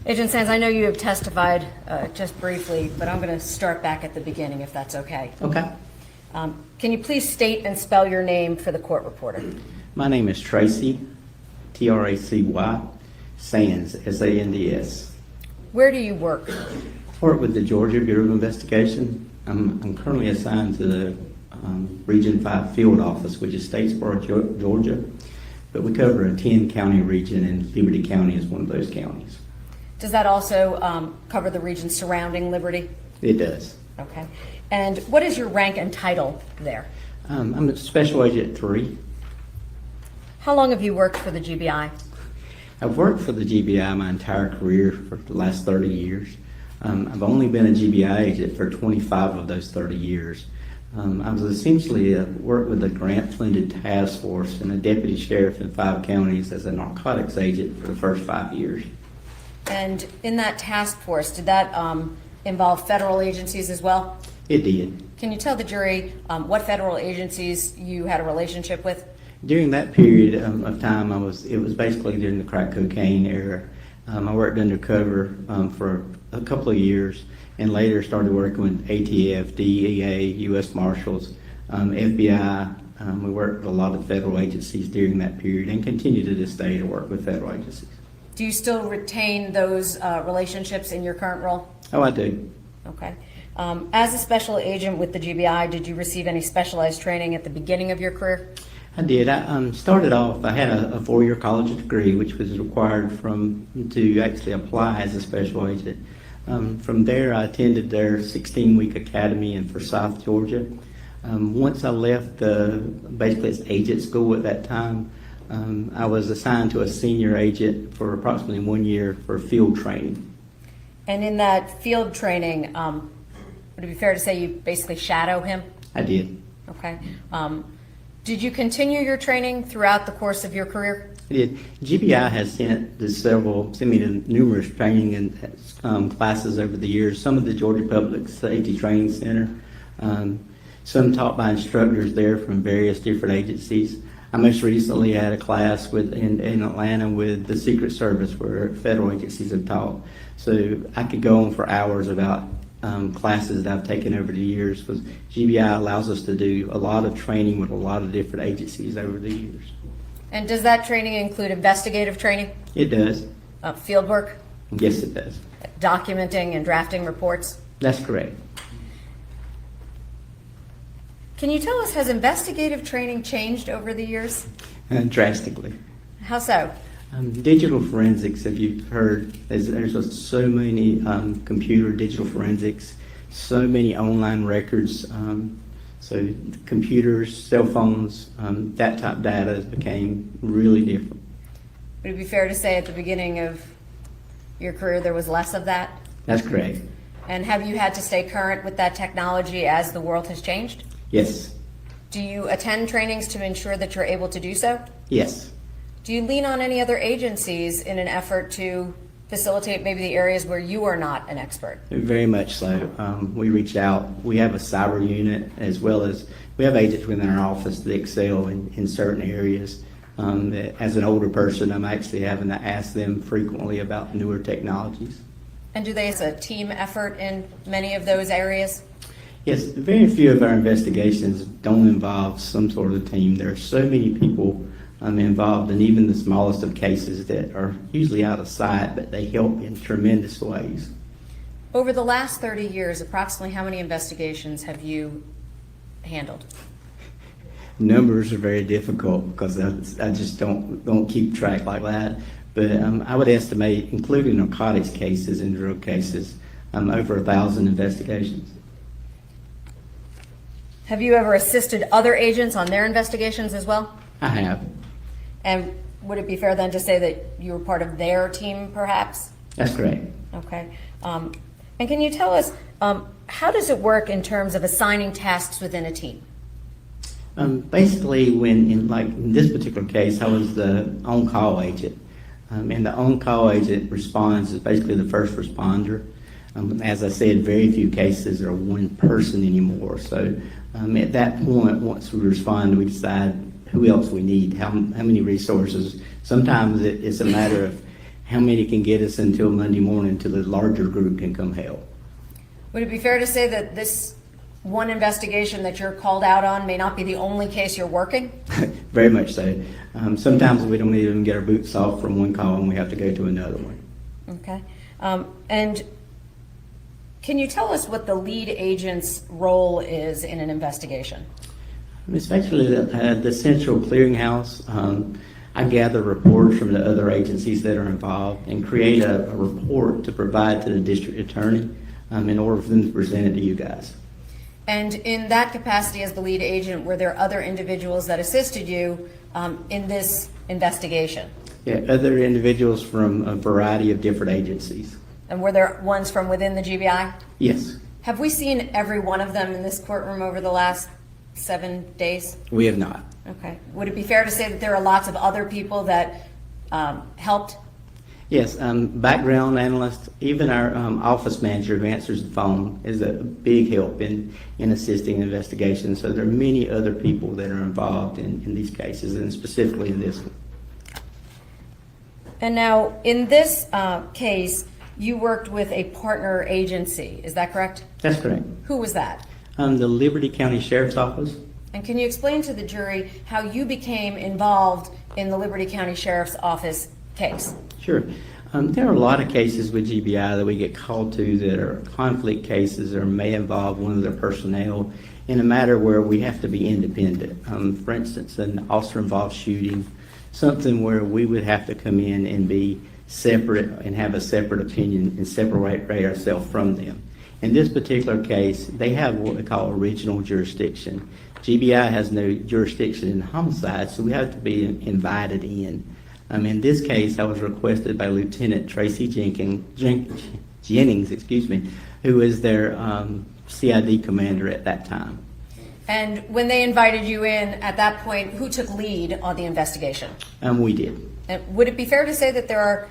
Agent Sands, I know you have testified just briefly, but I'm going to start back at the beginning if that's okay. Okay. Can you please state and spell your name for the court reporter? My name is Tracy, T-R-A-C-Y, Sands, S-A-N-D-S. Where do you work? I work with the Georgia Bureau of Investigation. I'm currently assigned to the Region 5 Field Office, which is Statesboro, Georgia. But we cover a 10-county region, and Liberty County is one of those counties. Does that also cover the region surrounding Liberty? It does. Okay. And what is your rank and title there? I'm a Special Agent 3. How long have you worked for the GBI? I've worked for the GBI my entire career for the last 30 years. I've only been a GBI agent for 25 of those 30 years. I was essentially worked with a grant-funded task force and a deputy sheriff in 5 counties as a narcotics agent for the first 5 years. And in that task force, did that involve federal agencies as well? It did. Can you tell the jury what federal agencies you had a relationship with? During that period of time, it was basically during the crack cocaine era. I worked undercover for a couple of years, and later started working with ATF, DEA, U.S. Marshals, FBI. We worked with a lot of federal agencies during that period, and continue to this day to work with federal agencies. Do you still retain those relationships in your current role? Oh, I do. Okay. As a special agent with the GBI, did you receive any specialized training at the beginning of your career? I did. I started off, I had a 4-year college degree, which was required to actually apply as a special agent. From there, I attended their 16-week academy in Forsyth, Georgia. Once I left basically it's agent school at that time, I was assigned to a senior agent for approximately 1 year for field training. And in that field training, would it be fair to say you basically shadow him? I did. Okay. Did you continue your training throughout the course of your career? I did. GBI has sent me to numerous training and classes over the years. Some of the Georgia Public Safety Training Center, some taught by instructors there from various different agencies. I most recently had a class in Atlanta with the Secret Service where federal agencies have taught. So I could go on for hours about classes that I've taken over the years, because GBI allows us to do a lot of training with a lot of different agencies over the years. And does that training include investigative training? It does. Field work? Yes, it does. Documenting and drafting reports? That's correct. Can you tell us, has investigative training changed over the years? Drastically. How so? Digital forensics, if you've heard, there's just so many computer digital forensics, so many online records, so computers, cell phones, that type of data became really different. Would it be fair to say at the beginning of your career there was less of that? That's correct. And have you had to stay current with that technology as the world has changed? Yes. Do you attend trainings to ensure that you're able to do so? Yes. Do you lean on any other agencies in an effort to facilitate maybe the areas where you are not an expert? Very much so. We reach out. We have a cyber unit, as well as we have agents within our office that excel in certain areas. As an older person, I'm actually having to ask them frequently about newer technologies. And do they as a team effort in many of those areas? Yes, very few of our investigations don't involve some sort of team. There are so many people involved in even the smallest of cases that are usually out of sight, but they help in tremendous ways. Over the last 30 years, approximately how many investigations have you handled? Numbers are very difficult because I just don't keep track like that. But I would estimate, including narcotics cases and drug cases, over 1,000 investigations. Have you ever assisted other agents on their investigations as well? I have. And would it be fair then to say that you were part of their team, perhaps? That's correct. Okay. And can you tell us, how does it work in terms of assigning tasks within a team? Basically, in this particular case, I was the on-call agent. And the on-call agent responds as basically the first responder. As I said, very few cases are one person anymore. So at that point, once we respond, we decide who else we need, how many resources. Sometimes it's a matter of how many can get us until Monday morning till the larger group can come help. Would it be fair to say that this one investigation that you're called out on may not be the only case you're working? Very much so. Sometimes we don't even get our boots off from one call and we have to go to another one. Okay. And can you tell us what the lead agent's role is in an investigation? It's actually the central clearinghouse. I gather reports from the other agencies that are involved and create a report to provide to the district attorney in order for them to present it to you guys. And in that capacity as the lead agent, were there other individuals that assisted you in this investigation? Yeah, other individuals from a variety of different agencies. And were there ones from within the GBI? Yes. Have we seen every one of them in this courtroom over the last 7 days? We have not. Okay. Would it be fair to say that there are lots of other people that helped? Yes, background analysts, even our office manager who answers the phone is a big help in assisting investigations. So there are many other people that are involved in these cases, and specifically in this one. And now, in this case, you worked with a partner agency, is that correct? That's correct. Who was that? The Liberty County Sheriff's Office. And can you explain to the jury how you became involved in the Liberty County Sheriff's Office case? Sure. There are a lot of cases with GBI that we get called to that are conflict cases or may involve one of their personnel in a matter where we have to be independent. For instance, an officer-involved shooting, something where we would have to come in and be separate and have a separate opinion and separate ourselves from them. In this particular case, they have what we call original jurisdiction. GBI has no jurisdiction in homicide, so we have to be invited in. In this case, I was requested by Lieutenant Tracy Jennings, who is their CID commander at that time. And when they invited you in at that point, who took lead on the investigation? We did. And would it be fair to say that there are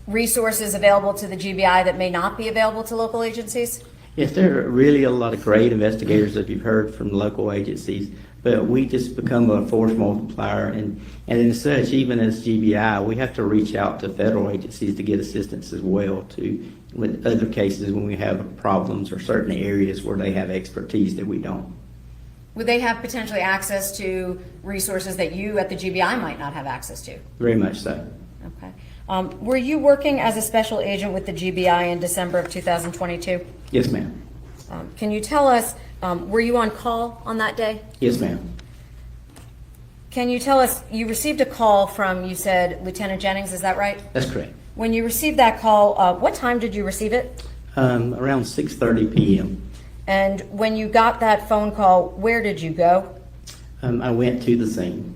resources available to the GBI that may not be available to local agencies? Yes, there are really a lot of great investigators that you've heard from local agencies, but we just become a force multiplier, and as such, even as GBI, we have to reach out to federal agencies to get assistance as well with other cases when we have problems or certain areas where they have expertise that we don't. Would they have potentially access to resources that you at the GBI might not have access to? Very much so. Okay. Were you working as a special agent with the GBI in December of 2022? Yes, ma'am. Can you tell us, were you on call on that day? Yes, ma'am. Can you tell us, you received a call from, you said, Lieutenant Jennings, is that right? That's correct. When you received that call, what time did you receive it? Around 6:30 p.m. And when you got that phone call, where did you go? I went to the scene.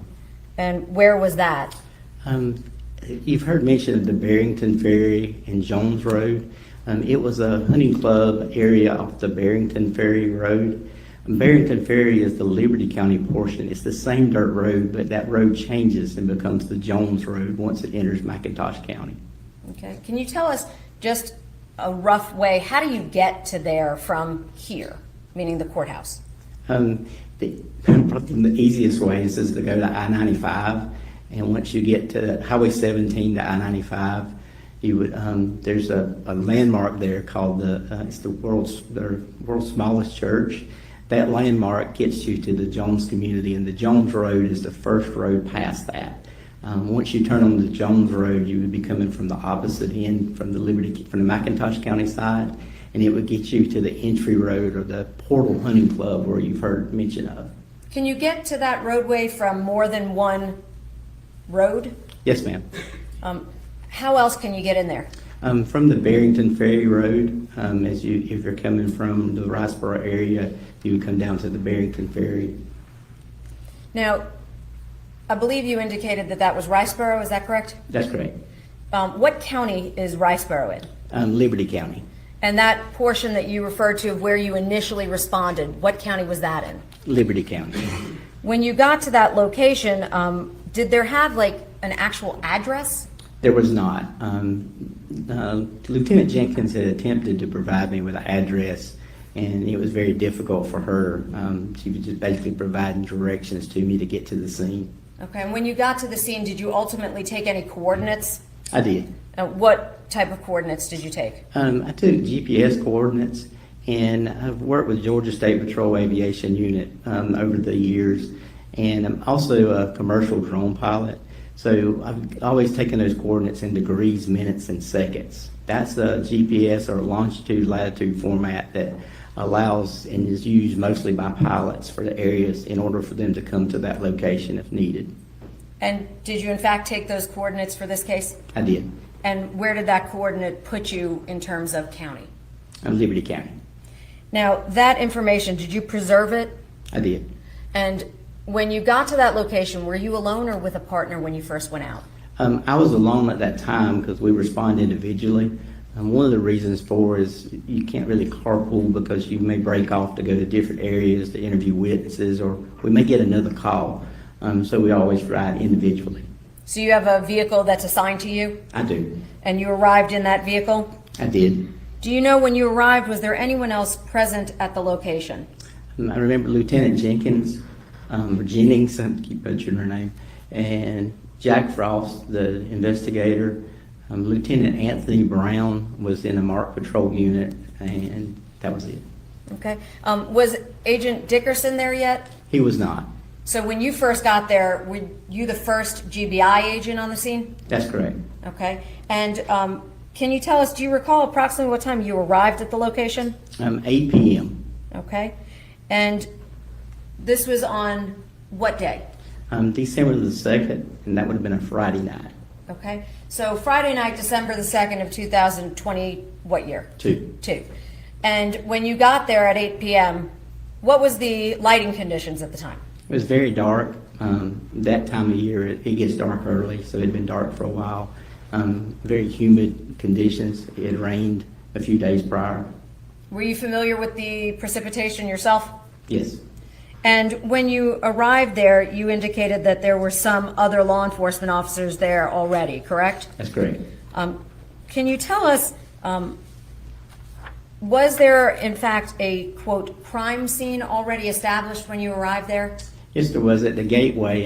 And where was that? You've heard mention of the Barrington Ferry and Jones Road. It was a hunting club area off the Barrington Ferry Road. Barrington Ferry is the Liberty County portion. It's the same dirt road, but that road changes and becomes the Jones Road once it enters McIntosh County. Okay. Can you tell us just a rough way, how do you get to there from here, meaning the courthouse? Probably the easiest way is to go to I-95, and once you get to Highway 17 to I-95, you would there's a landmark there called it's the world's smallest church. That landmark gets you to the Jones community, and the Jones Road is the first road past that. Once you turn on the Jones Road, you would be coming from the opposite end, from the McIntosh County side, and it would get you to the entry road or the Portal Hunting Club where you've heard mention of. Can you get to that roadway from more than one road? Yes, ma'am. How else can you get in there? From the Barrington Ferry Road, if you're coming from the Riceboro area, you would come down to the Barrington Ferry. Now, I believe you indicated that was Riceboro, is that correct? That's correct. What county is Riceboro in? Liberty County. And that portion that you referred to of where you initially responded, what county was that in? Liberty County. When you got to that location, did there have like an actual address? There was not. Lieutenant Jenkins had attempted to provide me with an address, and it was very difficult for her. She was just basically providing directions to me to get to the scene. Okay, and when you got to the scene, did you ultimately take any coordinates? I did. What type of coordinates did you take? I took GPS coordinates, and I've worked with Georgia State Patrol Aviation Unit over the years, and I'm also a commercial drone pilot. So I've always taken those coordinates in degrees, minutes, and seconds. That's a GPS or longitude, latitude format that allows and is used mostly by pilots for the areas in order for them to come to that location if needed. And did you in fact take those coordinates for this case? I did. And where did that coordinate put you in terms of county? Liberty County. Now, that information, did you preserve it? I did. And when you got to that location, were you alone or with a partner when you first went out? I was alone at that time because we respond individually. One of the reasons for is you can't really carpool because you may break off to go to different areas to interview witnesses, or we may get another call. So we always ride individually. So you have a vehicle that's assigned to you? I do. And you arrived in that vehicle? I did. Do you know when you arrived, was there anyone else present at the location? I remember Lieutenant Jenkins, or Jennings, I keep butchering her name, and Jack Frost, the investigator. Lieutenant Anthony Brown was in a marked patrol unit, and that was it. Okay. Was Agent Dickerson there yet? He was not. So when you first got there, were you the first GBI agent on the scene? That's correct. Okay. And can you tell us, do you recall approximately what time you arrived at the location? 8 p.m. Okay. And this was on what day? December the 2nd, and that would have been a Friday night. Okay. So Friday night, December the 2nd of 2020, what year? Two. And when you got there at 8 p.m., what was the lighting conditions at the time? It was very dark. That time of year, it gets dark early, so it had been dark for a while. Very humid conditions. It had rained a few days prior. Were you familiar with the precipitation yourself? Yes. And when you arrived there, you indicated that there were some other law enforcement officers there already, correct? That's correct. Can you tell us, was there in fact a, quote, crime scene already established when you arrived there? Yes, there was. At the gateway,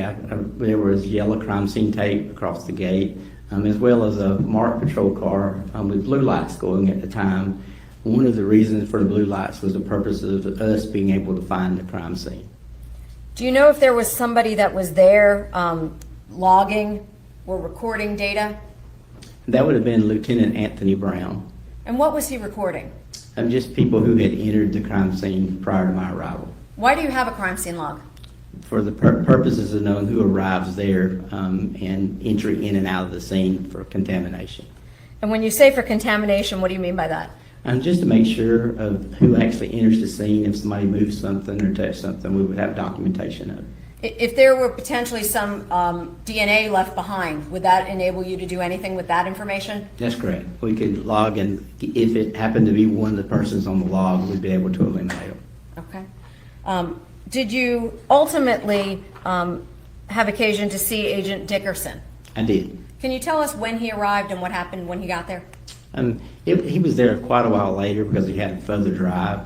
there was yellow crime scene tape across the gate, as well as a marked patrol car with blue lights going at the time. One of the reasons for the blue lights was the purpose of us being able to find the crime scene. Do you know if there was somebody that was there logging or recording data? That would have been Lieutenant Anthony Brown. And what was he recording? Just people who had entered the crime scene prior to my arrival. Why do you have a crime scene log? For the purposes of knowing who arrives there and entry in and out of the scene for contamination. And when you say for contamination, what do you mean by that? Just to make sure of who actually enters the scene. If somebody moves something or touched something, we would have documentation of it. If there were potentially some DNA left behind, would that enable you to do anything with that information? That's correct. We could log, and if it happened to be one of the persons on the log, we'd be able to eliminate them. Okay. Did you ultimately have occasion to see Agent Dickerson? I did. Can you tell us when he arrived and what happened when he got there? He was there quite a while later because he had a further drive.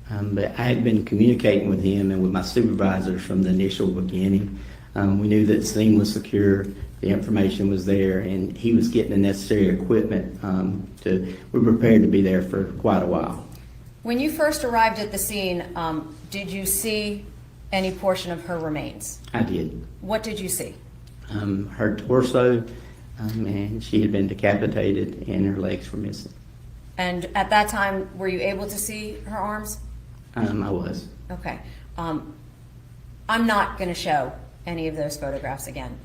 But I had been communicating with him and with my supervisors from the initial beginning. We knew that the scene was secure, the information was there, and he was getting the necessary equipment. We were prepared to be there for quite a while. When you first arrived at the scene, did you see any portion of her remains? I did. What did you see? Her torso, and she had been decapitated, and her legs were missing. And at that time, were you able to see her arms? I was. Okay. I'm not going to show any of those photographs again.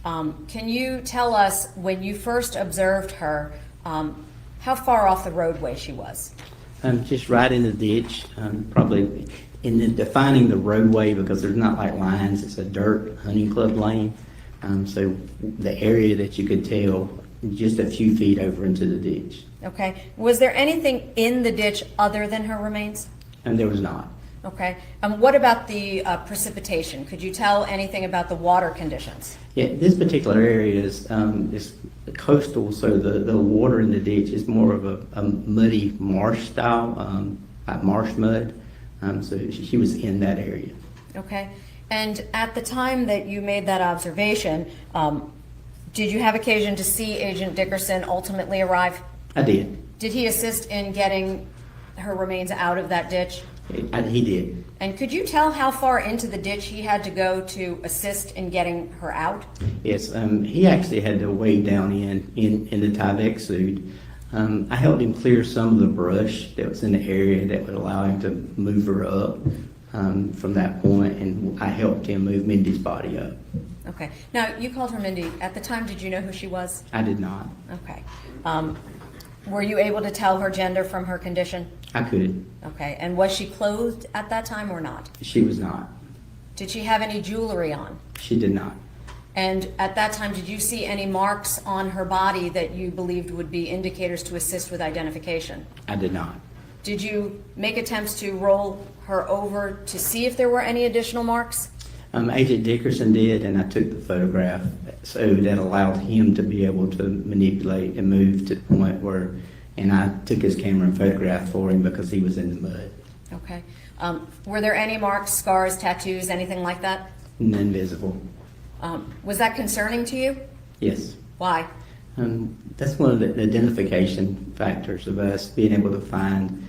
Can you tell us, when you first observed her, how far off the roadway she was? Just right in the ditch, probably defining the roadway, because there's not like lines, it's a dirt hunting club lane. So the area that you could tell just a few feet over into the ditch. Okay. Was there anything in the ditch other than her remains? And there was not. Okay. What about the precipitation? Could you tell anything about the water conditions? Yeah, this particular area is coastal, so the water in the ditch is more of a muddy marsh style, like marsh mud. So she was in that area. Okay. And at the time that you made that observation, Did you have occasion to see Agent Dickerson ultimately arrive? I did. Did he assist in getting her remains out of that ditch? He did. And could you tell how far into the ditch he had to go to assist in getting her out? Yes, he actually had to wade down in the Tyvek suit. I helped him clear some of the brush that was in the area that would allow him to move her up from that point, and I helped him move Mindy's body up. Okay. Now, you called her Mindy. At the time, did you know who she was? I did not. Okay. Were you able to tell her gender from her condition? I could. Okay. And was she clothed at that time or not? She was not. Did she have any jewelry on? She did not. And at that time, did you see any marks on her body that you believed would be indicators to assist with identification? I did not. Did you make attempts to roll her over to see if there were any additional marks? Agent Dickerson did, and I took the photograph, so that allowed him to be able to manipulate and move to the point where, and I took his camera and photographed for him because he was in the mud. Okay. Were there any marks, scars, tattoos, anything like that? None visible. Was that concerning to you? Yes. Why? That's one of the identification factors of us being able to find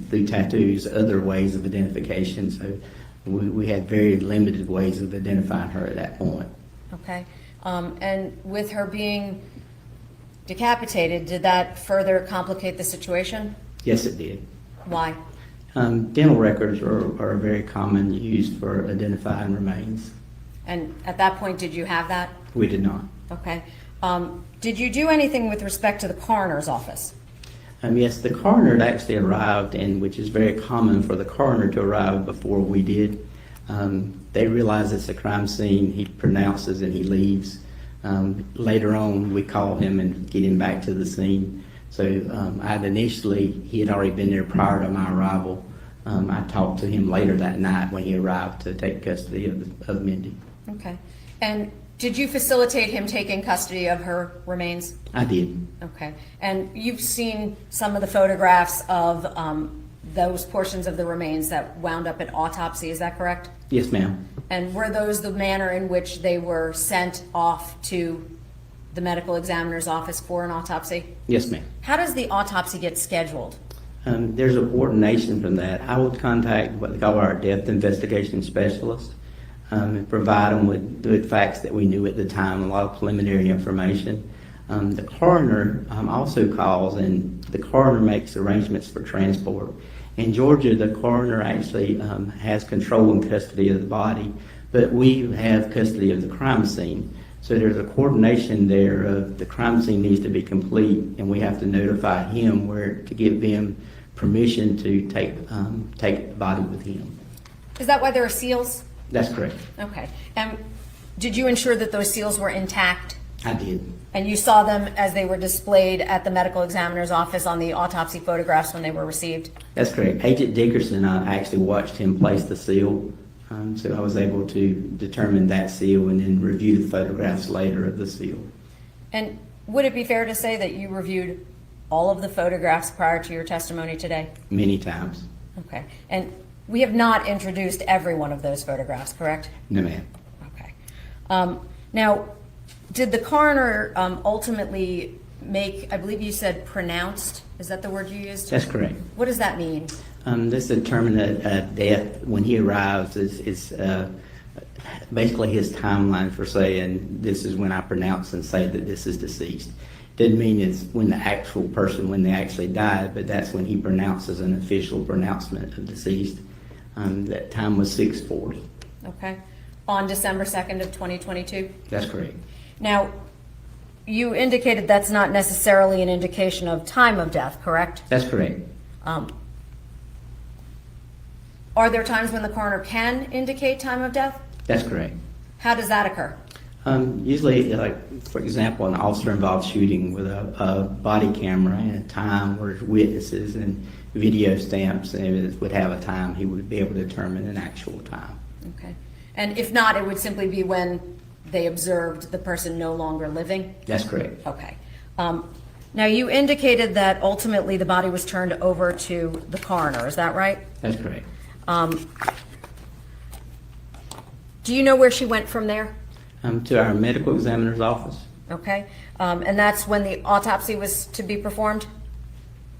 through tattoos other ways of identification. So we had very limited ways of identifying her at that point. Okay. And with her being decapitated, did that further complicate the situation? Yes, it did. Why? Dental records are very common used for identifying remains. And at that point, did you have that? We did not. Okay. Did you do anything with respect to the coroner's office? Yes, the coroner actually arrived, and which is very common for the coroner to arrive before we did. They realize it's a crime scene. He pronounces and he leaves. Later on, we call him and get him back to the scene. So he had already been there prior to my arrival. I talked to him later that night when he arrived to take custody of Mindy. Okay. And did you facilitate him taking custody of her remains? I did. Okay. And you've seen some of the photographs of those portions of the remains that wound up at autopsy, is that correct? Yes, ma'am. And were those the manner in which they were sent off to the medical examiner's office for an autopsy? Yes, ma'am. How does the autopsy get scheduled? There's a coordination from that. I would contact what they call our death investigation specialist and provide them with facts that we knew at the time, a lot of preliminary information. The coroner also calls, and the coroner makes arrangements for transport. In Georgia, the coroner actually has control and custody of the body, but we have custody of the crime scene. So there's a coordination there of the crime scene needs to be complete, and we have to notify him where to give him permission to take the body with him. Is that why there are seals? That's correct. Okay. And did you ensure that those seals were intact? I did. And you saw them as they were displayed at the medical examiner's office on the autopsy photographs when they were received? That's correct. Agent Dickerson, I actually watched him place the seal, so I was able to determine that seal and then review the photographs later of the seal. And would it be fair to say that you reviewed all of the photographs prior to your testimony today? Many times. Okay. And we have not introduced every one of those photographs, correct? No, ma'am. Okay. Now, did the coroner ultimately make, I believe you said pronounced, is that the word you used? That's correct. What does that mean? This determined death when he arrives is basically his timeline for saying this is when I pronounce and say that this is deceased. Didn't mean it's when the actual person, when they actually died, but that's when he pronounces an official pronouncement of deceased. That time was 6:40. Okay. On December 2nd of 2022? That's correct. Now, you indicated that's not necessarily an indication of time of death, correct? That's correct. Are there times when the coroner can indicate time of death? That's correct. How does that occur? Usually, like, for example, an officer-involved shooting with a body camera and a time where witnesses and video stamps and it would have a time, he would be able to determine an actual time. Okay. And if not, it would simply be when they observed the person no longer living? That's correct. Okay. Now, you indicated that ultimately the body was turned over to the coroner, is that right? That's correct. Do you know where she went from there? To our medical examiner's office. Okay, and that's when the autopsy was to be performed?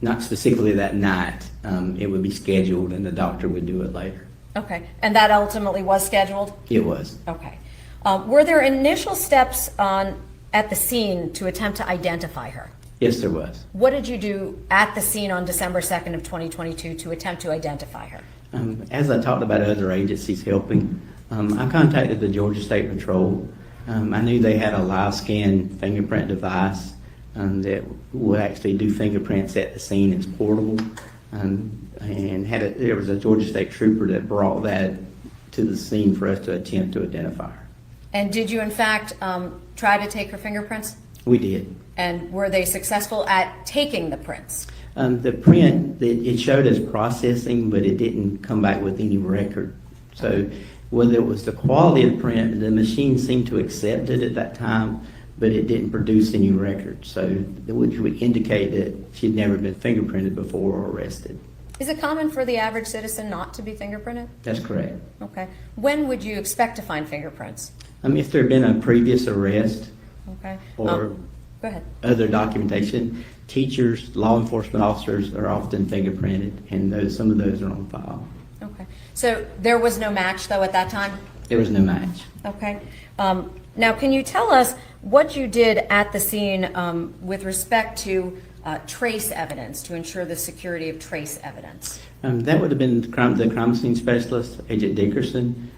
Not specifically that night. It would be scheduled and the doctor would do it later. Okay, and that ultimately was scheduled? It was. Okay. Were there initial steps at the scene to attempt to identify her? Yes, there was. What did you do at the scene on December 2nd of 2022 to attempt to identify her? As I talked about other agencies helping, I contacted the Georgia State Patrol. I knew they had a live scan fingerprint device that would actually do fingerprints at the scene. It's portable. And there was a Georgia State trooper that brought that to the scene for us to attempt to identify her. And did you in fact try to take her fingerprints? We did. And were they successful at taking the prints? The print, it showed us processing, but it didn't come back with any record. So whether it was the quality of the print, the machine seemed to accept it at that time, but it didn't produce any record. So which would indicate that she'd never been fingerprinted before or arrested. Is it common for the average citizen not to be fingerprinted? That's correct. Okay. When would you expect to find fingerprints? If there had been a previous arrest Okay. or Go ahead. other documentation, teachers, law enforcement officers are often fingerprinted, and some of those are on file. Okay. So there was no match, though, at that time? There was no match. Okay. Now, can you tell us what you did at the scene with respect to trace evidence, to ensure the security of trace evidence? That would have been the crime scene specialist, Agent Dickerson.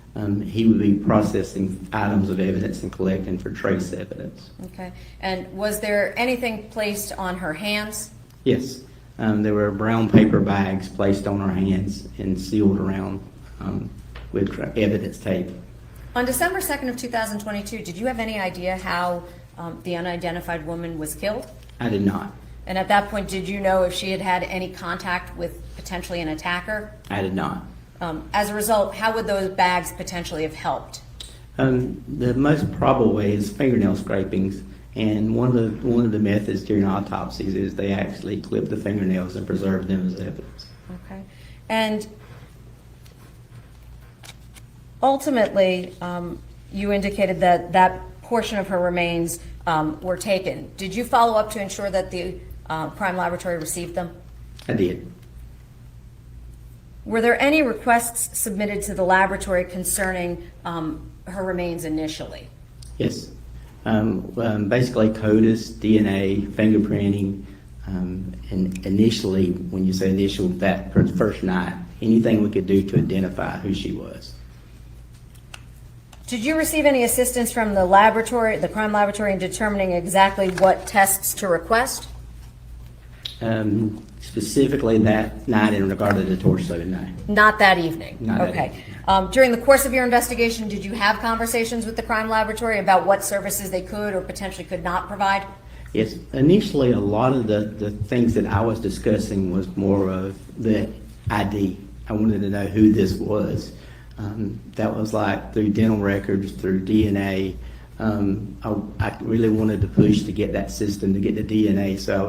He would be processing items of evidence and collecting for trace evidence. Okay. And was there anything placed on her hands? Yes. There were brown paper bags placed on her hands and sealed around with evidence tape. On December 2nd of 2022, did you have any idea how the unidentified woman was killed? I did not. And at that point, did you know if she had had any contact with potentially an attacker? I did not. As a result, how would those bags potentially have helped? The most probable way is fingernail scrapings, and one of the methods during autopsies is they actually clip the fingernails and preserve them as evidence. Okay. And ultimately, you indicated that that portion of her remains were taken. Did you follow up to ensure that the crime laboratory received them? I did. Were there any requests submitted to the laboratory concerning her remains initially? Yes. Basically, CODIS, DNA, fingerprinting, and initially, when you say initial, that first night, anything we could do to identify who she was. Did you receive any assistance from the laboratory, the crime laboratory, in determining exactly what tests to request? Specifically that night in regard to the torso night. Not that evening? Not that okay. evening. During the course of your investigation, did you have conversations with the crime laboratory about what services they could or potentially could not provide? Yes. Initially, a lot of the things that I was discussing was more of the ID. I wanted to know who this was. That was like through dental records, through DNA. I really wanted to push to get that system, to get the DNA, so I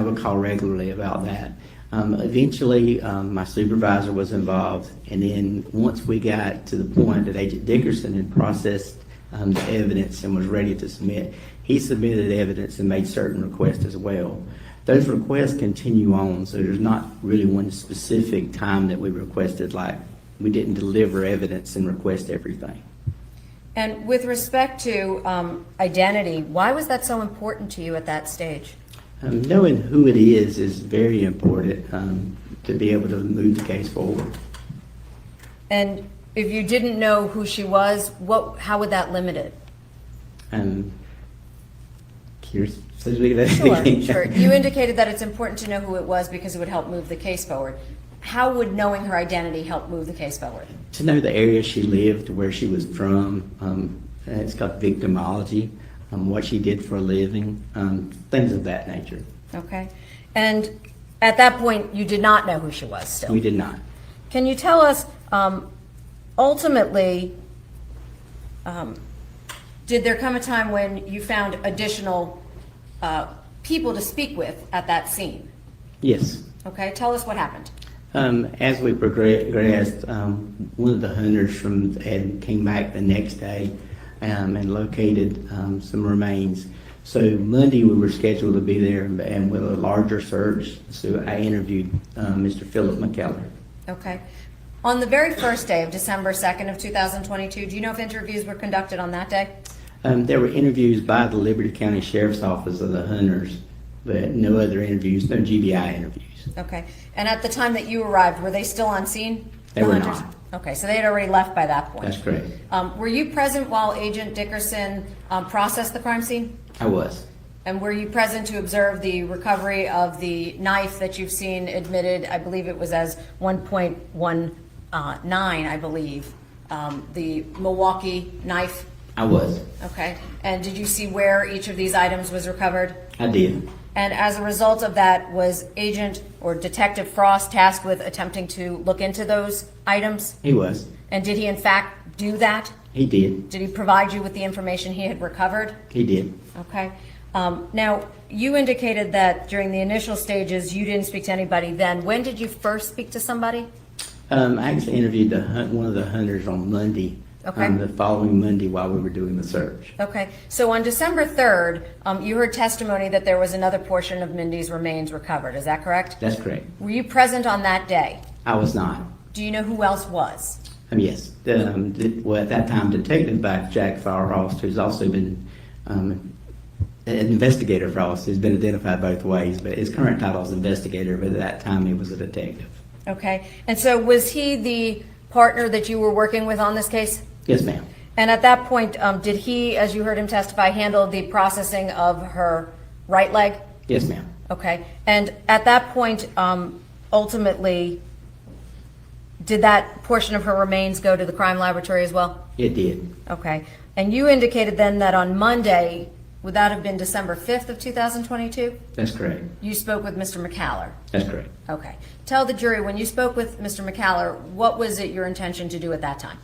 would call regularly about that. Eventually, my supervisor was involved, and then once we got to the point that Agent Dickerson had processed the evidence and was ready to submit, he submitted evidence and made certain requests as well. Those requests continue on, so there's not really one specific time that we requested, like we didn't deliver evidence and request everything. And with respect to identity, why was that so important to you at that stage? Knowing who it is very important to be able to move the case forward. And if you didn't know who she was, how would that limit it? Sure. You indicated that it's important to know who it was because it would help move the case forward. How would knowing her identity help move the case forward? To know the area she lived, where she was from, it's called victimology, what she did for a living, things of that nature. Okay. And at that point, you did not know who she was still? We did not. Can you tell us, ultimately, did there come a time when you found additional people to speak with at that scene? Yes. Okay, tell us what happened. As we progressed, one of the hunters came back the next day and located some remains. So Monday we were scheduled to be there and with a larger search. So I interviewed Mr. Philip McKellar. Okay. On the very first day of December 2nd of 2022, do you know if interviews were conducted on that day? There were interviews by the Liberty County Sheriff's Office of the hunters, but no other interviews, no GBI interviews. Okay. And at the time that you arrived, were they still on scene? They the were hunters? not. Okay, so they had already left by that point. That's correct. Were you present while Agent Dickerson processed the crime scene? I was. And were you present to observe the recovery of the knife that you've seen admitted, I believe it was as 1.19, I believe, the Milwaukee knife? I was. Okay. And did you see where each of these items was recovered? I did. And as a result of that, was Agent or Detective Frost tasked with attempting to look into those items? He was. And did he in fact do that? He did. Did he provide you with the information he had recovered? He did. Okay. Now, you indicated that during the initial stages, you didn't speak to anybody then. When did you first speak to somebody? I actually interviewed one of the hunters on Monday. Okay. The following Monday while we were doing the search. Okay. So on December 3rd, you heard testimony that there was another portion of Mindy's remains recovered. Is that correct? That's correct. Were you present on that day? I was not. Do you know who else was? Yes. Well, at that time, Detective Jack Frost, who's also been Investigator Frost, has been identified both ways, but his current title is investigator, but at that time he was a detective. Okay. And so was he the partner that you were working with on this case? Yes, ma'am. And at that point, did he, as you heard him testify, handle the processing of her right leg? Yes, ma'am. Okay. And at that point, ultimately, did that portion of her remains go to the crime laboratory as well? It did. Okay. And you indicated then that on Monday, would that have been December 5th of 2022? That's correct. You spoke with Mr. McCallor? That's correct. Okay. Tell the jury, when you spoke with Mr. McCallor, what was it your intention to do at that time?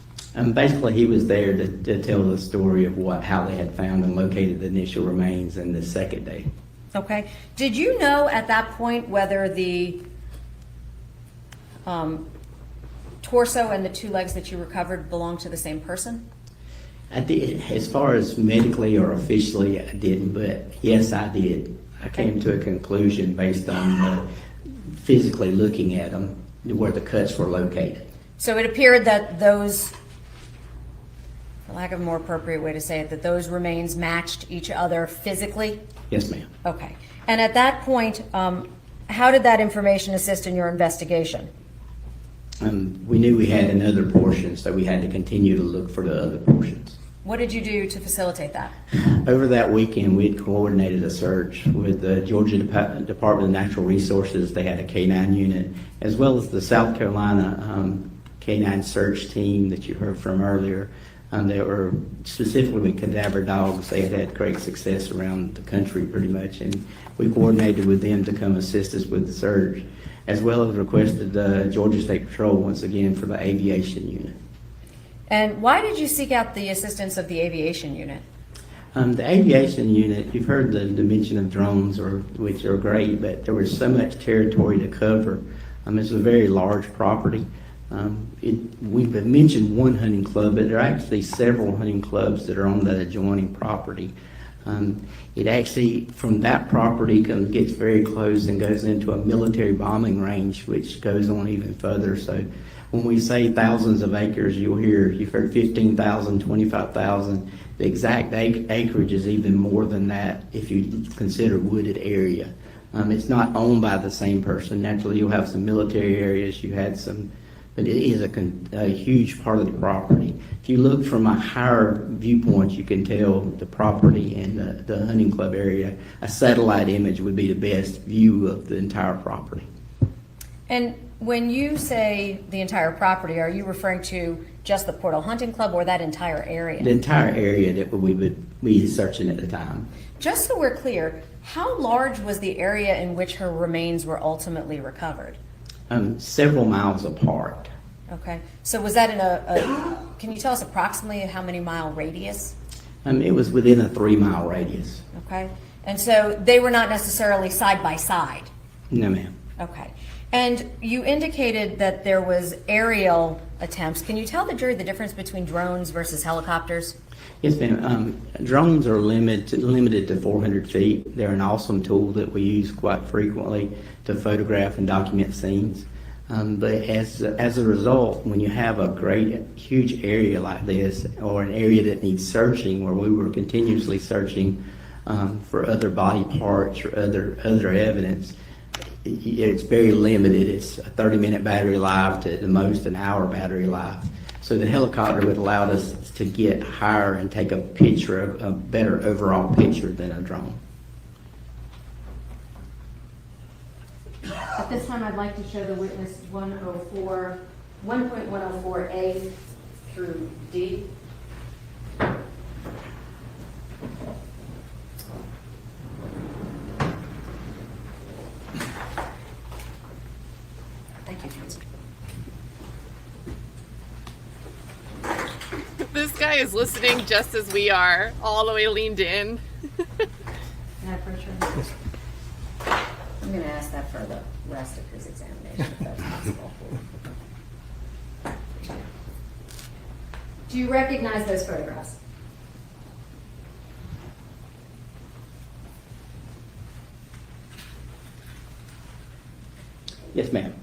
Basically, he was there to tell the story of how they had found and located the initial remains in the second day. Okay. Did you know at that point whether the torso and the two legs that you recovered belonged to the same person? I did. As far as medically or officially, I didn't, but yes, I did. I came to a conclusion based on physically looking at them, where the cuts were located. So it appeared that those, for lack of a more appropriate way to say it, that those remains matched each other physically? Yes, ma'am. Okay. And at that point, how did that information assist in your investigation? We knew we had another portion, so we had to continue to look for the other portions. What did you do to facilitate that? Over that weekend, we had coordinated a search with the Georgia Department of Natural Resources. They had a K-9 unit, as well as the South Carolina K-9 search team that you heard from earlier. They were specifically with cadaver dogs. They had had great success around the country pretty much, and we coordinated with them to come assist us with the search, as well as requested the Georgia State Patrol once again for the aviation unit. And why did you seek out the assistance of the aviation unit? The aviation unit, you've heard the dimension of drones, which are great, but there was so much territory to cover. It's a very large property. We've mentioned one hunting club, but there are actually several hunting clubs that are on the adjoining property. It actually, from that property, gets very close and goes into a military bombing range, which goes on even further. So when we say thousands of acres, you've heard 15,000, 25,000. The exact acreage is even more than that if you consider wooded area. It's not owned by the same person. Naturally, you'll have some military areas. You had some, but it is a huge part of the property. If you look from a higher viewpoint, you can tell the property and the hunting club area. A satellite image would be the best view of the entire property. And when you say the entire property, are you referring to just the Portal Hunting Club or that entire area? The entire area that we would be searching at the time. Just so we're clear, how large was the area in which her remains were ultimately recovered? Several miles apart. Okay. So was that in can you tell us approximately how many mile radius? It was within a 3-mile radius. Okay. And so they were not necessarily side by side? No, ma'am. Okay. And you indicated that there was aerial attempts. Can you tell the jury the difference between drones versus helicopters? Yes, ma'am. Drones are limited to 400 feet. They're an awesome tool that we use quite frequently to photograph and document scenes. But as a result, when you have a great, huge area like this, or an area that needs searching, where we were continuously searching for other body parts or other evidence, it's very limited. It's a 30-minute battery life to the most an hour battery life. So the helicopter would allow us to get higher and take a picture, a better overall picture than a drone. At this time, I'd like to show the witness 1.104A through D. Thank you, Tracy. This guy is listening just as we are, all the way leaned in. Can I approach her? I'm going to ask that for the rest of his examination, if that's possible. Do you recognize those photographs? Yes, ma'am.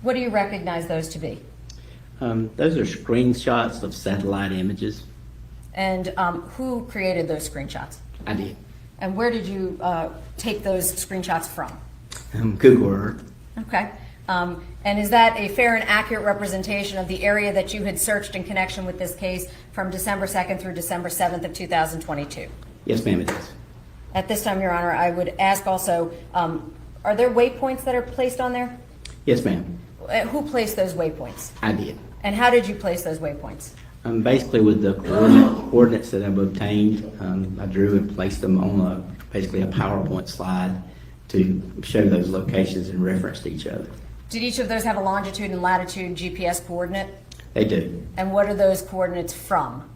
What do you recognize those to be? Those are screenshots of satellite images. And who created those screenshots? I did. And where did you take those screenshots from? Google Earth. Okay. And is that a fair and accurate representation of the area that you had searched in connection with this case from December 2nd through December 7th of 2022? Yes, ma'am, it is. At this time, Your Honor, I would ask also, are there waypoints that are placed on there? Yes, ma'am. Who placed those waypoints? I did. And how did you place those waypoints? Basically, with the coordinates that I've obtained, I drew and placed them on basically a PowerPoint slide to show those locations in reference to each other. Did each of those have a longitude and latitude GPS coordinate? They do. And what are those coordinates from?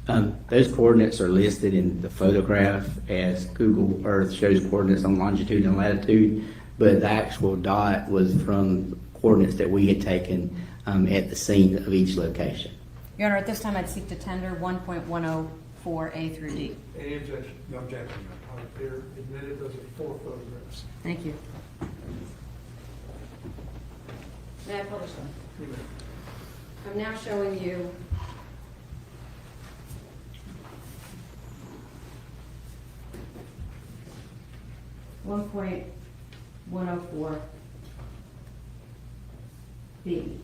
Those coordinates are listed in the photograph as Google Earth shows coordinates on longitude and latitude, but the actual dot was from coordinates that we had taken at the scene of each location. Your Honor, at this time I'd seek to tender 1.104A through D. Any objection? No objection. They're admitted, those are 4 photographs. Thank you. May I publish them? I'm now showing you (1.104) B.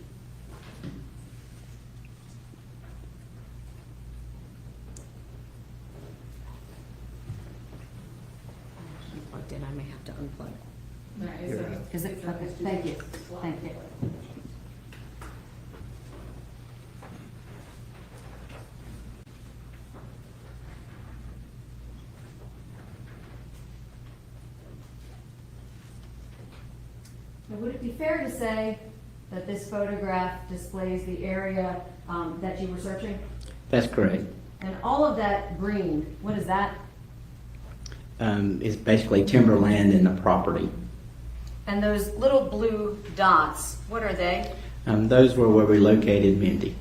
Plugged in, I may have to unplug it. Is it? Okay, thank you, thank you. Now, would it be fair to say that this photograph displays the area that you were searching? That's correct. And all of that green, what is that? It's basically timberland and the property. And those little blue dots, what are they? Those were where we located Mindy.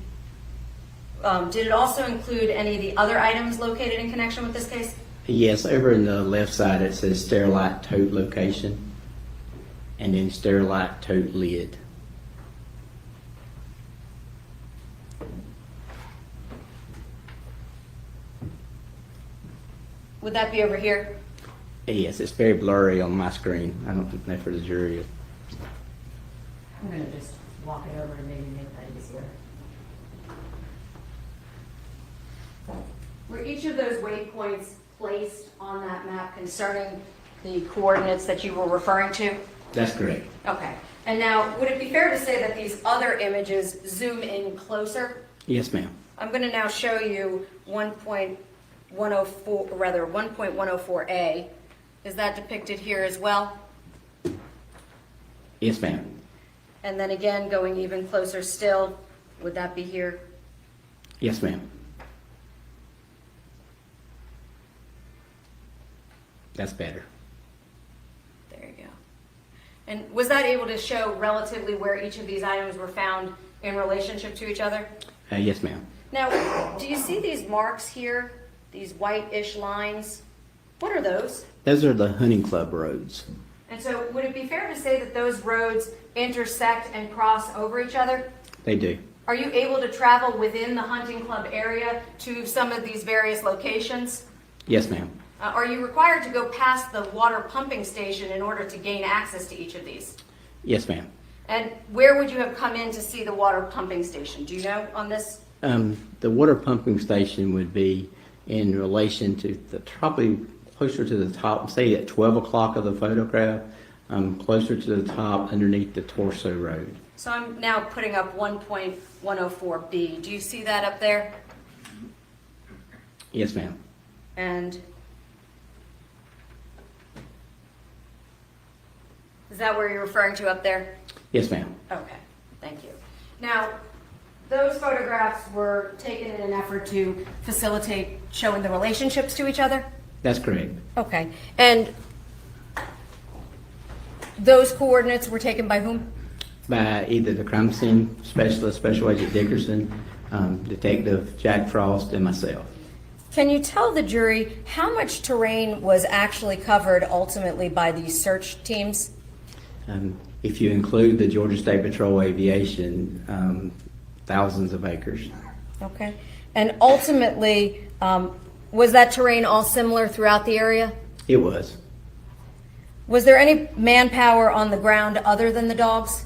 Did it also include any of the other items located in connection with this case? Yes, over in the left side it says Sterilite tote location, and then Sterilite tote lid. Would that be over here? Yes, it's very blurry on my screen. I don't know for the jury. I'm going to just walk it over and maybe make that easier. Were each of those waypoints placed on that map concerning the coordinates that you were referring to? That's correct. Okay. And now, would it be fair to say that these other images zoom in closer? Yes, ma'am. I'm going to now show you 1.104A. Is that depicted here as well? Yes, ma'am. And then again, going even closer still, would that be here? Yes, ma'am. That's better. There you go. And was that able to show relatively where each of these items were found in relationship to each other? Yes, ma'am. Now, do you see these marks here, these white-ish lines? What are those? Those are the hunting club roads. And so would it be fair to say that those roads intersect and cross over each other? They do. Are you able to travel within the hunting club area to some of these various locations? Yes, ma'am. Are you required to go past the water pumping station in order to gain access to each of these? Yes, ma'am. And where would you have come in to see the water pumping station? Do you know on this? The water pumping station would be in relation to probably closer to the top, say at 12 o'clock of the photograph, closer to the top underneath the torso road. So I'm now putting up 1.104B. Do you see that up there? Yes, ma'am. And is that where you're referring to up there? Yes, ma'am. Okay, thank you. Now, those photographs were taken in an effort to facilitate showing the relationships to each other? That's correct. Okay, and those coordinates were taken by whom? By either the crime scene specialist, Special Agent Dickerson, Detective Jack Frost, and myself. Can you tell the jury how much terrain was actually covered ultimately by these search teams? If you include the Georgia State Patrol Aviation, thousands of acres. Okay, and ultimately, was that terrain all similar throughout the area? It was. Was there any manpower on the ground other than the dogs?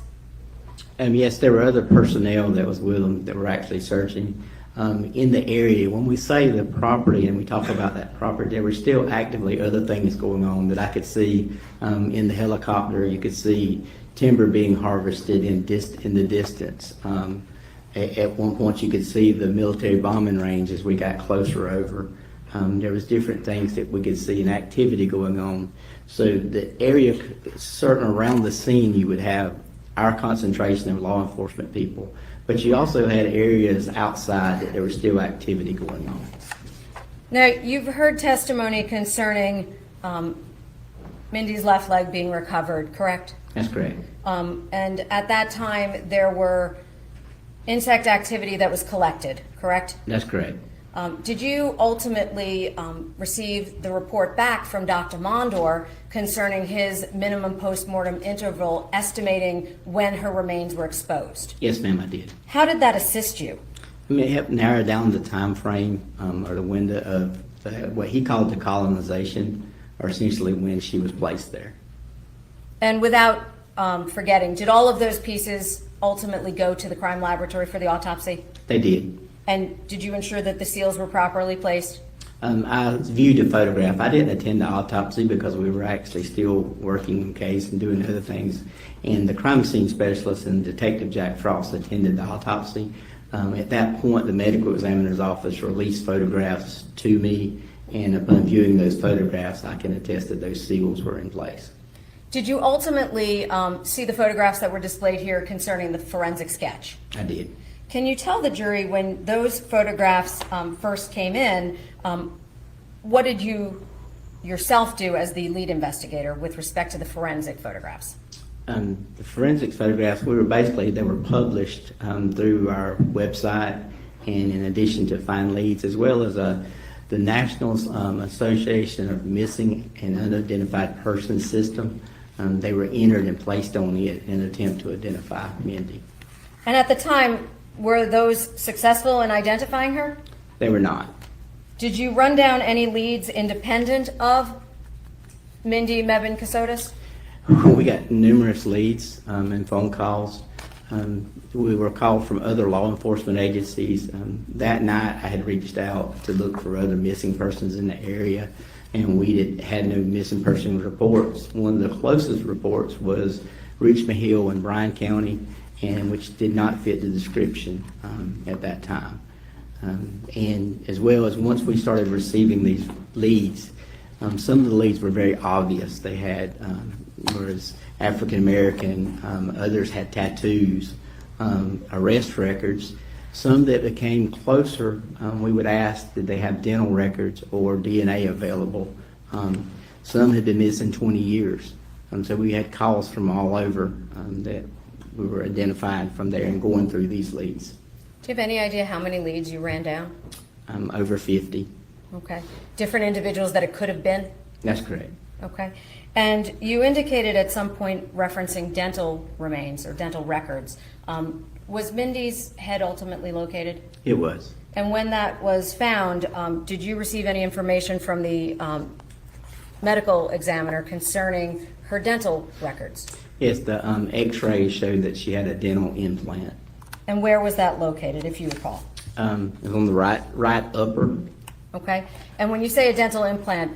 Yes, there were other personnel that was with them that were actually searching in the area. When we say the property and we talk about that property, there were still actively other things going on that I could see in the helicopter. You could see timber being harvested in the distance. At one point, you could see the military bombing range as we got closer over. There was different things that we could see and activity going on. So the area, certain around the scene, you would have our concentration of law enforcement people, but you also had areas outside that there was still activity going on. Now, you've heard testimony concerning Mindy's left leg being recovered, correct? That's correct. And at that time, there were insect activity that was collected, correct? That's correct. Did you ultimately receive the report back from Dr. Mondor concerning his minimum postmortem interval, estimating when her remains were exposed? Yes, ma'am, I did. How did that assist you? I mean, it helped narrow down the time frame or the window of what he called the colonization, or essentially when she was placed there. And without forgetting, did all of those pieces ultimately go to the crime laboratory for the autopsy? They did. And did you ensure that the seals were properly placed? I viewed a photograph. I didn't attend the autopsy because we were actually still working the case and doing other things. And the crime scene specialist and Detective Jack Frost attended the autopsy. At that point, the medical examiner's office released photographs to me, and upon viewing those photographs, I can attest that those seals were in place. Did you ultimately see the photographs that were displayed here concerning the forensic sketch? I did. Can you tell the jury when those photographs first came in, what did you yourself do as the lead investigator with respect to the forensic photographs? The forensic photographs, they were published through our website, and in addition to find leads, as well as the National Association of Missing and Unidentified Persons System. They were entered and placed on it in an attempt to identify Mindy. And at the time, were those successful in identifying her? They were not. Did you run down any leads independent of Mindy Mebane Kassotis? We got numerous leads and phone calls. We were called from other law enforcement agencies. That night I had reached out to look for other missing persons in the area, and we had no missing person reports. One of the closest reports was Richmond Hill in Bryan County, and which did not fit the description at that time. And as well as once we started receiving these leads, some of the leads were very obvious. They had, whereas African American, others had tattoos, arrest records. Some that became closer, we would ask, did they have dental records or DNA available? Some had been missing 20 years. So we had calls from all over that we were identifying from there and going through these leads. Do you have any idea how many leads you ran down? Over 50. Okay. Different individuals that it could have been? That's correct. Okay. And you indicated at some point referencing dental remains or dental records. Was Mindy's head ultimately located? It was. And when that was found, did you receive any information from the medical examiner concerning her dental records? Yes, the x-ray showed that she had a dental implant. And where was that located, if you recall? It was on the right upper. Okay. And when you say a dental implant,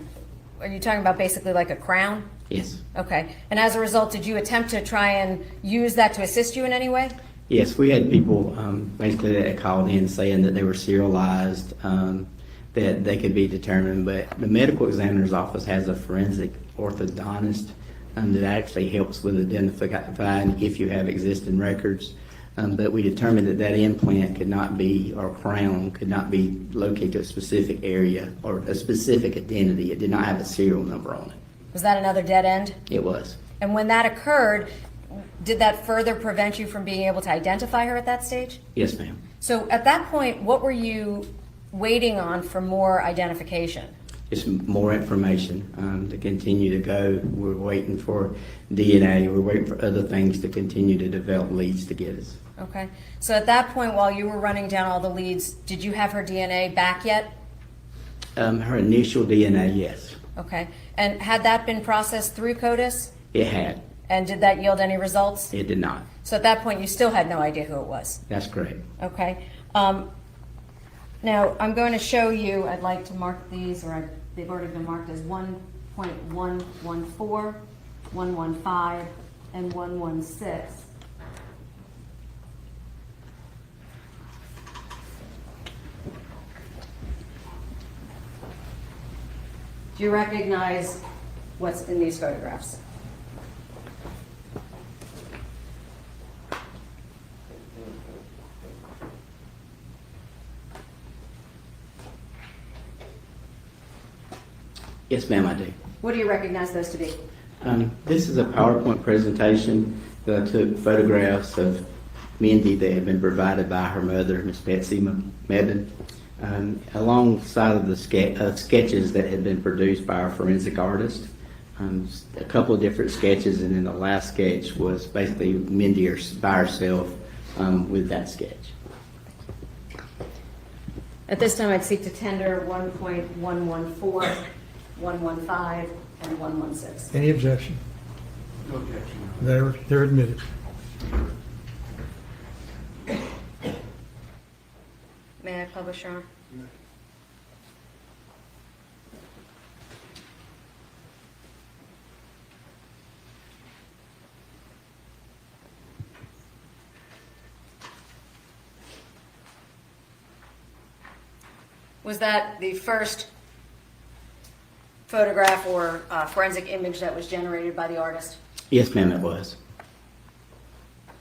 are you talking about basically like a crown? Yes. Okay. And as a result, did you attempt to try and use that to assist you in any way? Yes, we had people basically that called in saying that they were serialized, that they could be determined, but the medical examiner's office has a forensic orthodontist that actually helps with identifying if you have existing records. But we determined that that implant could not be, or crown could not be located to a specific area or a specific identity. It did not have a serial number on it. Was that another dead end? It was. And when that occurred, did that further prevent you from being able to identify her at that stage? Yes, ma'am. So at that point, what were you waiting on for more identification? Just more information to continue to go. We're waiting for DNA. We're waiting for other things to continue to develop leads to get us. Okay. So at that point, while you were running down all the leads, did you have her DNA back yet? Her initial DNA, yes. Okay. And had that been processed through CODIS? It had. And did that yield any results? It did not. So at that point, you still had no idea who it was? That's correct. Okay. Now, I'm going to show you, I'd like to mark these, or they've already been marked as 1.114, 115, and 116. Do you recognize what's in these photographs? Yes, ma'am, I do. What do you recognize those to be? This is a PowerPoint presentation that I took photographs of Mindy that had been provided by her mother, Miss Betsy Medden, alongside of the sketches that had been produced by our forensic artist. A couple of different sketches, and then the last sketch was basically Mindy by herself with that sketch. At this time, I'd seek to tender 1.114, 115, and 116. Any objection? No objection. They're admitted. May I publish, Your Honor? Was that the first photograph or forensic image that was generated by the artist? Yes, ma'am, it was.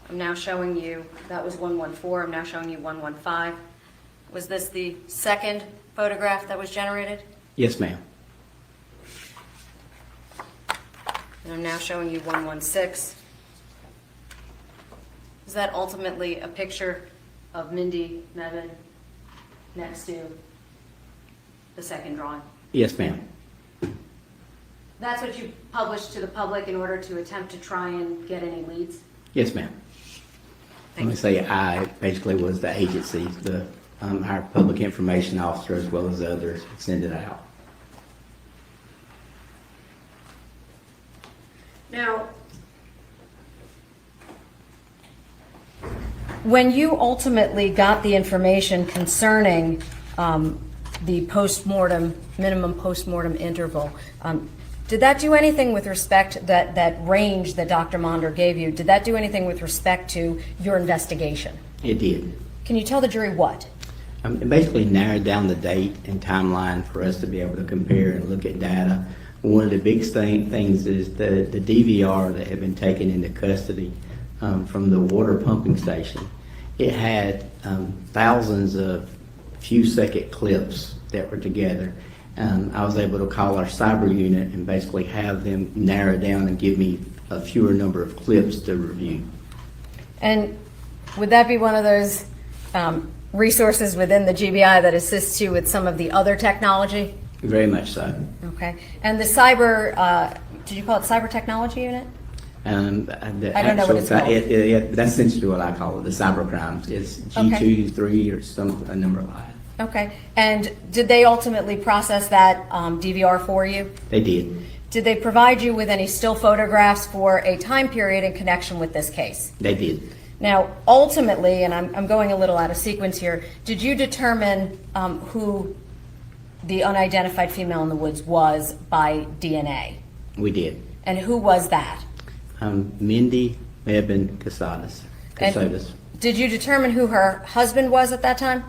I'm now showing you, that was 114, I'm now showing you 115. Was this the second photograph that was generated? Yes, ma'am. And I'm now showing you 116. Is that ultimately a picture of Mindy Medden next to the second drawing? Yes, ma'am. That's what you published to the public in order to attempt to try and get any leads? Yes, ma'am. Let Thank me you. say I basically was the agency, our public information officer as well as others send it out. Now, when you ultimately got the information concerning the postmortem, minimum postmortem interval, did that do anything with respect, that range that Dr. Monder gave you, did that do anything with respect to your investigation? It did. Can you tell the jury what? It basically narrowed down the date and timeline for us to be able to compare and look at data. One of the big things is the DVR that had been taken into custody from the water pumping station. It had thousands of few-second clips that were together. I was able to call our cyber unit and basically have them narrow down and give me a fewer number of clips to review. And would that be one of those resources within the GBI that assists you with some of the other technology? Very much so. Okay. And the cyber, did you call it cyber technology unit? I I don't know what it's called. That's essentially what I call it, the cyber crimes. It's G2, 3, or a number of that. Okay. And did they ultimately process that DVR for you? They did. Did they provide you with any still photographs for a time period in connection with this case? They did. Now, ultimately, and I'm going a little out of sequence here, did you determine who the unidentified female in the woods was by DNA? We did. And who was that? Mindy Mebane Kassotis. And did you determine who her husband was at that time?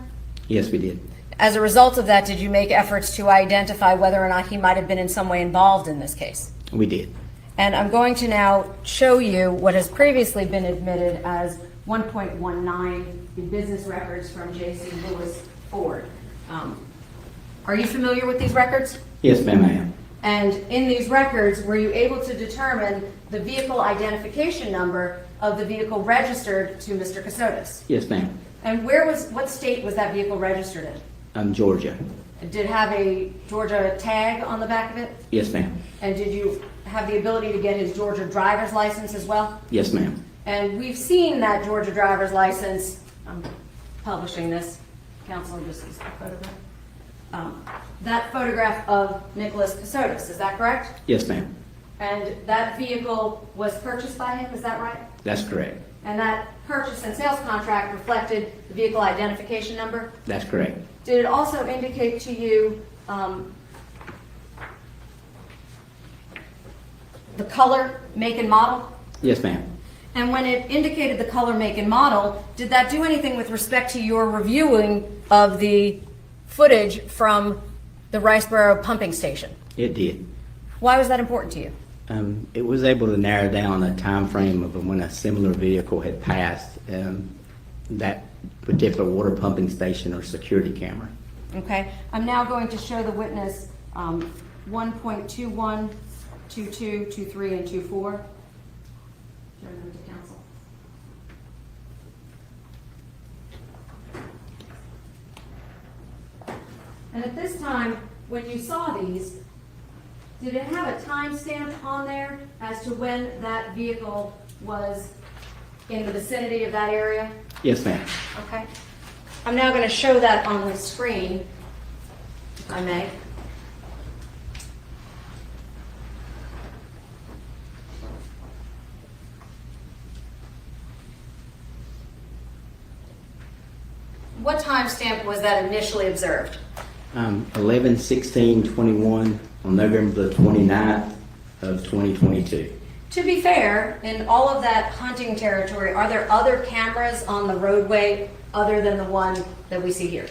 Yes, we did. As a result of that, did you make efforts to identify whether or not he might have been in some way involved in this case? We did. And I'm going to now show you what has previously been admitted as 1.19, the business records from J.C. Lewis Ford. Are you familiar with these records? Yes, ma'am, I am. And in these records, were you able to determine the vehicle identification number of the vehicle registered to Mr. Kassotis? Yes, ma'am. And what state was that vehicle registered in? Georgia. Did it have a Georgia tag on the back of it? Yes, ma'am. And did you have the ability to get his Georgia driver's license as well? Yes, ma'am. And we've seen that Georgia driver's license. I'm publishing this. Council just sees the photograph. That photograph of Nicholas Kassotis, is that correct? Yes, ma'am. And that vehicle was purchased by him, is that right? That's correct. And that purchase and sales contract reflected the vehicle identification number? That's correct. Did it also indicate to you the color, make, and model? Yes, ma'am. And when it indicated the color, make, and model, did that do anything with respect to your reviewing of the footage from the Riceboro pumping station? It did. Why was that important to you? It was able to narrow down a time frame of when a similar vehicle had passed that particular water pumping station or security camera. Okay, I'm now going to show the witness 1.21, 22, 23, and 24. Turn them to council. And at this time, when you saw these, did it have a timestamp on there as to when that vehicle was in the vicinity of that area? Yes, ma'am. Okay. I'm now going to show that on the screen, if I may. What timestamp was that initially observed? 11/16/21 on November the 29th of 2022. To be fair, in all of that hunting territory, are there other cameras on the roadway other than the one that we see here?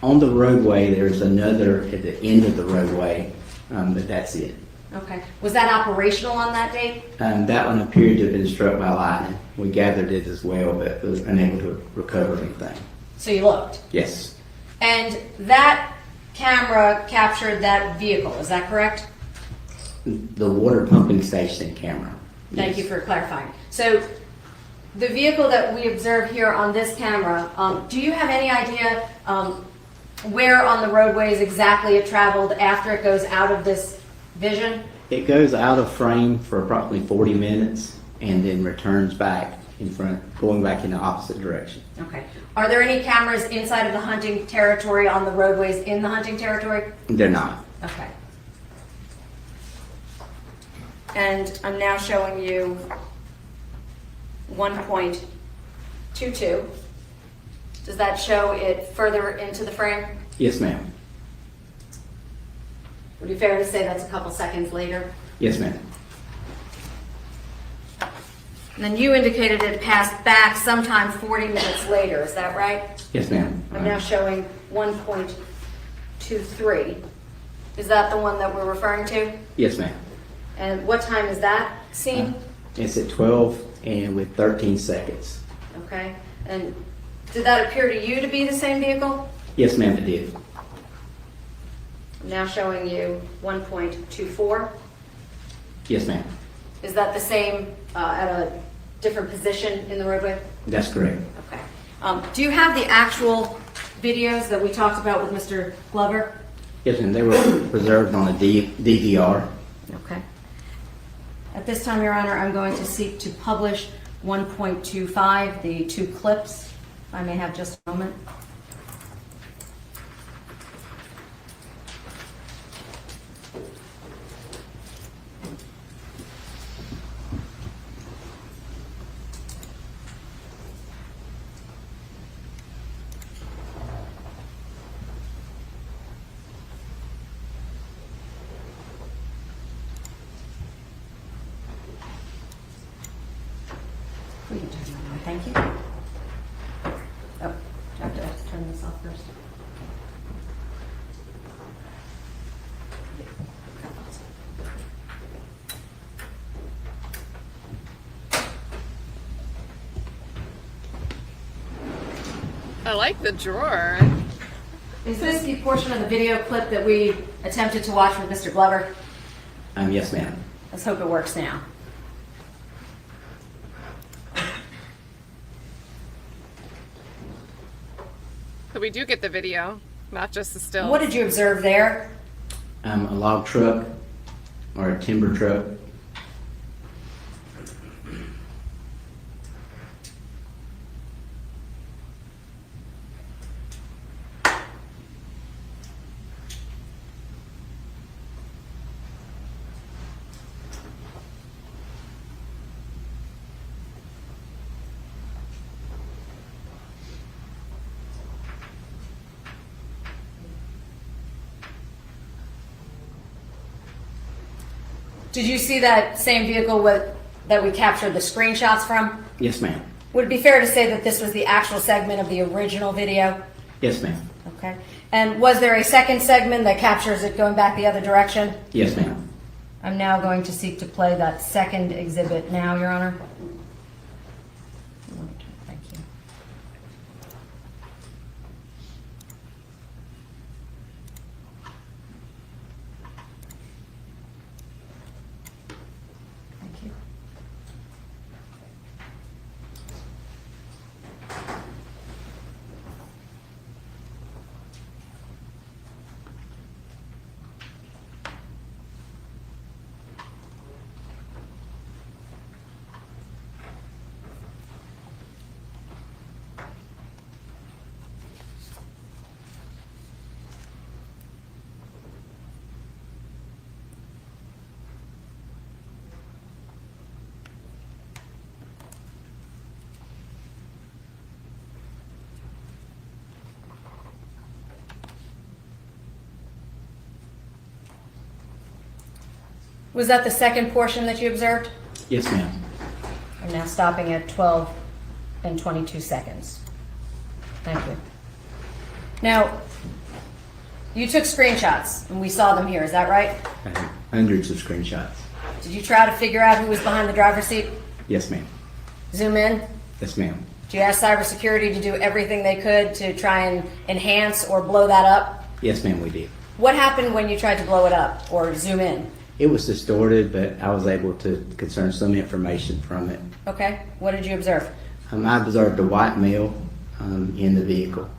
On the roadway, there's another at the end of the roadway, but that's it. Okay. Was that operational on that date? That one appeared to have been struck by lightning. We gathered it as well, but was unable to recover anything. So you looked. Yes. And that camera captured that vehicle, is that correct? The water pumping station camera. Thank Yes. you for clarifying. So the vehicle that we observe here on this camera, do you have any idea where on the roadways exactly it traveled after it goes out of this vision? It goes out of frame for approximately 40 minutes and then returns back in front, going back in the opposite direction. Okay. Are there any cameras inside of the hunting territory on the roadways in the hunting territory? They're not. Okay. And I'm now showing you 1.22. Does that show it further into the frame? Yes, ma'am. Would it be fair to say that's a couple seconds later? Yes, ma'am. And then you indicated it passed back sometime 40 minutes later, is that right? Yes, ma'am. I'm now showing 1.23. Is that the one that we're referring to? Yes, ma'am. And what time is that scene? It's at 12 and with 13 seconds. Okay. And did that appear to you to be the same vehicle? Yes, ma'am, it did. now showing you 1.24. Yes, ma'am. Is that the same at a different position in the roadway? That's correct. Okay. Do you have the actual videos that we talked about with Mr. Glover? Yes, ma'am. They were preserved on a DVR. Okay. At this time, Your Honor, I'm going to seek to publish 1.25, the 2 clips. If I may have just a moment. We can turn it on. Thank you. Oh, I have to turn this off first. I like the drawer. Is this the portion of the video clip that we attempted to watch with Mr. Glover? Yes, ma'am. Let's hope it works now. So we do get the video, not just the still. What did you observe there? A log truck or a timber truck. Did you see that same vehicle that we captured the screenshots from? Yes, ma'am. Would it be fair to say that this was the actual segment of the original video? Yes, ma'am. Okay. And was there a second segment that captures it going back the other direction? Yes, ma'am. I'm now going to seek to play that second exhibit now, Your Honor. Thank you. Thank you. Was that the second portion that you observed? Yes, ma'am. I'm now stopping at 12 and 22 seconds. Thank you. Now, you took screenshots, and we saw them here, is that right? I have hundreds of screenshots. Did you try to figure out who was behind the driver's seat? Yes, ma'am. Zoom in? Yes, ma'am. Did you ask cybersecurity to do everything they could to try and enhance or blow that up? Yes, ma'am, we did. What happened when you tried to blow it up or zoom in? It was distorted, but I was able to discern some information from it. Okay, what did you observe? I observed a white male in the vehicle,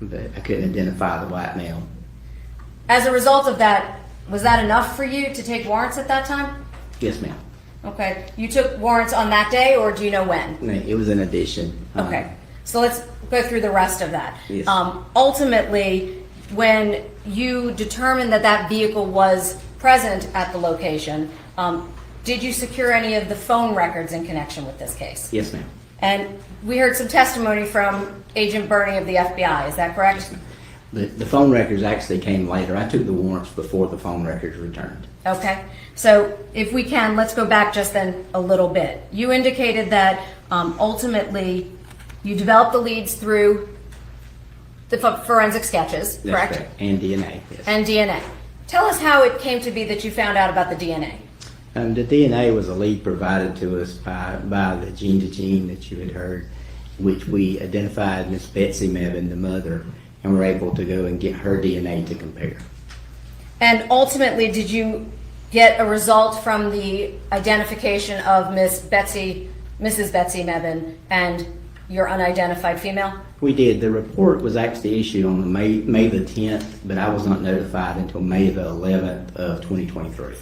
but I couldn't identify the white male. As a result of that, was that enough for you to take warrants at that time? Yes, ma'am. Okay, you took warrants on that day, or do you know when? No, it was an addition. Okay, so let's go through the rest of that. Yes. Ultimately, when you determined that that vehicle was present at the location, did you secure any of the phone records in connection with this case? Yes, ma'am. And we heard some testimony from Agent Bernie of the FBI, is that correct? The phone records actually came later. I took the warrants before the phone records returned. Okay, so if we can, let's go back just then a little bit. You indicated that ultimately you developed the leads through the forensic sketches, That's correct? And DNA, yes. And DNA. Tell us how it came to be that you found out about the DNA. The DNA was a lead provided to us by the gene-to-gene that you had heard, which we identified Miss Betsy Mevin, the mother, and were able to go and get her DNA to compare. And ultimately, did you get a result from the identification of Mrs. Betsy Mebane and your unidentified female? We did. The report was actually issued on May the 10th, but I was not notified until May the 11th of 2023.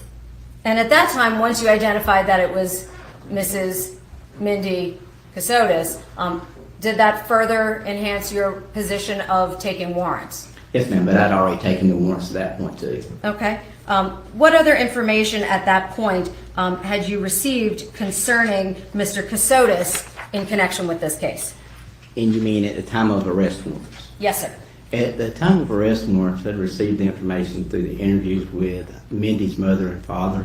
And at that time, once you identified that it was Mrs. Mindy Kassotis, did that further enhance your position of taking warrants? Yes, ma'am, but I'd already taken the warrants at that point too. Okay. What other information at that point had you received concerning Mr. Kassotis in connection with this case? And you mean at the time of arrest warrants? Yes, sir. At the time of arrest warrants, I'd received the information through the interviews with Mindy's mother and father,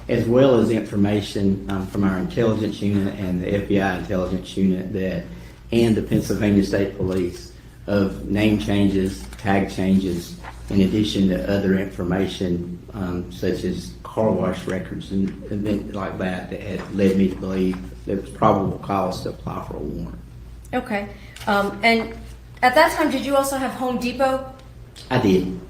as well as information from our intelligence unit and the FBI intelligence unit and the Pennsylvania State Police of name changes, tag changes, in addition to other information such as car wash records and things like that had led me to believe there was probable cause to apply for a warrant. Okay. And at that time, did you also have Home Depot? I did. You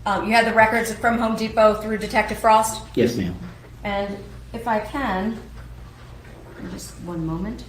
had the records from Home Depot through Detective Frost? Yes, ma'am. And if I can, just one moment.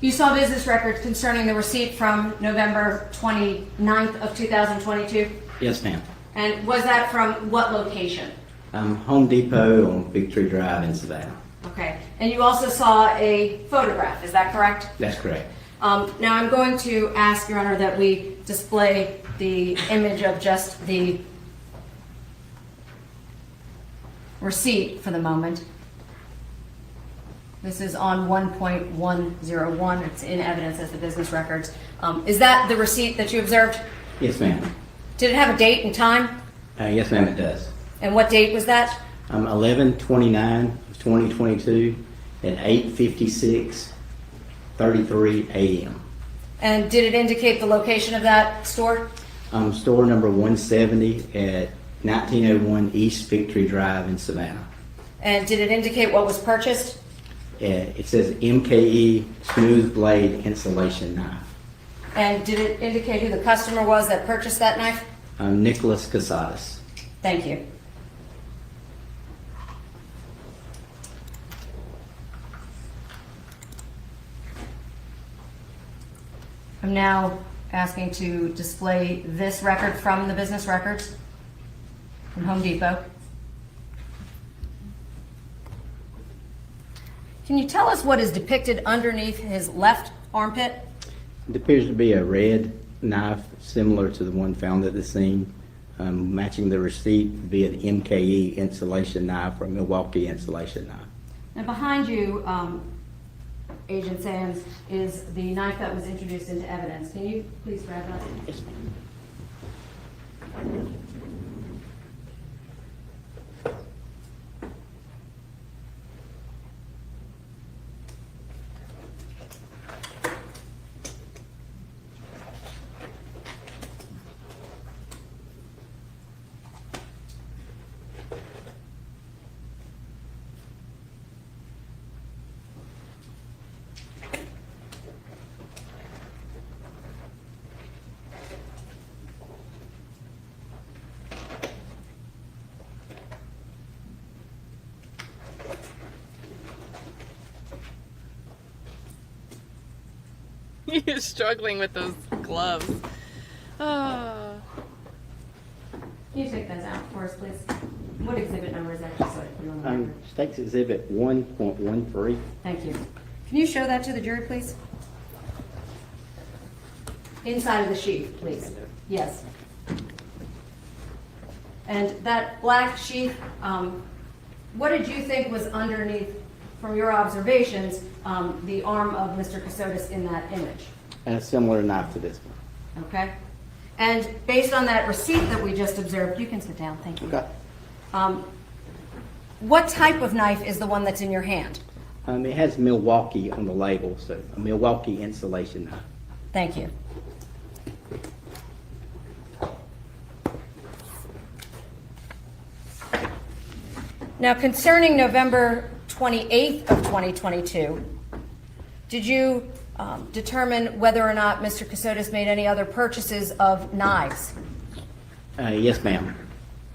You saw business records concerning the receipt from November 29th of 2022? Yes, ma'am. And was that from what location? Home Depot on Victory Drive in Savannah. Okay. And you also saw a photograph, is that correct? That's correct. Now I'm going to ask, Your Honor, that we display the image of just the receipt for the moment. This is on 1.101. It's in evidence as the business records. Is that the receipt that you observed? Yes, ma'am. Did it have a date and time? Yes, ma'am, it does. And what date was that? 11/29/2022 at 8:56:33 a.m. And did it indicate the location of that store? Store number 170 at 1901 East Victory Drive in Savannah. And did it indicate what was purchased? It says MKE Smooth Blade Insulation Knife. And did it indicate who the customer was that purchased that knife? Nicholas Kassotis. Thank you. I'm now asking to display this record from the business records from Home Depot. Can you tell us what is depicted underneath his left armpit? It appears to be a red knife similar to the one found at the scene. Matching the receipt would be an MKE insulation knife or Milwaukee insulation knife. Now behind you, Agent Sands, is the knife that was introduced into evidence. Can you please grab that? Yes, ma'am. He's struggling with those gloves. Ah. Can you take those out for us, please? What exhibit number is that, just so I can put it on the record? State's Exhibit 1.13. Thank you. Can you show that to the jury, please? Inside of the sheath, please. Yes. And that black sheath, what did you think was underneath, from your observations, the arm of Mr. Kassotis in that image? A similar knife to this one. Okay? And based on that receipt that we just observed, you can sit down, thank you. Okay. What type of knife is the one that's in your hand? It has Milwaukee on the label, so a Milwaukee insulation knife. Thank you. Now, concerning November 28th of 2022, did you determine whether or not Mr. Kassotis made any other purchases of knives? Yes, ma'am.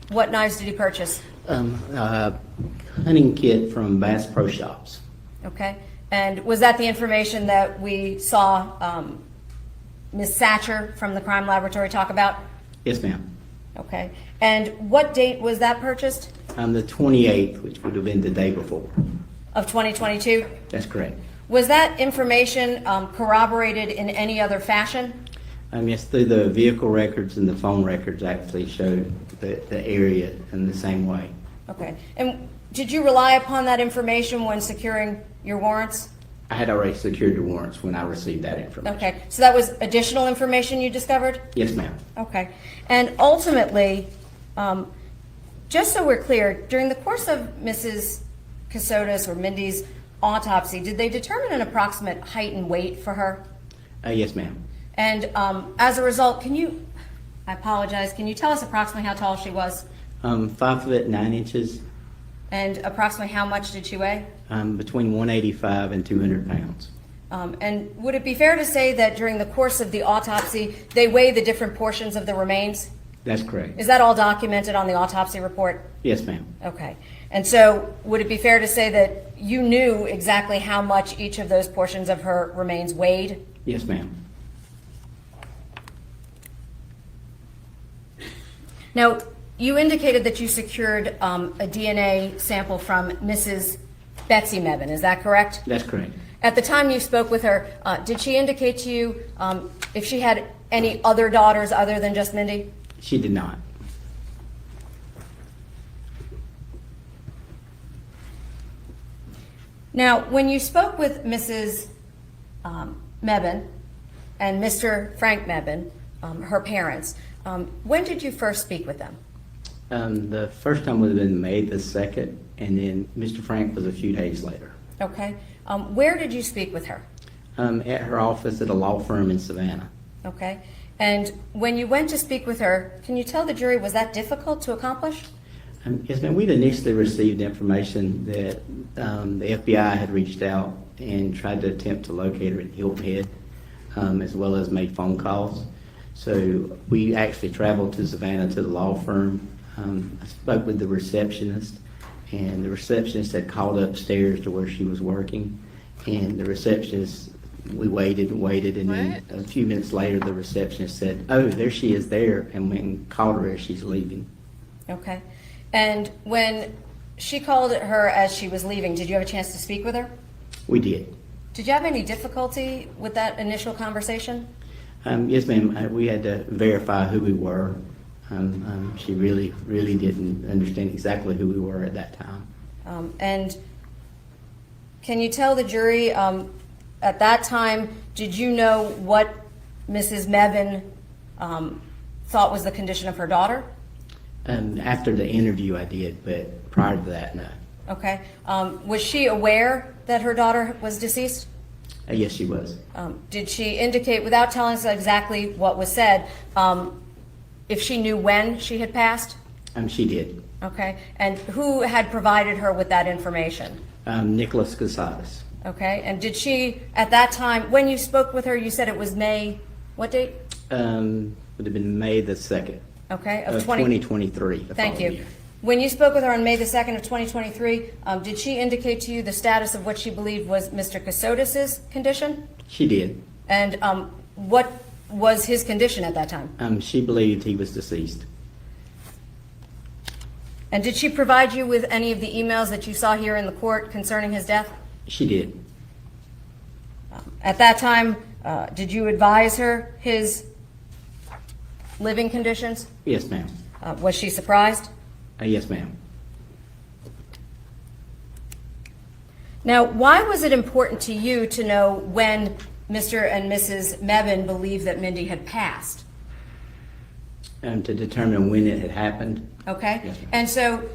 What knives did he purchase? Hunting kit from Bass Pro Shops. Okay. And was that the information that we saw Ms. Satcher from the crime laboratory talk about? Yes, ma'am. Okay. And what date was that purchased? The 28th, which would have been the day before. Of 2022? That's correct. Was that information corroborated in any other fashion? Yes, through the vehicle records and the phone records actually showed the area in the same way. Okay. And did you rely upon that information when securing your warrants? I had already secured the warrants when I received that information. Okay. So that was additional information you discovered? Yes, ma'am. Okay. And ultimately, just so we're clear, during the course of Mrs. Kassotis or Mindy's autopsy, did they determine an approximate height and weight for her? Yes, ma'am. And as a result, I apologize, can you tell us approximately how tall she was? 5 foot 9 inches, And approximately how much did she weigh? between 185 and 200 pounds. And would it be fair to say that during the course of the autopsy, they weigh the different portions of the remains? That's correct. Is that all documented on the autopsy report? Yes, ma'am. Okay. And so would it be fair to say that you knew exactly how much each of those portions of her remains weighed? Yes, ma'am. Now, you indicated that you secured a DNA sample from Mrs. Betsy Mebane, is that correct? That's correct. At the time you spoke with her, did she indicate to you if she had any other daughters other than just Mindy? She did not. Now, when you spoke with Mrs. Mebane and Mr. Frank Mebane, her parents, when did you first speak with them? The first time would have been May the 2nd, and then Mr. Frank was a few days later. Okay. Where did you speak with her? At her office at a law firm in Savannah. Okay. And when you went to speak with her, can you tell the jury, was that difficult to accomplish? Yes, ma'am. We'd initially received information that the FBI had reached out and tried to attempt to locate her in Hilton Head, as well as made phone calls. So we actually traveled to Savannah to the law firm. I spoke with the receptionist, and the receptionist had called upstairs to where she was working. And the receptionist, we waited and waited, and then a few minutes later, the receptionist said, "Oh, there she is there," and went and called her as she's leaving. Okay. And when she called her as she was leaving, did you have a chance to speak with her? We did. Did you have any difficulty with that initial conversation? Yes, ma'am. We had to verify who we were. She really didn't understand exactly who we were at that time. And can you tell the jury, at that time, did you know what Mrs. Mebane thought was the condition of her daughter? After the interview I did, but prior to that, no. Okay. Was she aware that her daughter was deceased? Yes, she was. Did she indicate, without telling us exactly what was said, if she knew when she had passed? She did. Okay. And who had provided her with that information? Nicholas Kassotis. Okay. And did she, at that time, when you spoke with her, you said it was May, what date? Would have been May the 2nd. Okay. Of 2023. the Thank following you. year. When you spoke with her on May the 2nd of 2023, did she indicate to you the status of what she believed was Mr. Kassotis' condition? She did. And what was his condition at that time? She believed he was deceased. And did she provide you with any of the emails that you saw here in the court concerning his death? She did. At that time, did you advise her his living conditions? Yes, ma'am. Was she surprised? Yes, ma'am. Now, why was it important to you to know when Mr. and Mrs. Mebane believed that Mindy had passed? To determine when it had happened. Okay? Yes, ma'am. And so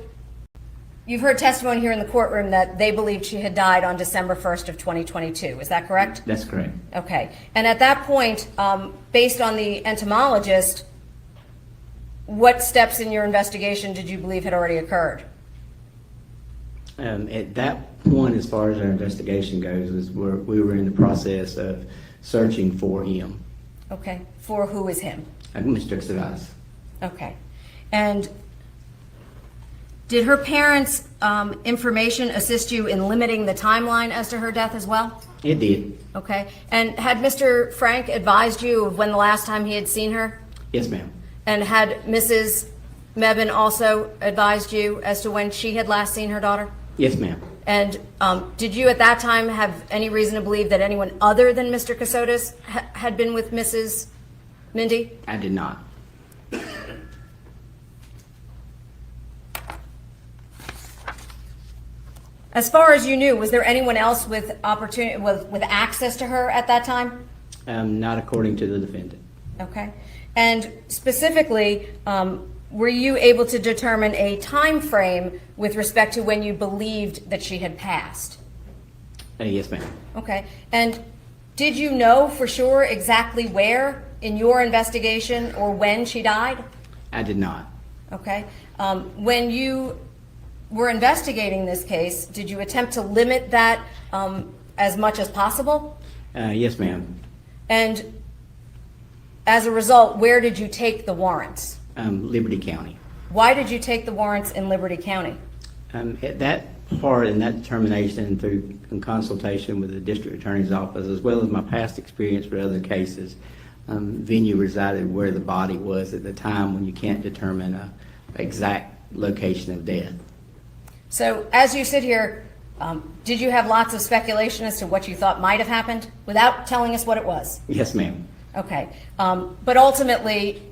you've heard testimony here in the courtroom that they believed she had died on December 1st of 2022. Is that correct? That's correct. Okay. And at that point, based on the entomologist, what steps in your investigation did you believe had already occurred? At that point, as far as our investigation goes, we were in the process of searching for him. Okay. For who is him? Mr. Kassotis. Okay. And did her parents' information assist you in limiting the timeline as to her death as well? It did. Okay. And had Mr. Frank advised you of when the last time he had seen her? Yes, ma'am. And had Mrs. Mebane also advised you as to when she had last seen her daughter? Yes, ma'am. And did you at that time have any reason to believe that anyone other than Mr. Kassotis had been with Mrs. Mindy? I did not. As far as you knew, was there anyone else with opportunity, with access to her at that time? Not according to the defendant. Okay. And specifically, were you able to determine a time frame with respect to when you believed that she had passed? Yes, ma'am. Okay. And did you know for sure exactly where in your investigation or when she died? I did not. Okay. When you were investigating this case, did you attempt to limit that as much as possible? Yes, ma'am. And as a result, where did you take the warrants? Liberty County. Why did you take the warrants in Liberty County? At that part in that determination, through consultation with the district attorney's office, as well as my past experience with other cases, venue resided where the body was at the time when you can't determine an exact location of death. So as you sit here, did you have lots of speculation as to what you thought might have happened without telling us what it was? Yes, ma'am. Okay. But ultimately,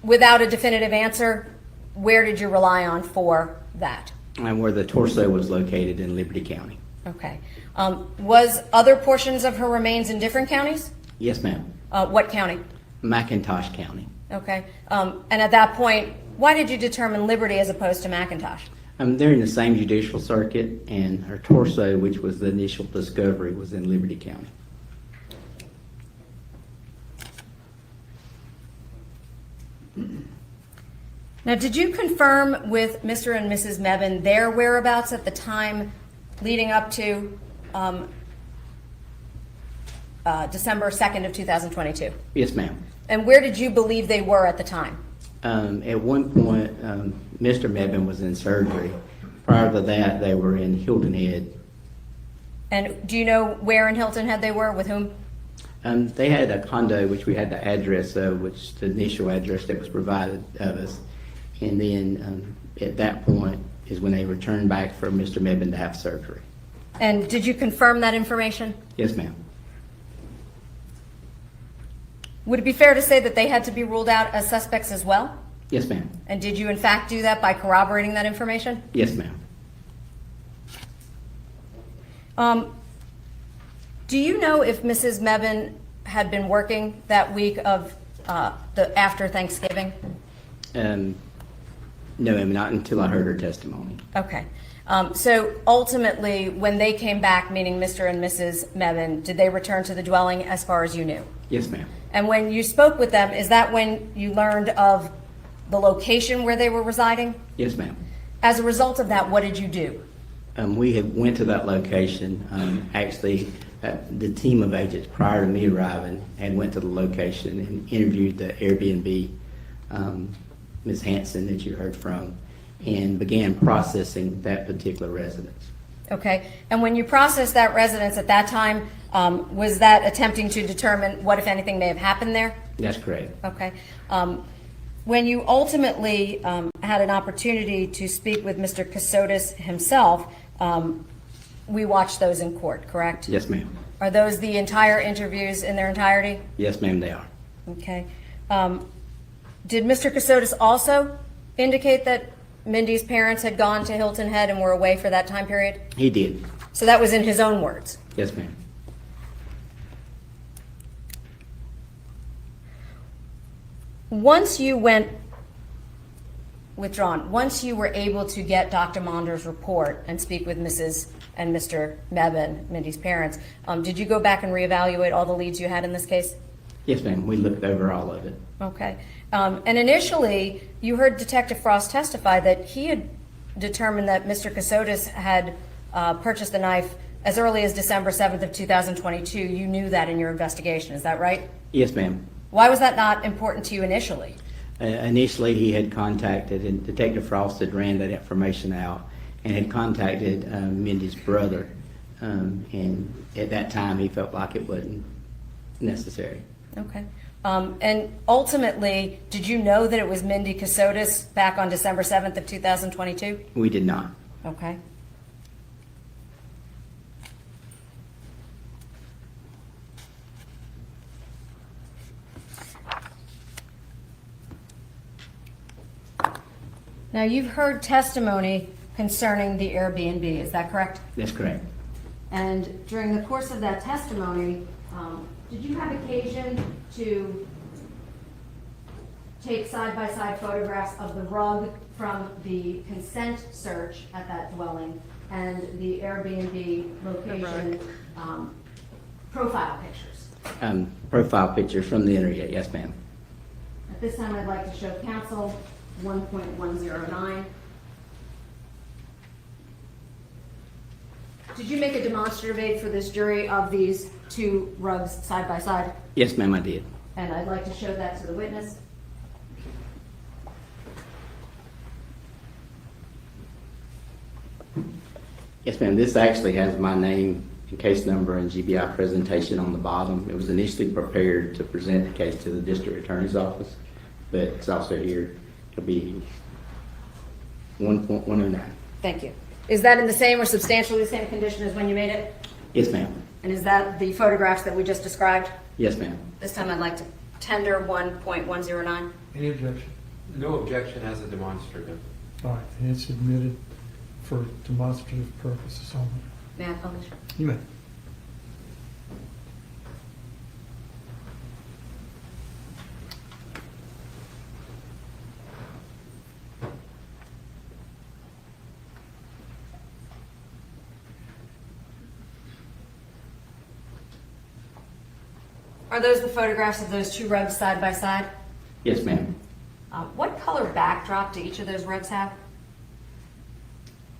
without a definitive answer, where did you rely on for that? And where the torso was located in Liberty County. Okay. Was other portions of her remains in different counties? Yes, ma'am. What county? McIntosh County. Okay. And at that point, why did you determine Liberty as opposed to McIntosh? They're in the same judicial circuit, and her torso, which was the initial discovery, was in Liberty County. Now, did you confirm with Mr. and Mrs. Mebane their whereabouts at the time leading up to December 2nd of 2022? Yes, ma'am. And where did you believe they were at the time? At one point, Mr. Mebane was in surgery. Prior to that, they were in Hilton Head. And do you know where in Hilton Head they were, with whom? They had a condo, which we had the address of, which the initial address that was provided of us. And then at that point is when they returned back for Mr. Mebane to have surgery. And did you confirm that information? Yes, ma'am. Would it be fair to say that they had to be ruled out as suspects as well? Yes, ma'am. And did you in fact do that by corroborating that information? Yes, ma'am. Do you know if Mrs. Mebane had been working that week of after Thanksgiving? No, ma'am, not until I heard her testimony. Okay. So ultimately, when they came back, meaning Mr. and Mrs. Mebane, did they return to the dwelling as far as you knew? Yes, ma'am. And when you spoke with them, is that when you learned of the location where they were residing? Yes, ma'am. As a result of that, what did you do? We had went to that location. Actually, the team of agents prior to me arriving had went to the location and interviewed the Airbnb, Ms. Hanson that you heard from, and began processing that particular residence. Okay, and when you processed that residence at that time, was that attempting to determine what, if anything, may have happened there? That's correct. Okay. When you ultimately had an opportunity to speak with Mr. Kassotis himself, we watched those in court, correct? Yes, ma'am. Are those the entire interviews in their entirety? Yes, ma'am, they are. Okay. Did Mr. Kassotis also indicate that Mindy's parents had gone to Hilton Head and were away for that time period? He did. So that was in his own words? Yes, ma'am. Once you went withdrawn, once you were able to get Dr. Monder's report and speak with Mrs. and Mr. Mebane, Mindy's parents, did you go back and reevaluate all the leads you had in this case? Yes, ma'am. We looked over all of it. Okay. And initially, you heard Detective Frost testify that he had determined that Mr. Kassotis had purchased the knife as early as December 7th of 2022. You knew that in your investigation, is that right? Yes, ma'am. Why was that not important to you initially? Initially, he had contacted, and Detective Frost had ran that information out, and had contacted Mindy's brother. And at that time, he felt like it wasn't necessary. Okay. And ultimately, did you know that it was Mindy Kassotis back on December 7th of 2022? We did not. Okay. Now, you've heard testimony concerning the Airbnb, is that correct? That's correct. And during the course of that testimony, did you have occasion to take side-by-side photographs of the rug from the consent search at that dwelling and the Airbnb location profile pictures? Profile pictures from the internet, yes, ma'am. At this time, I'd like to show counsel 1.109. Did you make a demonstrative aid for this jury of these two rugs side by side? Yes, ma'am, I did. And I'd like to show that to the witness. Yes, ma'am. This actually has my name and case number and GBI presentation on the bottom. It was initially prepared to present the case to the district attorney's office, but it's also here. It'll be 1.109. Thank you. Is that in the same or substantially the same condition as when you made it? Yes, ma'am. And is that the photographs that we just described? Yes, ma'am. This time I'd like to tender 1.109. Any objection? No objection as a demonstrative. All right, and it's admitted for demonstrative purposes only. May I publish? You may. Are those the photographs of those two rugs side by side? Yes, ma'am. What color backdrop do each of those rugs have?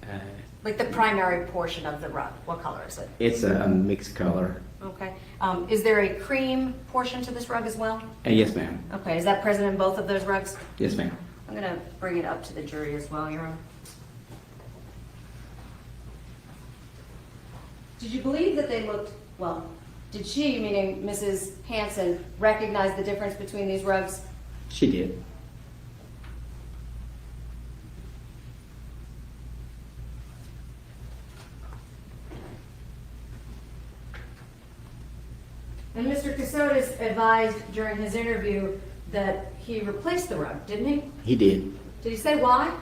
Uh, Like the primary portion of the rug, what color is it? It's a mixed color. Okay. Is there a cream portion to this rug as well? Yes, ma'am. Okay, is that present in both of those rugs? Yes, ma'am. I'm going to bring it up to the jury as well, Your Honor. Did you believe that they looked, well, did she, meaning Mrs. Hanson, recognize the difference between these rugs? She did. And Mr. Kassotis advised during his interview that he replaced the rug, didn't he? He did. Did he say why?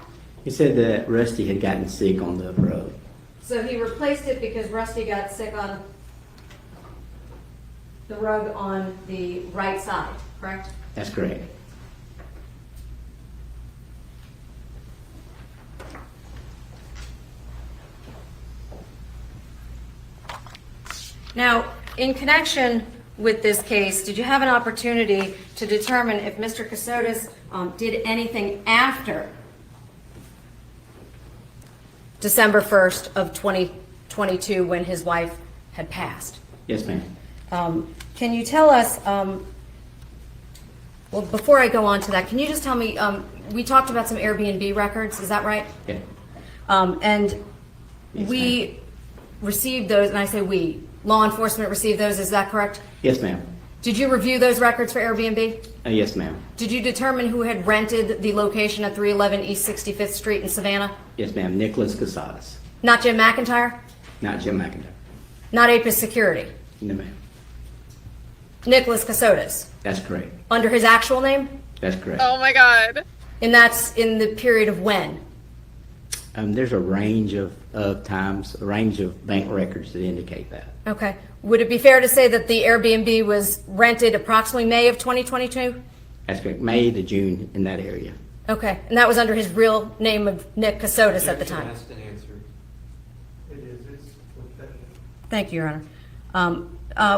He said that Rusty had gotten sick on the road. So he replaced it because Rusty got sick on the rug on the right side, correct? That's correct. Now, in connection with this case, did you have an opportunity to determine if Mr. Kassotis did anything after December 1st of 2022 when his wife had passed? Yes, ma'am. Can you tell us, well, before I go on to that, can you just tell me, we talked about some Airbnb records, is that right? Okay. And Yes, we received those, and I say we, law enforcement received those, is that correct? Yes, ma'am. Did you review those records for Airbnb? Yes, ma'am. Did you determine who had rented the location at 311 East 65th Street in Savannah? Yes, ma'am. Nicholas Kassotis, Not Jim McIntyre? not Jim McIntyre. Not Apis Security? No, ma'am. Nicholas Kassotis? That's correct. Under his actual name? That's correct. Oh my God. And that's in the period of when? There's a range of times, a range of bank records that indicate that. Okay. Would it be fair to say that the Airbnb was rented approximately May of 2022? That's correct. May to June in that area. Okay. And that was under his real name of Nick Kassotis at the Objection time? has to answer. It is, it's with that. Thank you, Your Honor.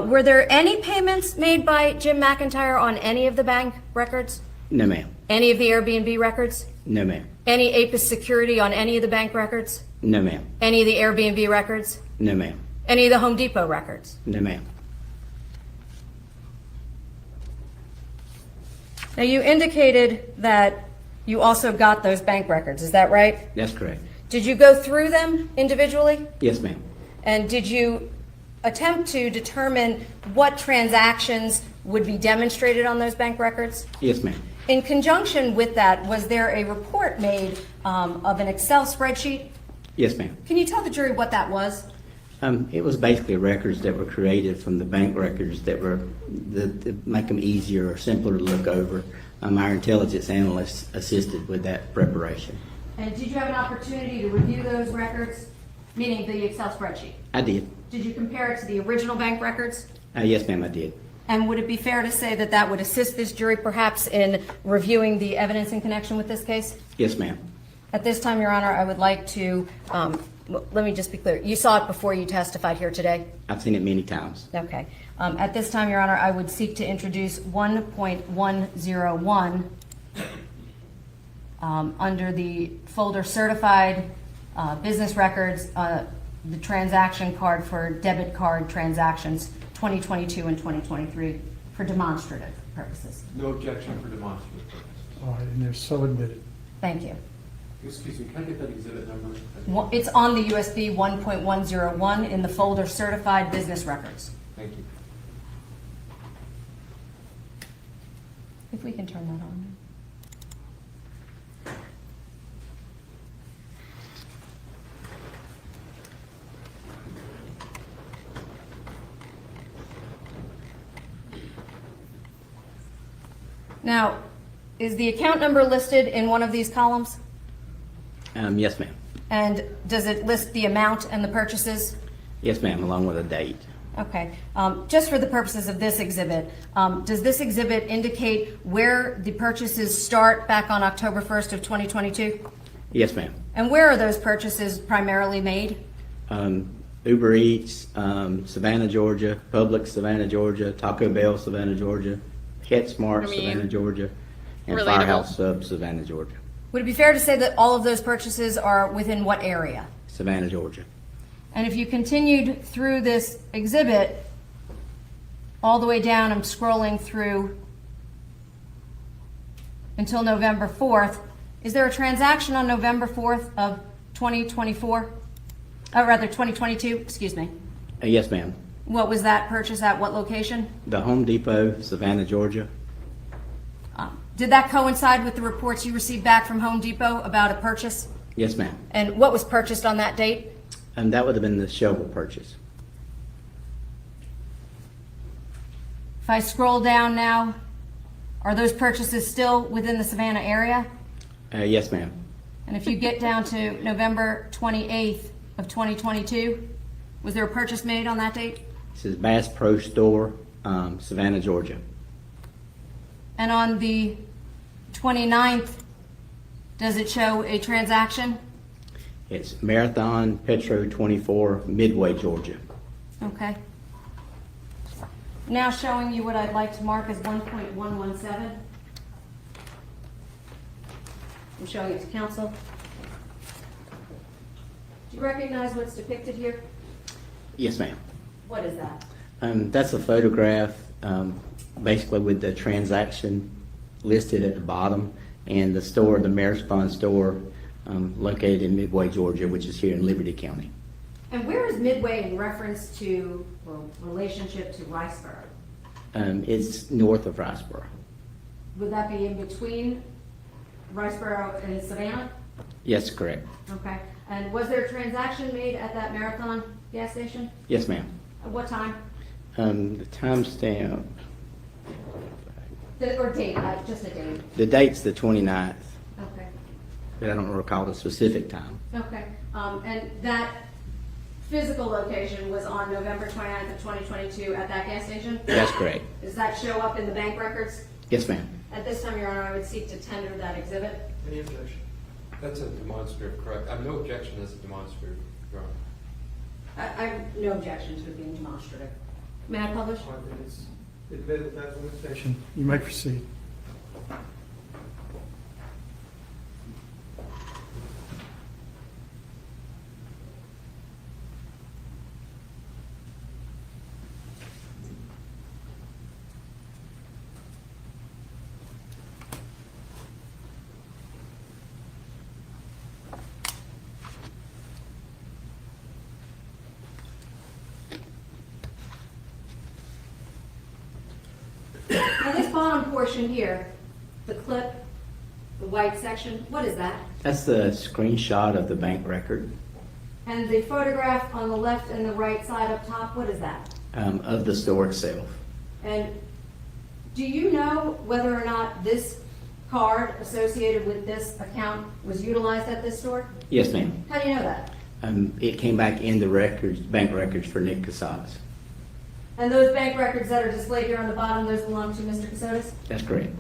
Were there any payments made by Jim McIntyre on any of the bank records? No, ma'am. Any of the Airbnb records? No, ma'am. Any Apis Security on any of the bank records? No, ma'am. Any of the Airbnb records? No, ma'am. Any of the Home Depot records? No, ma'am. Now, you indicated that you also got those bank records, is that right? That's correct. Did you go through them individually? Yes, ma'am. And did you attempt to determine what transactions would be demonstrated on those bank records? Yes, ma'am. In conjunction with that, was there a report made of an Excel spreadsheet? Yes, ma'am. Can you tell the jury what that was? It was basically records that were created from the bank records that make them easier or simpler to look over. Our intelligence analysts assisted with that preparation. And did you have an opportunity to review those records, meaning the Excel spreadsheet? I did. Did you compare it to the original bank records? Yes, ma'am, I did. And would it be fair to say that that would assist this jury perhaps in reviewing the evidence in connection with this case? Yes, ma'am. At this time, Your Honor, I would like to, let me just be clear. You saw it before you testified here today? I've seen it many times. Okay. At this time, Your Honor, I would seek to introduce 1.101 under the folder certified business records, the transaction card for debit card transactions 2022 and 2023 for demonstrative purposes. No objection for demonstrative purposes. All right, and they're so admitted. Thank you. Excuse me, can I get that exhibit number? It's on the USB 1.101 in the folder certified business records. Thank you. If we can turn that on. Now, is the account number listed in one of these columns? Yes, ma'am. And does it list the amount and the purchases? Yes, ma'am, along with a date. Okay. Just for the purposes of this exhibit, does this exhibit indicate where the purchases start back on October 1st of 2022? Yes, ma'am. And where are those purchases primarily made? Uber Eats, Savannah, Georgia, Publix, Savannah, Georgia, Taco Bell, Savannah, Georgia, PetSmart, I mean, Savannah, Georgia, and relatable. Firehouse Subs, Savannah, Georgia. Would it be fair to say that all of those purchases are within what area? Savannah, Georgia. And if you continued through this exhibit, all the way down, I'm scrolling through until November 4th, is there a transaction on November 4th of 2024? Oh, rather 2022, excuse me. Yes, ma'am. What was that purchase at what location? The Home Depot, Savannah, Georgia. Did that coincide with the reports you received back from Home Depot about a purchase? Yes, ma'am. And what was purchased on that date? And that would have been the shovel purchase. If I scroll down now, are those purchases still within the Savannah area? Yes, ma'am. And if you get down to November 28th of 2022, was there a purchase made on that date? This is Bass Pro Store, Savannah, Georgia. And on the 29th, does it show a transaction? It's Marathon Petro 24, Midway, Georgia. Okay. Now showing you what I'd like to mark as 1.117. I'm showing it to counsel. Do you recognize what's depicted here? Yes, ma'am. What is that? That's a photograph, basically with the transaction listed at the bottom, and the store, the Marathon store, located in Midway, Georgia, which is here in Liberty County. And where is Midway in reference to, or relationship to Riceboro? It's north of Riceboro. Would that be in between Riceboro and Savannah? Yes, correct. Okay. And was there a transaction made at that Marathon gas station? Yes, ma'am. At what time? The timestamp, Or date, just a date. the date's the 29th, Okay. but I don't recall the specific time. Okay. And that physical location was on November 29th of 2022 at that gas station? That's correct. Does that show up in the bank records? Yes, ma'am. At this time, Your Honor, I would seek to tender that exhibit. Any objection? That's a demonstrative, correct? I have no objection as a demonstrative, Your Honor. I have no objection to it being demonstrative. May I publish? I think it's admitted without limitation. You may proceed. Now, this bottom portion here, the clip, the white section, what is that? That's the screenshot of the bank record And the photograph on the left and the right side up top, what is that? of the store itself. And do you know whether or not this card associated with this account was utilized at this store? Yes, ma'am. How do you know that? It came back in the records, bank records for Nick Kassotis. And those bank records that are displayed here on the bottom, those belong to Mr. Kassotis? That's correct.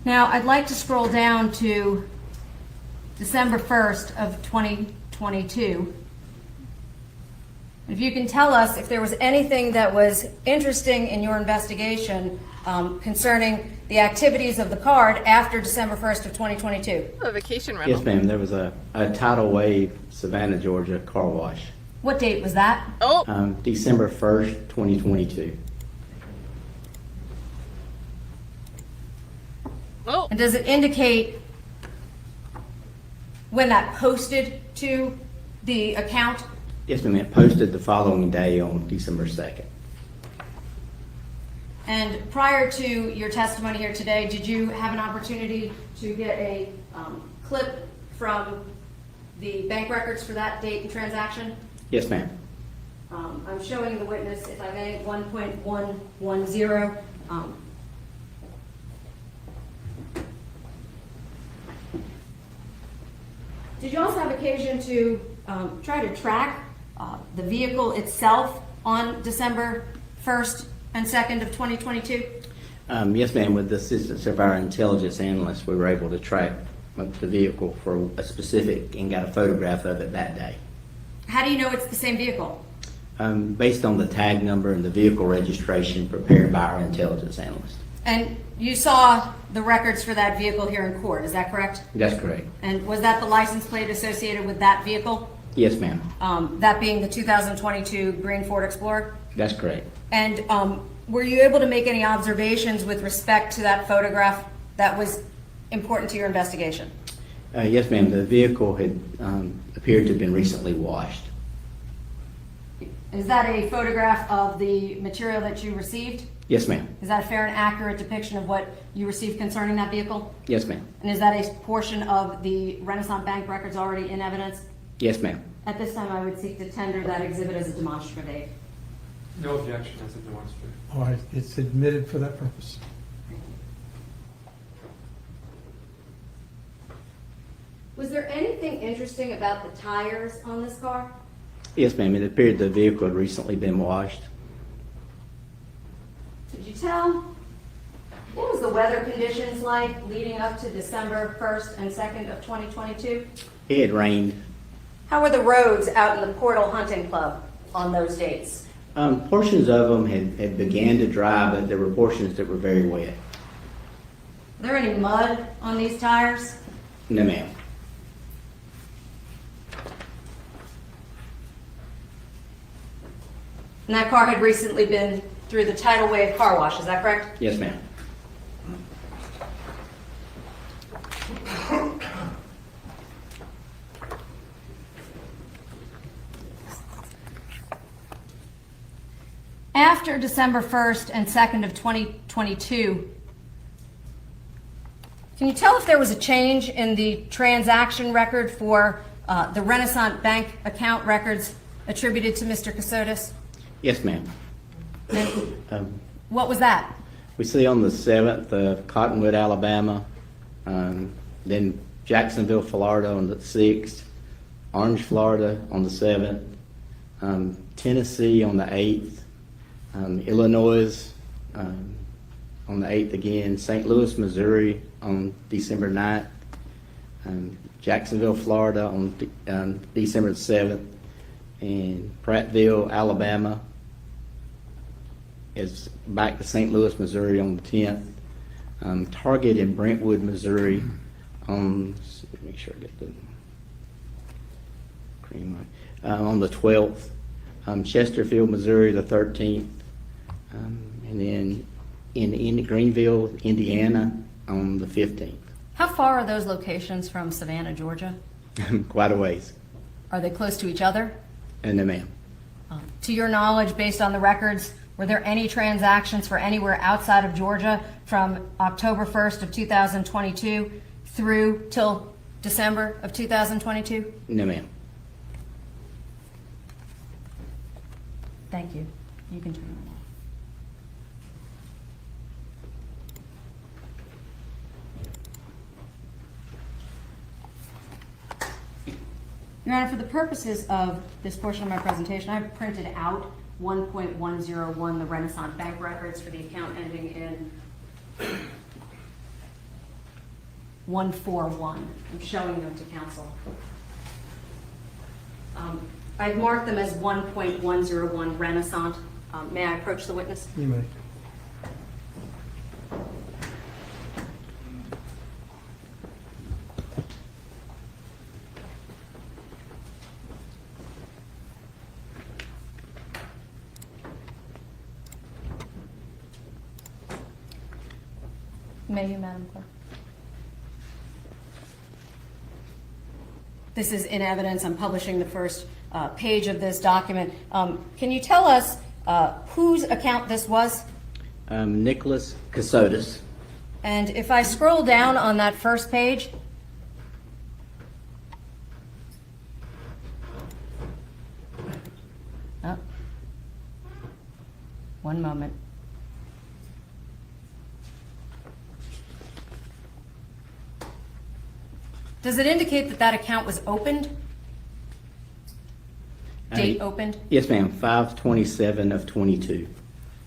Now, I'd like to scroll down to December 1st of 2022. If you can tell us if there was anything that was interesting in your investigation concerning the activities of the card after December 1st of 2022. A vacation rental. Yes, ma'am. There was a tidal wave, Savannah, Georgia car wash. What date was that? Oh, December 1st, 2022. oh, And does it indicate when that posted to the account? Yes, ma'am. It posted the following day on December 2nd. And prior to your testimony here today, did you have an opportunity to get a clip from the bank records for that date and transaction? Yes, ma'am. I'm showing the witness, if I may, 1.110. Did you also have occasion to try to track the vehicle itself on December 1st and 2nd of 2022? Yes, ma'am. With the assistance of our intelligence analysts, we were able to track the vehicle for a specific and got a photograph of it that day. How do you know it's the same vehicle? Based on the tag number and the vehicle registration prepared by our intelligence analyst. And you saw the records for that vehicle here in court, is that correct? That's correct. And was that the license plate associated with that vehicle? Yes, ma'am. That being the 2022 green Ford Explorer? That's correct. And were you able to make any observations with respect to that photograph that was important to your investigation? Yes, ma'am. The vehicle had appeared to have been recently washed. Is that a photograph of the material that you received? Yes, ma'am. Is that a fair and accurate depiction of what you received concerning that vehicle? Yes, ma'am. And is that a portion of the Renaissance Bank records already in evidence? Yes, ma'am. At this time, I would seek to tender that exhibit as a demonstrative aid. No objection as a demonstrative. All right, it's admitted for that purpose. Was there anything interesting about the tires on this car? Yes, ma'am. It appeared the vehicle had recently been washed. Could you tell? What was the weather conditions like leading up to December 1st and 2nd of 2022? It had rained. How were the roads out in the Portal Hunting Club on those dates? Portions of them had began to dry, but there were portions that were very wet. Are there any mud on these tires? No, ma'am. And that car had recently been through the tidal wave car wash, is that correct? Yes, ma'am. After December 1st and 2nd of 2022, can you tell if there was a change in the transaction record for the Renaissance Bank account records attributed to Mr. Kassotis? Yes, ma'am. What was that? We see on the 7th of Cottonwood, Alabama, then Jacksonville, Florida on the 6th, Orange, Florida on the 7th, Tennessee on the 8th, Illinois on the 8th again, St. Louis, Missouri on December 9th, Jacksonville, Florida on December the 7th, and Prattville, Alabama is back to St. Louis, Missouri on the 10th. Target in Brentwood, Missouri on, let's make sure I get the cream right, on the 12th. Chesterfield, Missouri, the 13th. And then in Greenville, Indiana on the 15th. How far are those locations from Savannah, Georgia? Quite a ways. Are they close to each other? No, ma'am. To your knowledge, based on the records, were there any transactions for anywhere outside of Georgia from October 1st of 2022 through till December of 2022? No, ma'am. Thank you. You can turn it off. Your Honor, for the purposes of this portion of my presentation, I've printed out 1.101, the Renaissance Bank records for the account ending in 141. I'm showing them to counsel. I've marked them as 1.101 Renaissance. May I approach the witness? You may. May you, Madam Clerk? This is in evidence. I'm publishing the first page of this document. Can you tell us whose account this was? Nicholas Kassotis. And if I scroll down on that first page, oh, one moment. Does it indicate that that account was opened? Date opened? Yes, ma'am. 5/27 of 22.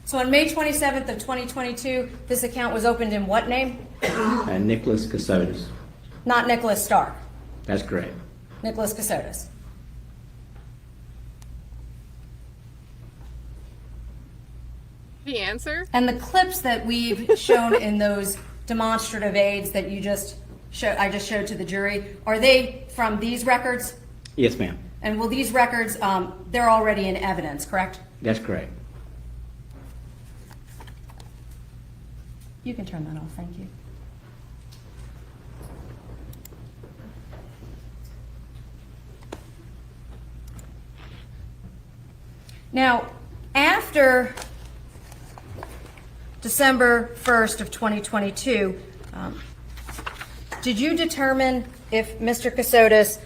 So on May 27th of 2022, this account was opened in what name? Nicholas Kassotis. Not Nicholas Stark, That's correct. Nicholas Kassotis. The answer? And the clips that we've shown in those demonstrative aids that you just I just showed to the jury, are they from these records? Yes, ma'am. And will these records, they're already in evidence, correct? That's correct. You can turn that off, thank you. Now, after December 1st of 2022, did you determine if Mr. Kassotis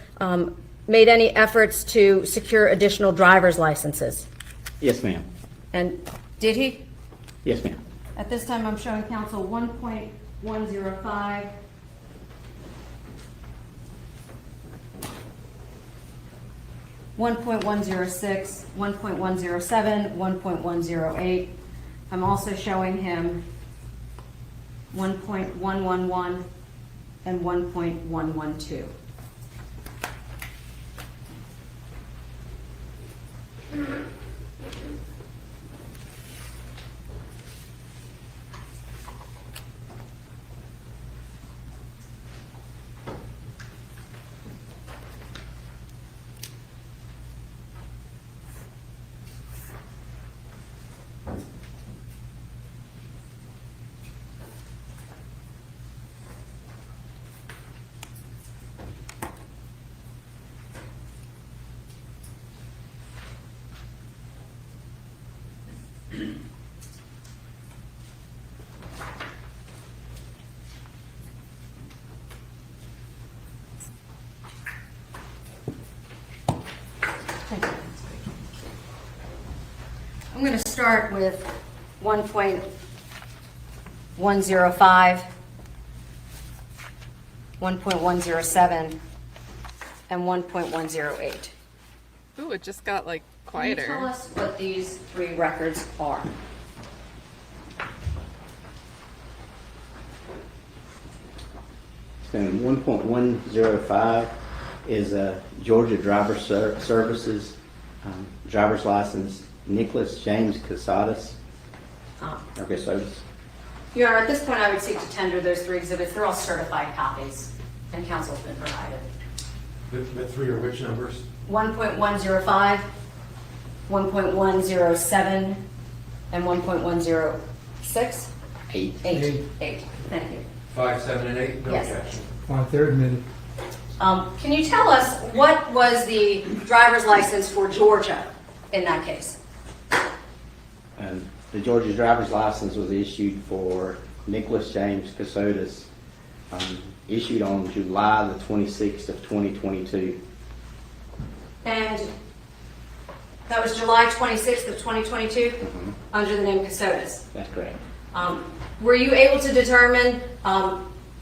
made any efforts to secure additional driver's licenses? Yes, ma'am. And did he? Yes, ma'am. At this time, I'm showing counsel 1.105. .106, 1.107, 1.108. I'm also showing him 1.111 and 1.112. I'm going to start with 1.105, 1.107, and 1.108. Ooh, it just got like Can you tell quieter. us what these three records are? So 1.105 is Georgia Driver Services, driver's license, Nicholas James Kassotis, or Kassotis. Your Honor, at this point, I would seek to tender those three exhibits. They're all certified copies, and counsel's been provided. The three are which numbers? 1.105, 1.107, and 1.106? Eight. Eight. Thank you. 5, 7, and 8, no Yes. objection. Fine, they're admitted. Can you tell us what was the driver's license for Georgia in that case? The Georgia driver's license was issued for Nicholas James Kassotis, issued on July the 26th of 2022. And that was July 26th of 2022, under the name Kassotis. That's correct. Were you able to determine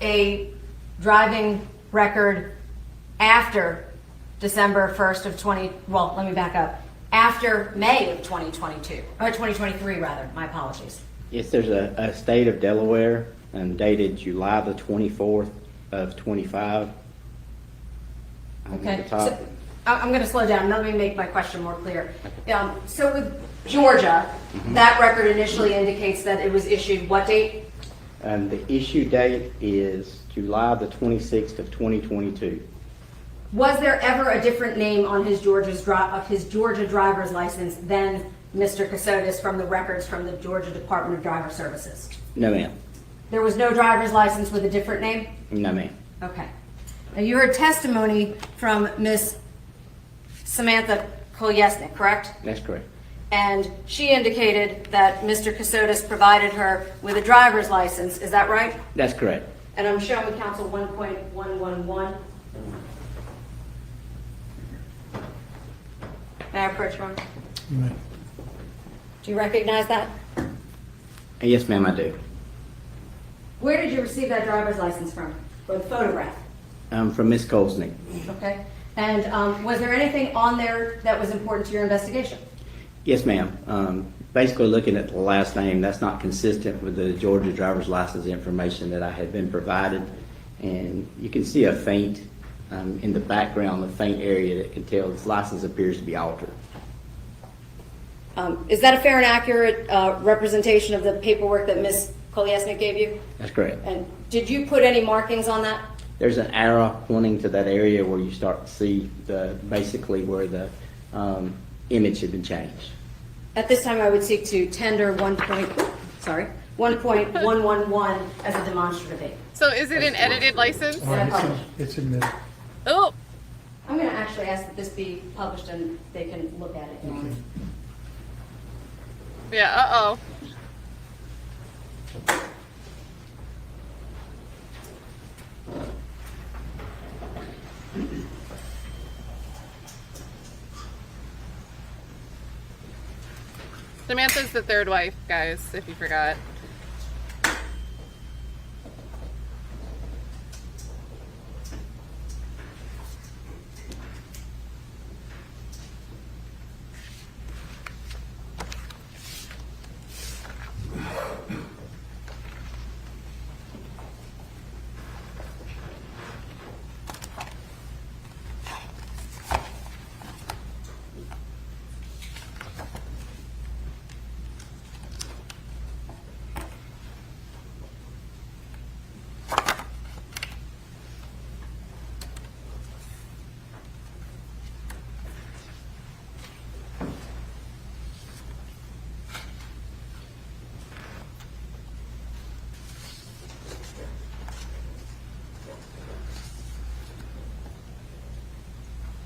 a driving record after December 1st of well, let me back up, after May of 2022, or 2023 rather, my apologies. Yes, there's a state of Delaware dated July the 24th of 25. At Okay, the top. so I'm going to slow down, let me make my question more clear. So with Georgia, that record initially indicates that it was issued what date? The issue date is July the 26th of 2022. Was there ever a different name on his Georgia driver's license than Mr. Kassotis from the records from the Georgia Department of Driver Services? No, ma'am. There was no driver's license with a different name? No, ma'am. Okay. Now, you heard testimony from Miss Samantha Kolyesnik, correct? That's correct. And she indicated that Mr. Kassotis provided her with a driver's license, is that right? That's correct. And I'm showing council 1.111. May I approach, Ron? You may. Do you recognize that? Yes, ma'am, I do. Where did you receive that driver's license from, or the photograph? From Ms. Kolsnick. Okay. And was there anything on there that was important to your investigation? Yes, ma'am. Basically, looking at the last name, that's not consistent with the Georgia driver's license information that I had been provided. And you can see a faint, in the background, a faint area that can tell this license appears to be altered. Is that a fair and accurate representation of the paperwork that Ms. Kolyesnik gave you? That's correct. And did you put any markings on that? There's an arrow pointing to that area where you start to see basically where the image had been changed. At this time, I would seek to tender 1.111 as a demonstrative aid. So is it an edited license? All right, it's admitted. Oh, I'm going to actually ask that this be published and they can look at it. yeah, uh-oh. Samantha's the third wife, guys, if you forgot.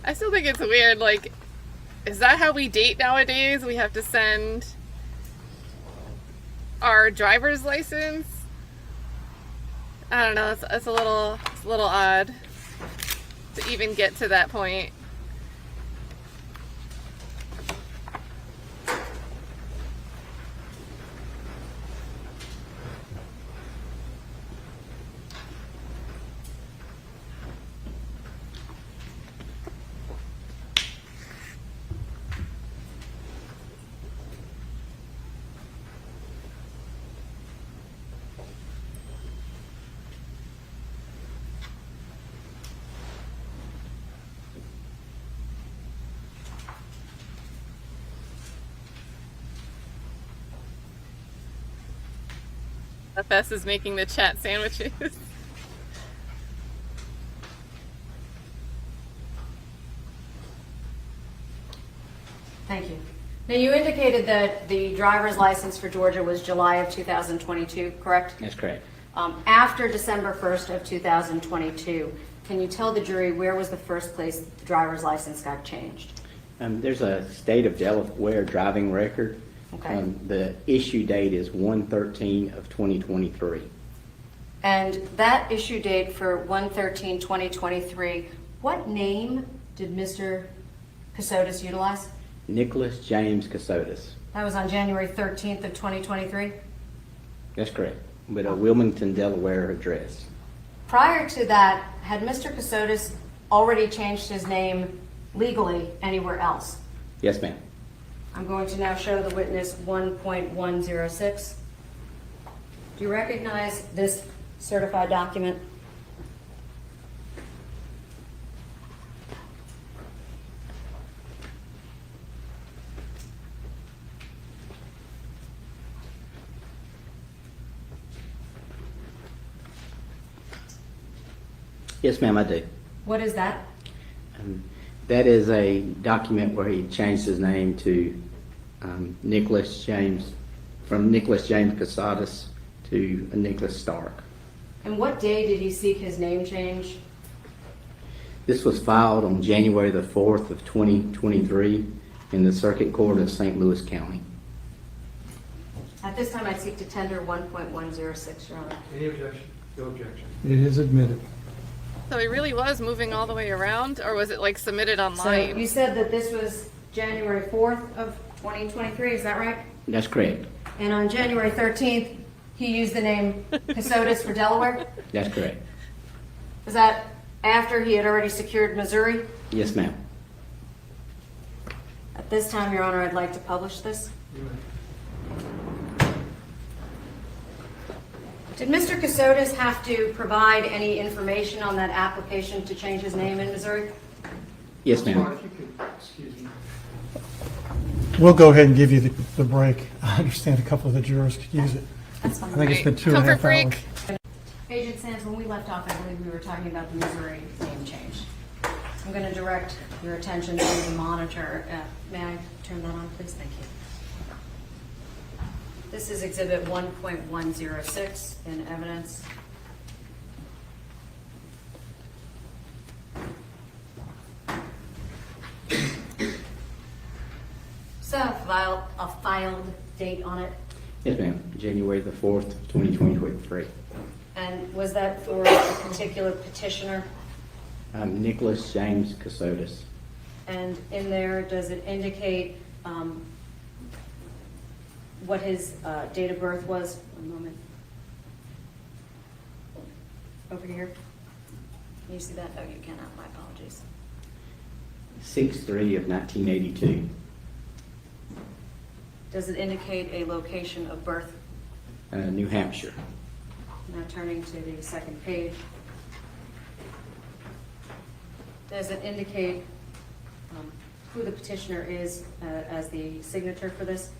I still think it's weird, like, is that how we date nowadays? We have to send our driver's license? I don't know, it's a little odd to even get to that point. FS is making the chat sandwiches. Thank you. Now, you indicated that the driver's license for Georgia was July of 2022, correct? That's correct. After December 1st of 2022, can you tell the jury where was the first place the driver's license got changed? There's a state of Delaware driving record. Okay. The issue date is 1/13 of 2023. And that issue date for 1/13/2023, what name did Mr. Kassotis utilize? Nicholas James Kassotis. That was on January 13th of 2023? That's correct. With a Wilmington, Delaware address. Prior to that, had Mr. Kassotis already changed his name legally anywhere else? Yes, ma'am. I'm going to now show the witness 1.106. Do you recognize this certified document? Yes, ma'am, I do. What is that? That is a document where he changed his name to Nicholas James, from Nicholas James Kassotis to Nicholas Stark. And what day did he seek his name change? This was filed on January the 4th of 2023 in the Circuit Court of St. Louis County. At this time, I seek to tender 1.106, Your Honor. Any objection? No objection. It is admitted. So he really was moving all the way around, or was it like submitted So online? you said that this was January 4th of 2023, is that right? That's correct. And on January 13th, he used the name Kassotis for Delaware? That's correct. Was that after he had already secured Missouri? Yes, ma'am. At this time, Your Honor, I'd like to publish this. You may. Did Mr. Kassotis have to provide any information on that application to change his name in Missouri? Yes, Mark, ma'am. if you could, excuse me. We'll go ahead and give you the break. I understand a couple of the jurors could use it. That's I fine. think it's been two and a Comfort half break. hours. Agent Sands, when we left off, I believe we were talking about the Missouri name change. I'm going to direct your attention to the monitor. May I turn that on, please? Thank you. This is Exhibit 1.106 in evidence. So a filed date on it. Yes, ma'am. January the 4th of 2023. And was that for a particular petitioner? Nicholas James Kassotis. And in there, does it indicate what his date of birth was? One moment. Over here. Can you see that? Oh, you cannot. My apologies. 6/3 of 1982. Does it indicate a location of birth? New Hampshire. Now turning to the second page. Does it indicate who the petitioner is as the signature for this?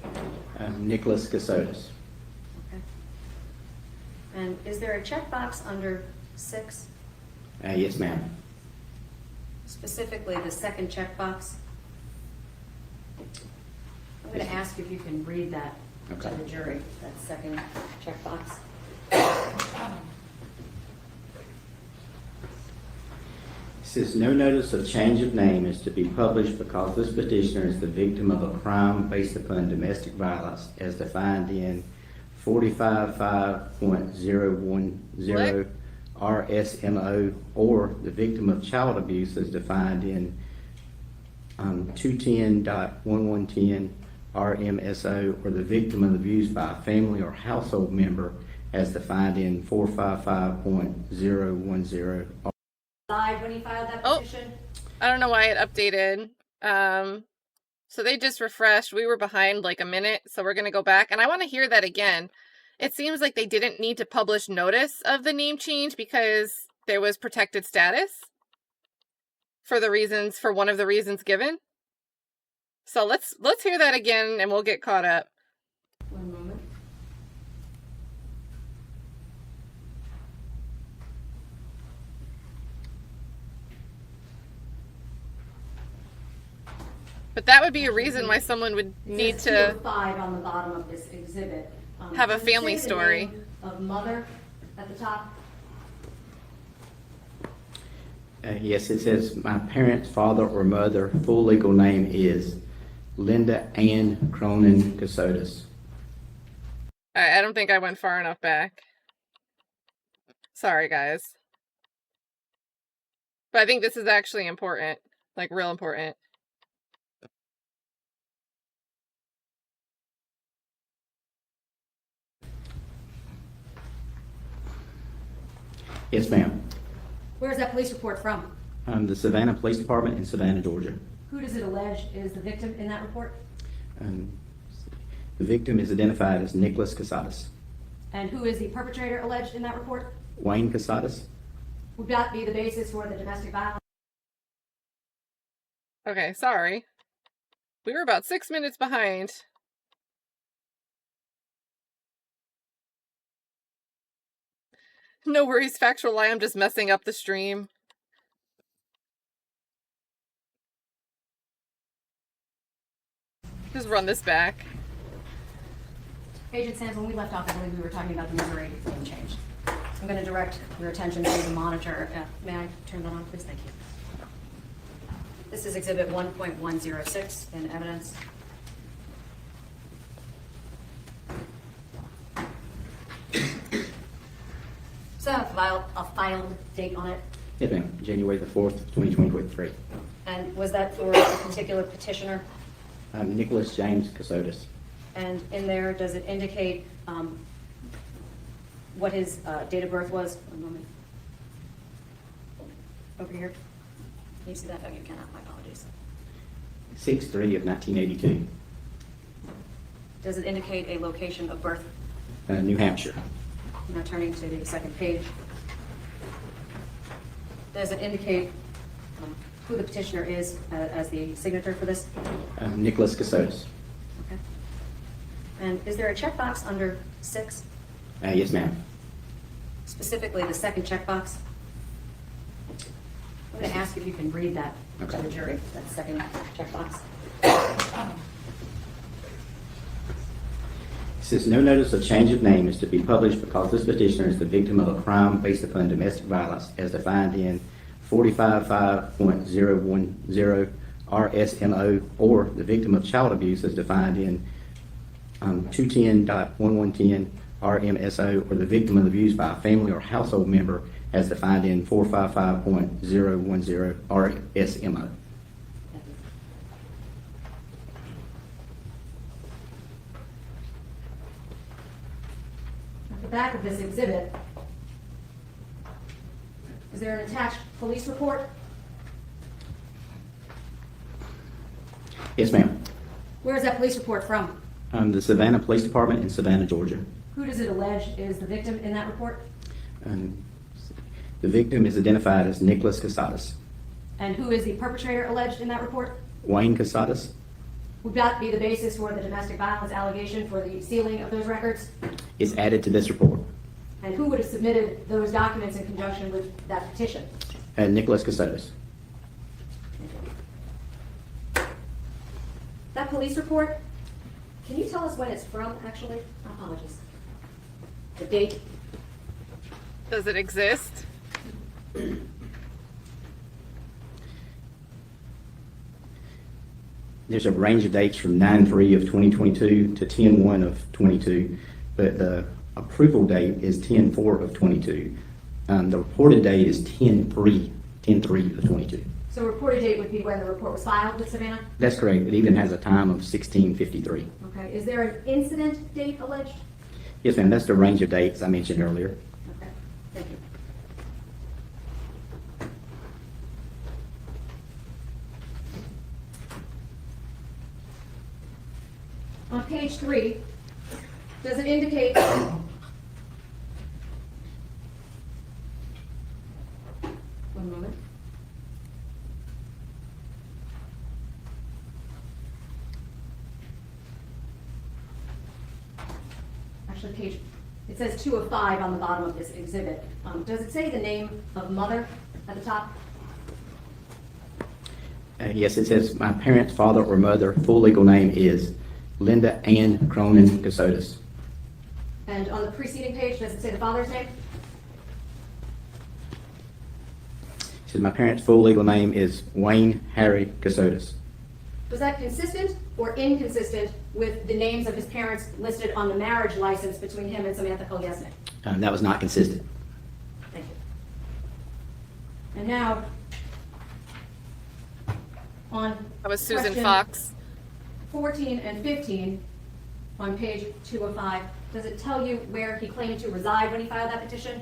Nicholas Kassotis. Okay. And is there a checkbox under 6? Yes, ma'am. Specifically, the second checkbox? I'm going to ask if you can read that to Okay. the jury, that second checkbox. It says, no notice of change of name is to be published because this petitioner is the victim of a crime based upon domestic violence as defined in 455.010 RSMO, or the victim of child abuse as defined in 210.1110 RMSO, or the victim of abuse by a family or household member as defined in 455.010. Live when he filed that Oh. petition? I don't know why it updated. So they just refreshed. We were behind like a minute, so we're going to go back. And I want to hear that again. It seems like they didn't need to publish notice of the name change because there was protected status for one of the reasons given. So let's hear that again and we'll get caught up. One moment. But that would be a reason why someone would need It to. says 205 on the bottom of this exhibit. Have a Does it family say the story. name of mother at the top? Yes, it says my parents' father or mother, full legal name is Linda Ann Cronin Kassotis. I don't think I went far enough back. Sorry, guys. But I think this is actually important, like real important. Yes, ma'am. Where's that police report from? The Savannah Police Department in Savannah, Georgia. Who does it allege is the victim in that report? The victim is identified as Nicholas Kassotis. And who is the perpetrator alleged in that report? Wayne Kassotis. Would that be the basis for the domestic violence? Okay, sorry. We were about 6 minutes behind. No worries, factual lie. I'm just messing up the stream. Just run this back. Agent Sands, when we left off, I believe we were talking about the Missouri name change. I'm going to direct your attention to the monitor. May I turn that on, please? Thank you. This is Exhibit 1.106 in evidence. Does that have a filed date on it? Yes, ma'am. January the 4th, 2023. And was that for a particular petitioner? Nicholas James Kassotis. And in there, does it indicate what his date of birth was? One moment. Over here. Can you see that? Oh, you cannot. My apologies. 6/3 of 1982. Does it indicate a location of birth? New Hampshire. Now turning to the second page. Does it indicate who the petitioner is as the signature for this? Nicholas Kassotis. Okay. And is there a checkbox under 6? Yes, ma'am. Specifically, the second checkbox? I'm going to ask if you can read that to the jury, that second checkbox. It says no notice of change of name is to be published because this petitioner is the victim of a crime based upon domestic violence as defined in 455.010 RSMO, or the victim of child abuse as defined in 210.1110 RMSO, or the victim of abuse by a family or household member as defined in 455.010 RSMO. At the back of this exhibit, is there an attached police report? Yes, ma'am. Where is that police report from? The Savannah Police Department in Savannah, Georgia. Who does it allege is the victim in that report? The victim is identified as Nicholas Kassotis. And who is the perpetrator alleged in that report? Wayne Kassotis. Would that be the basis for the domestic violence allegation for the sealing of those records? Is added to this report. And who would have submitted those documents in conjunction with that petition? Nicholas Kassotis. That police report, can you tell us when it's from, actually? Apologies. The date? Does it exist? There's a range of dates from 9/3 of 2022 to 10/1 of 22, but the approval date is 10/4 of 22. The reported date is 10/3 of 22. So reported date would be when the report was filed with Savannah? That's correct. It even has a time of 16:53. Okay. Is there an incident date alleged? Yes, ma'am. That's the range of dates I mentioned earlier. Okay. Thank you. On page 3, does it indicate one moment. Actually, page, it says 2 of 5 on the bottom of this exhibit. Does it say the name of mother at the top? Yes, it says my parents' father or mother, full legal name is Linda Ann Cronin Kassotis. And on the preceding page, does it say the father's name? It says my parents' full legal name is Wayne Harry Kassotis. Was that consistent or inconsistent with the names of his parents listed on the marriage license between him and Samantha Kolyesnik? That was not consistent. Thank you. And now, on That was Susan question Fox. 14 and 15, on page 205, does it tell you where he claimed to reside when he filed that petition?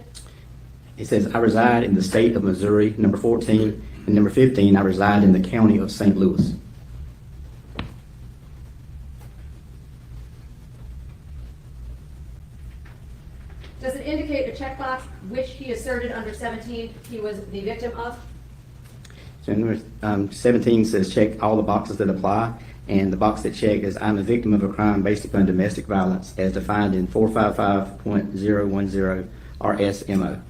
It says I reside in the state of Missouri, number 14, and number 15, I reside in the county of St. Louis. Does it indicate a checkbox which he asserted under 17 he was the victim of? So number 17 says check all the boxes that apply, and the box that check is I'm a victim of a crime based upon domestic violence as defined in 455.010 RSMO.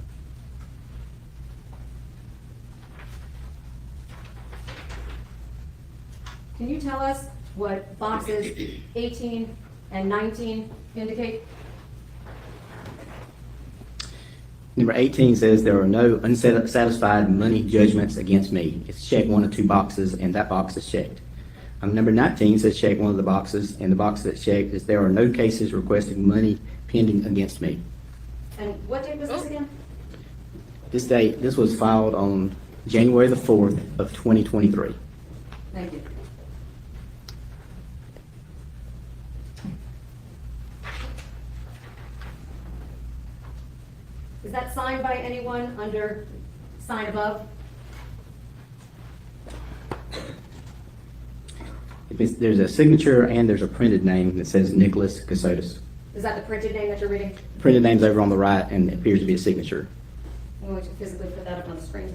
Can you tell us what boxes 18 and 19 indicate? Number 18 says there are no unsatisfied money judgments against me. It's check one of two boxes, and that box is checked. Number 19 says check one of the boxes, and the box that's checked is there are no cases requesting money pending against me. And what date was this again? This was filed on January the 4th of 2023. Thank you. Is that signed by anyone under sign above? There's a signature and there's a printed name that says Nicholas Kassotis. Is that the printed name that you're reading? Printed name's over on the right and it appears to be a signature. I'm going to physically put that up on the screen.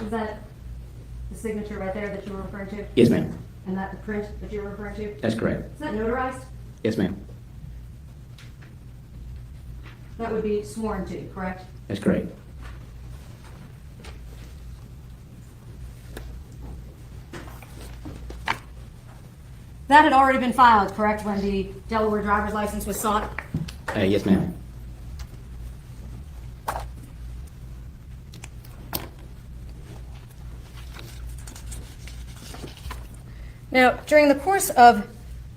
Is that the signature right there that you were referring to? Yes, ma'am. And that the print that you're referring to? That's correct. Is that notarized? Yes, ma'am. That would be sworn to, correct? That's correct. That had already been filed, correct, when the Delaware driver's license was sought? Yes, ma'am. Now, during the course of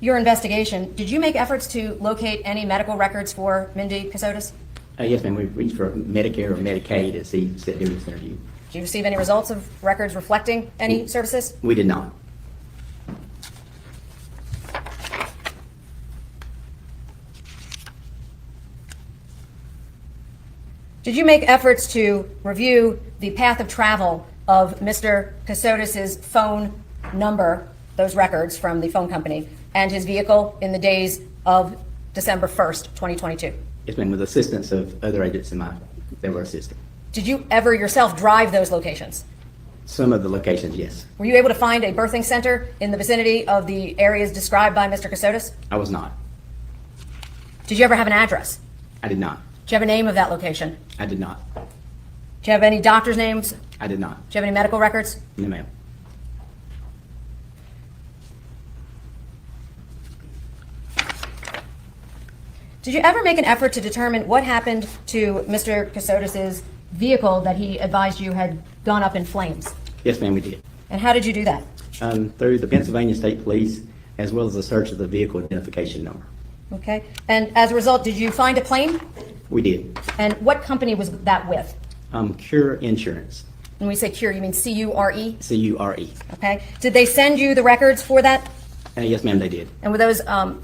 your investigation, did you make efforts to locate any medical records for Mindy Kassotis? Yes, ma'am. We reached for Medicare or Medicaid as he said during this interview. Did you receive any results of records reflecting any services? We did not. Did you make efforts to review the path of travel of Mr. Kassotis's phone number, those records from the phone company, and his vehicle in the days of December 1st, 2022? Yes, ma'am. With assistance of other agents that were assisting. Did you ever yourself drive those locations? Some of the locations, yes. Were you able to find a birthing center in the vicinity of the areas described by Mr. Kassotis? I was not. Did you ever have an address? I did not. Do you have a name of that location? I did not. Do you have any doctor's names? Do I did not. you have any medical records? No, ma'am. Did you ever make an effort to determine what happened to Mr. Kassotis's vehicle that he advised you had gone up in flames? Yes, ma'am, we did. And how did you do that? Through the Pennsylvania State Police, as well as a search of the vehicle identification number. Okay. And as a result, did you find a plane? We did. And what company was that with? Cure Insurance, When we say Cure, you mean C-U-R-E? C-U-R-E. Okay. Did they send you the records for that? Yes, ma'am, they did. And were those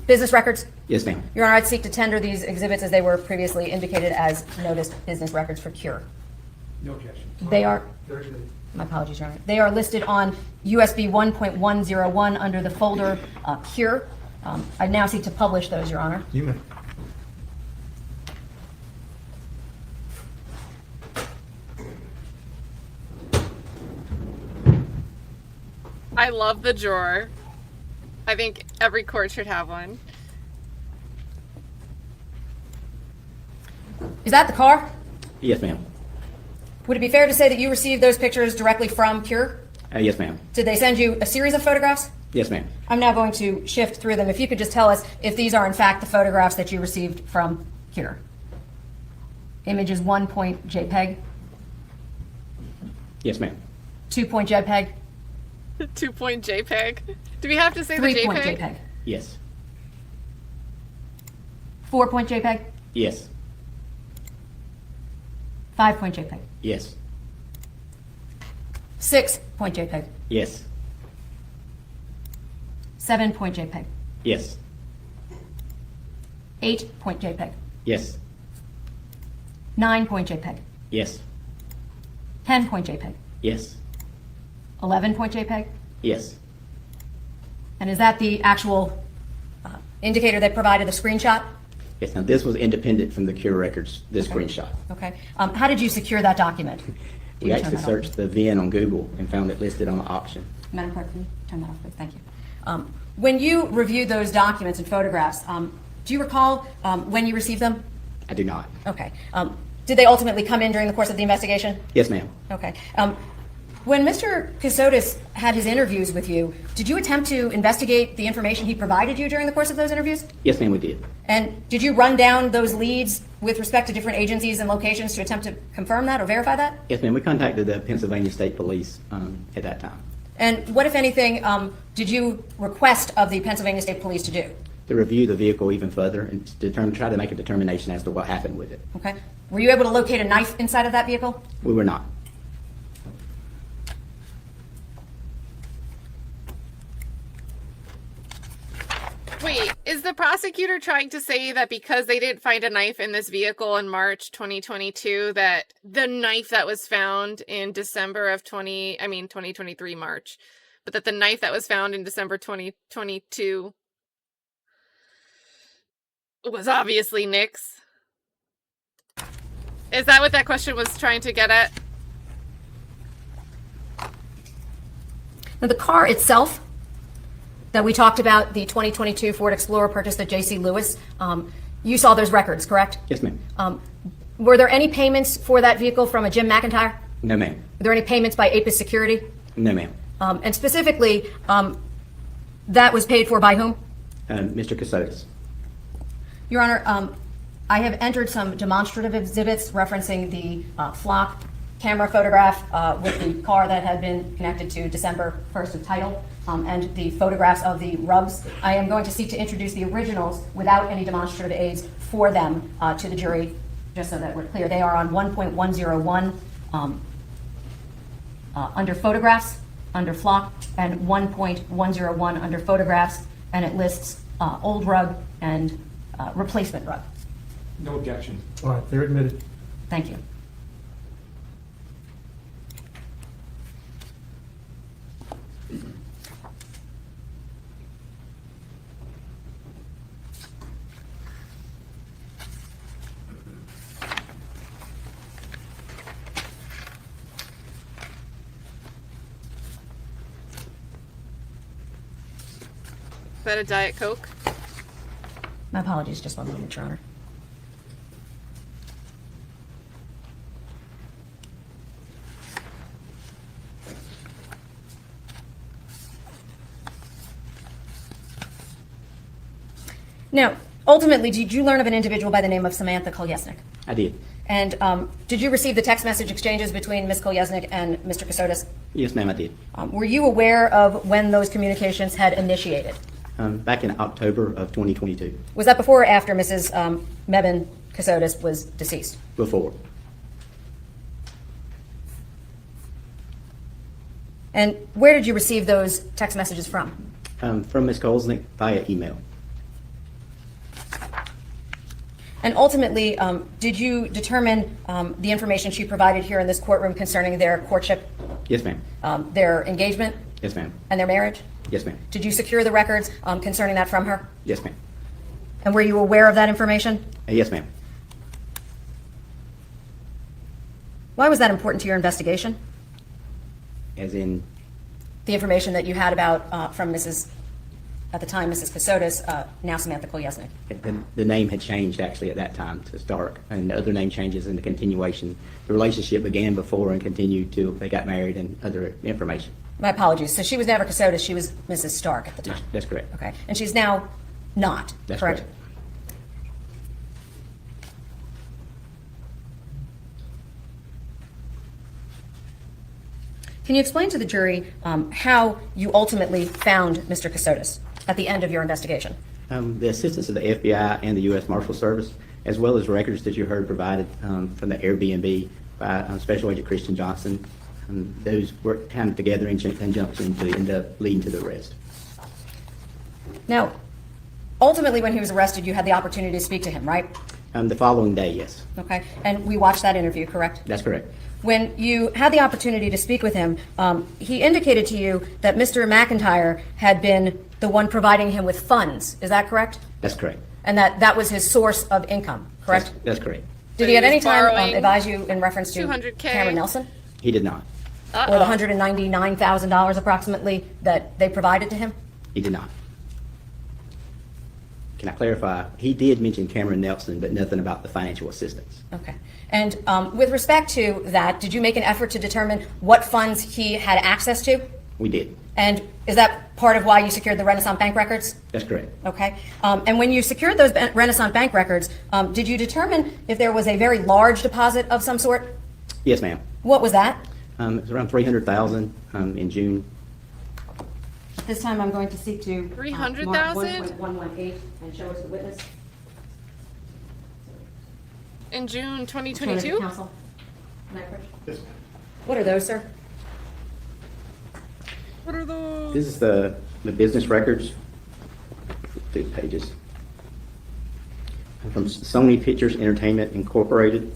business records? Yes, ma'am. Your Honor, I'd seek to tender these exhibits as they were previously indicated as noticed business records for Cure. No objection. They are, Very good. my apologies, Your Honor. They are listed on USB 1.101 under the folder Cure. I now seek to publish those, Your Honor. You may. I love the drawer. I think every court should have one. Is that the car? Yes, ma'am. Would it be fair to say that you received those pictures directly from Cure? Yes, ma'am. Did they send you a series of photographs? Yes, ma'am. I'm now going to shift through them. If you could just tell us if these are in fact the photographs that you received from Cure. Image is 1.jpg, Yes, ma'am. 2.jpg, 2.jpg. Do we have to say the 3.jpg, JPEG? Yes. 4.jpg, Yes. 5.jpg, Yes. 6.jpg, Yes. 7.jpg, Yes. 8.jpg, Yes. 9.jpg, Yes. 10.jpg, Yes. 11.jpg, Yes. and is that the actual indicator that provided the screenshot? Yes. Now, this was independent from the Cure records, this screenshot. Okay. How did you secure that document? Can We you actually turn that off? searched the VIN on Google and found it listed on the auction. Madam Clerk, can you turn that off, please? Thank you. When you reviewed those documents and photographs, do you recall when you received them? I do not. Okay. Did they ultimately come in during the course of the investigation? Yes, ma'am. Okay. When Mr. Kassotis had his interviews with you, did you attempt to investigate the information he provided you during the course of those interviews? Yes, ma'am, we did. And did you run down those leads with respect to different agencies and locations to attempt to confirm that or verify that? Yes, ma'am. We contacted the Pennsylvania State Police at that time And what, if anything, did you request of the Pennsylvania State Police to do? to review the vehicle even further and try to make a determination as to what happened with it. Okay. Were you able to locate a knife inside of that vehicle? We were not. Wait, is the prosecutor trying to say that because they didn't find a knife in this vehicle in March 2022, that the knife that was found in December of 2023 March, but that the knife that was found in December 2022 was obviously Nick's? Is that what that question was trying to get at? Now, the car itself that we talked about, the 2022 Ford Explorer purchased at J.C. Lewis, you saw those records, correct? Yes, ma'am. Were there any payments for that vehicle from a Jim McIntyre? No, ma'am. Were there any payments by Apis Security? No, ma'am. And specifically, that was paid for by whom? Mr. Kassotis. Your Honor, I have entered some demonstrative exhibits referencing the flock camera photograph with the car that had been connected to December 1st of title and the photographs of the rubs. I am going to seek to introduce the originals without any demonstrative aids for them to the jury, just so that we're clear. They are on 1.101 under photographs, under flock, and 1.101 under photographs, and it lists old rug and replacement rug. No objection. All right, they're admitted. Thank you. Is that a Diet Coke? My apologies, just one moment, Your Honor. Now, ultimately, did you learn of an individual by the name of Samantha Kolyesnik? I did. And did you receive the text message exchanges between Ms. Kolyesnik and Mr. Kassotis? Yes, ma'am, I did. Were you aware of when those communications had initiated? Back in October of 2022. Was that before or after Mrs. Mebane Kassotis was deceased? Before. And where did you receive those text messages from? From Ms. Kolesnik via email. And ultimately, did you determine the information she provided here in this courtroom concerning their courtship, Yes, ma'am. their engagement, Yes, ma'am. and their marriage? Yes, ma'am. Did you secure the records concerning that from her? Yes, ma'am. And were you aware of that information? Yes, ma'am. Why was that important to your investigation? As in, The information that you had about from Mrs. at the time Mrs. Kassotis, now Samantha Kolyesnik. The name had changed actually at that time to Stark, and the other name changes in the continuation. The relationship began before and continued till they got married and other information. My apologies. So she was never Kassotis, she was Mrs. Stark at the time? That's correct. Okay. And she's now not, That's correct? correct. Can you explain to the jury how you ultimately found Mr. Kassotis at the end of your investigation? The assistance of the FBI and the U.S. Marshal Service, as well as records that you heard provided from the Airbnb by Special Agent Christian Johnson, those worked kind of together in conjunction to end up leading to the arrest. Now, ultimately, when he was arrested, you had the opportunity to speak to him, right? The following day, yes. Okay. And we watched that interview, correct? That's correct. When you had the opportunity to speak with him, he indicated to you that Mr. McIntyre had been the one providing him with funds. Is that correct? That's correct. And that was his source of income, correct? That's correct. Did But he at he was any time borrowing advise you in reference to $200K. Cameron Nelson? He did not. Or the $199,000 approximately that they provided to him? He did not. Can I clarify? He did mention Cameron Nelson, but nothing about the financial assistance. Okay. And with respect to that, did you make an effort to determine what funds he had access to? We did. And is that part of why you secured the Renaissance Bank records? That's correct. Okay. And when you secured those Renaissance Bank records, did you determine if there was a very large deposit of some sort? Yes, ma'am. What was that? It was around $300,000 in June. This time I'm going to seek to 300,000? 1.118 and show it to the witness. In June Show it to 2022? counsel. Nyquist. Yes, ma'am. What are those, sir? What are those? This is the business records. 2 pages. From Sony Pictures Entertainment Incorporated.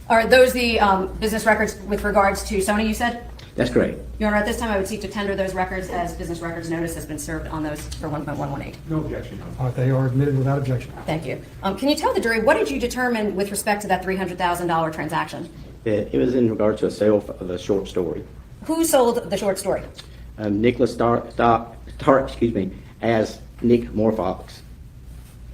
Are those the business records with regards to Sony, you said? That's correct. Your Honor, at this time, I would seek to tender those records as business records notice has been served on those for 1.118. No objection, Your Honor. They are admitted without objection. Thank you. Can you tell the jury, what did you determine with respect to that $300,000 transaction? It was in regard to a sale of a short story. Who sold the short story? Nicholas Stark, as Nick Morfox,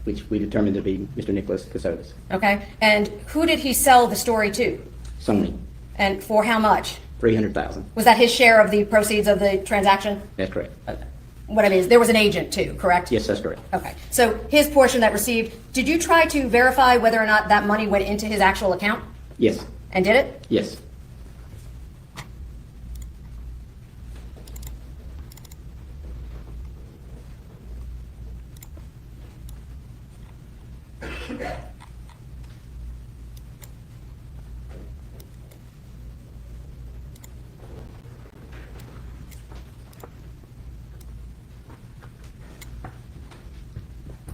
which we determined to be Mr. Nicholas Kassotis. Okay. And who did he sell the story to? Sony, And for how much? $300,000. Was that his share of the proceeds of the transaction? That's correct. What I mean is, there was an agent too, correct? Yes, that's correct. Okay. So his portion that received, did you try to verify whether or not that money went into his actual account? Yes, And did it? yes.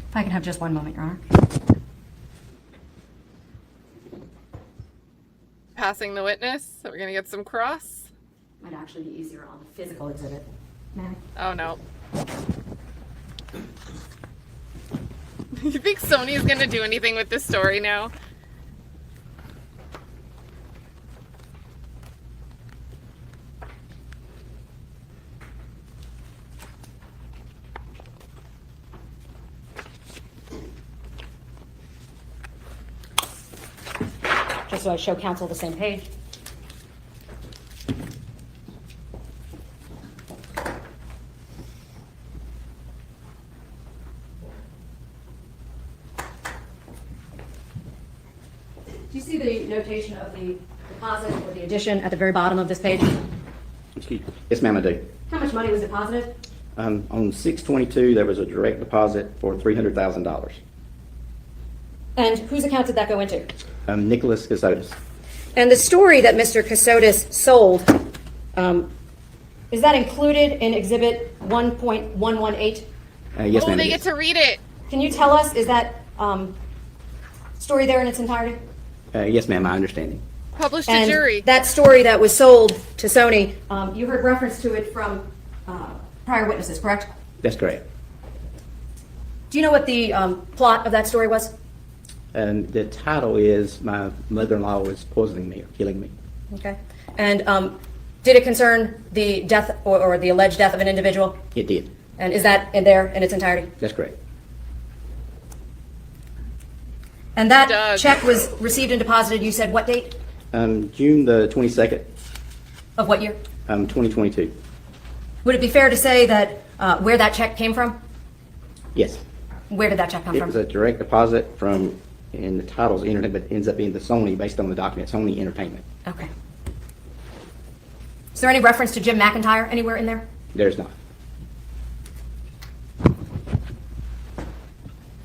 If I can have just one moment, Your Honor. Passing the witness. So we're going to get some cross. Might actually be easier on the physical exhibit. May I? Oh, no. You think Sony is going to do anything with this story now? Just so I show counsel the same page. Do you see the notation of the deposit or the addition at the very bottom of this page? Excuse me. Yes, ma'am, I do. How much money was deposited? On 6/22, there was a direct deposit for $300,000. And whose account did that go into? Nicholas Kassotis. And the story that Mr. Kassotis sold, is that included in Exhibit 1.118? Yes, Oh, ma'am. they it get is. to read it. Can you tell us, is that story there in its entirety? Yes, ma'am, my understanding. Published to And jury. that story that was sold to Sony, you heard reference to it from prior witnesses, correct? That's correct. Do you know what the plot of that story was? The title is My Mother-in-Law Was Poisoning Me or Killing Me. Okay. And did it concern the death or the alleged death of an individual? It did. And is that in there in its entirety? That's correct. And that Doug. check was received and deposited, you said what date June the 22nd, of what year? 2022. Would it be fair to say that where that check came from? Yes. Where did that check come It from? was a direct deposit from, and the title's Internet, but it ends up being the Sony, based on the document, Sony Entertainment. Okay. Is there any reference to Jim McIntyre anywhere in there? There's not.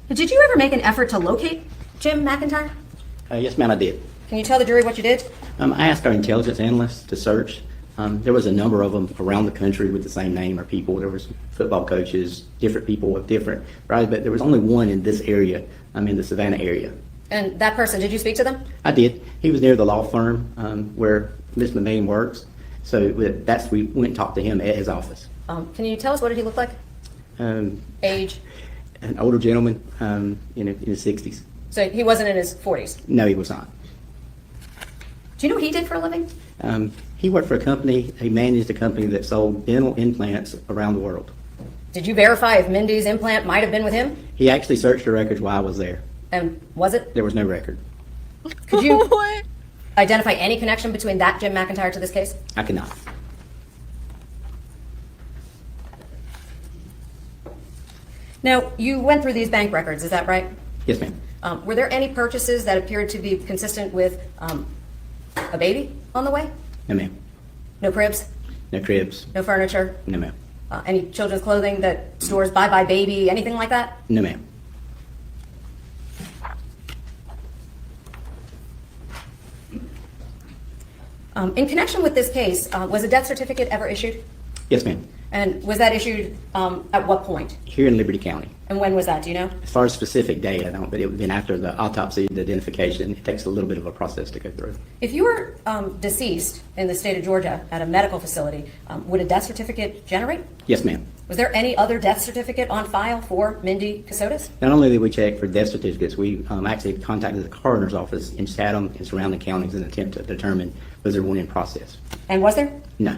Did you ever make an effort to locate Jim McIntyre? Yes, ma'am, I did. Can you tell the jury what you did? I asked our intelligence analysts to search. There was a number of them around the country with the same name or people. There was football coaches, different people with different, right? But there was only one in this area, in the Savannah area. And that person, did you speak to them? I did. He was near the law firm where Miss Levine works. So we went and talked to him at his office. Can you tell us what did he look like? Um, Age? an older gentleman in his 60s. So he wasn't in his 40s. No, he was not. Do you know what he did for a living? He worked for a company, he managed a company that sold dental implants around the world. Did you verify if Mindy's implant might have been with him? He actually searched the records while I was there. And was it? There was no record. Could you What? identify any connection between that Jim McIntyre to this case? I cannot. Now, you went through these bank records, is that right? Yes, ma'am. Were there any purchases that appeared to be consistent with a baby on the way? No, ma'am. No cribs? No cribs. No furniture? No, ma'am. Any children's clothing that stores Bye Bye Baby, anything like that? No, ma'am. In connection with this case, was a death certificate ever issued? Yes, ma'am. And was that issued at what point? Here in Liberty County. And when was that, do you know? As far as specific date, I don't, but it would have been after the autopsy, the identification. It takes a little bit of a process to go through. If you were deceased in the state of Georgia at a medical facility, would a death certificate generate? Yes, ma'am. Was there any other death certificate on file for Mindy Kassotis? Not only did we check for death certificates, we actually contacted the coroner's office in Chatham and surrounding counties in an attempt to determine was there one in process. And was there? No.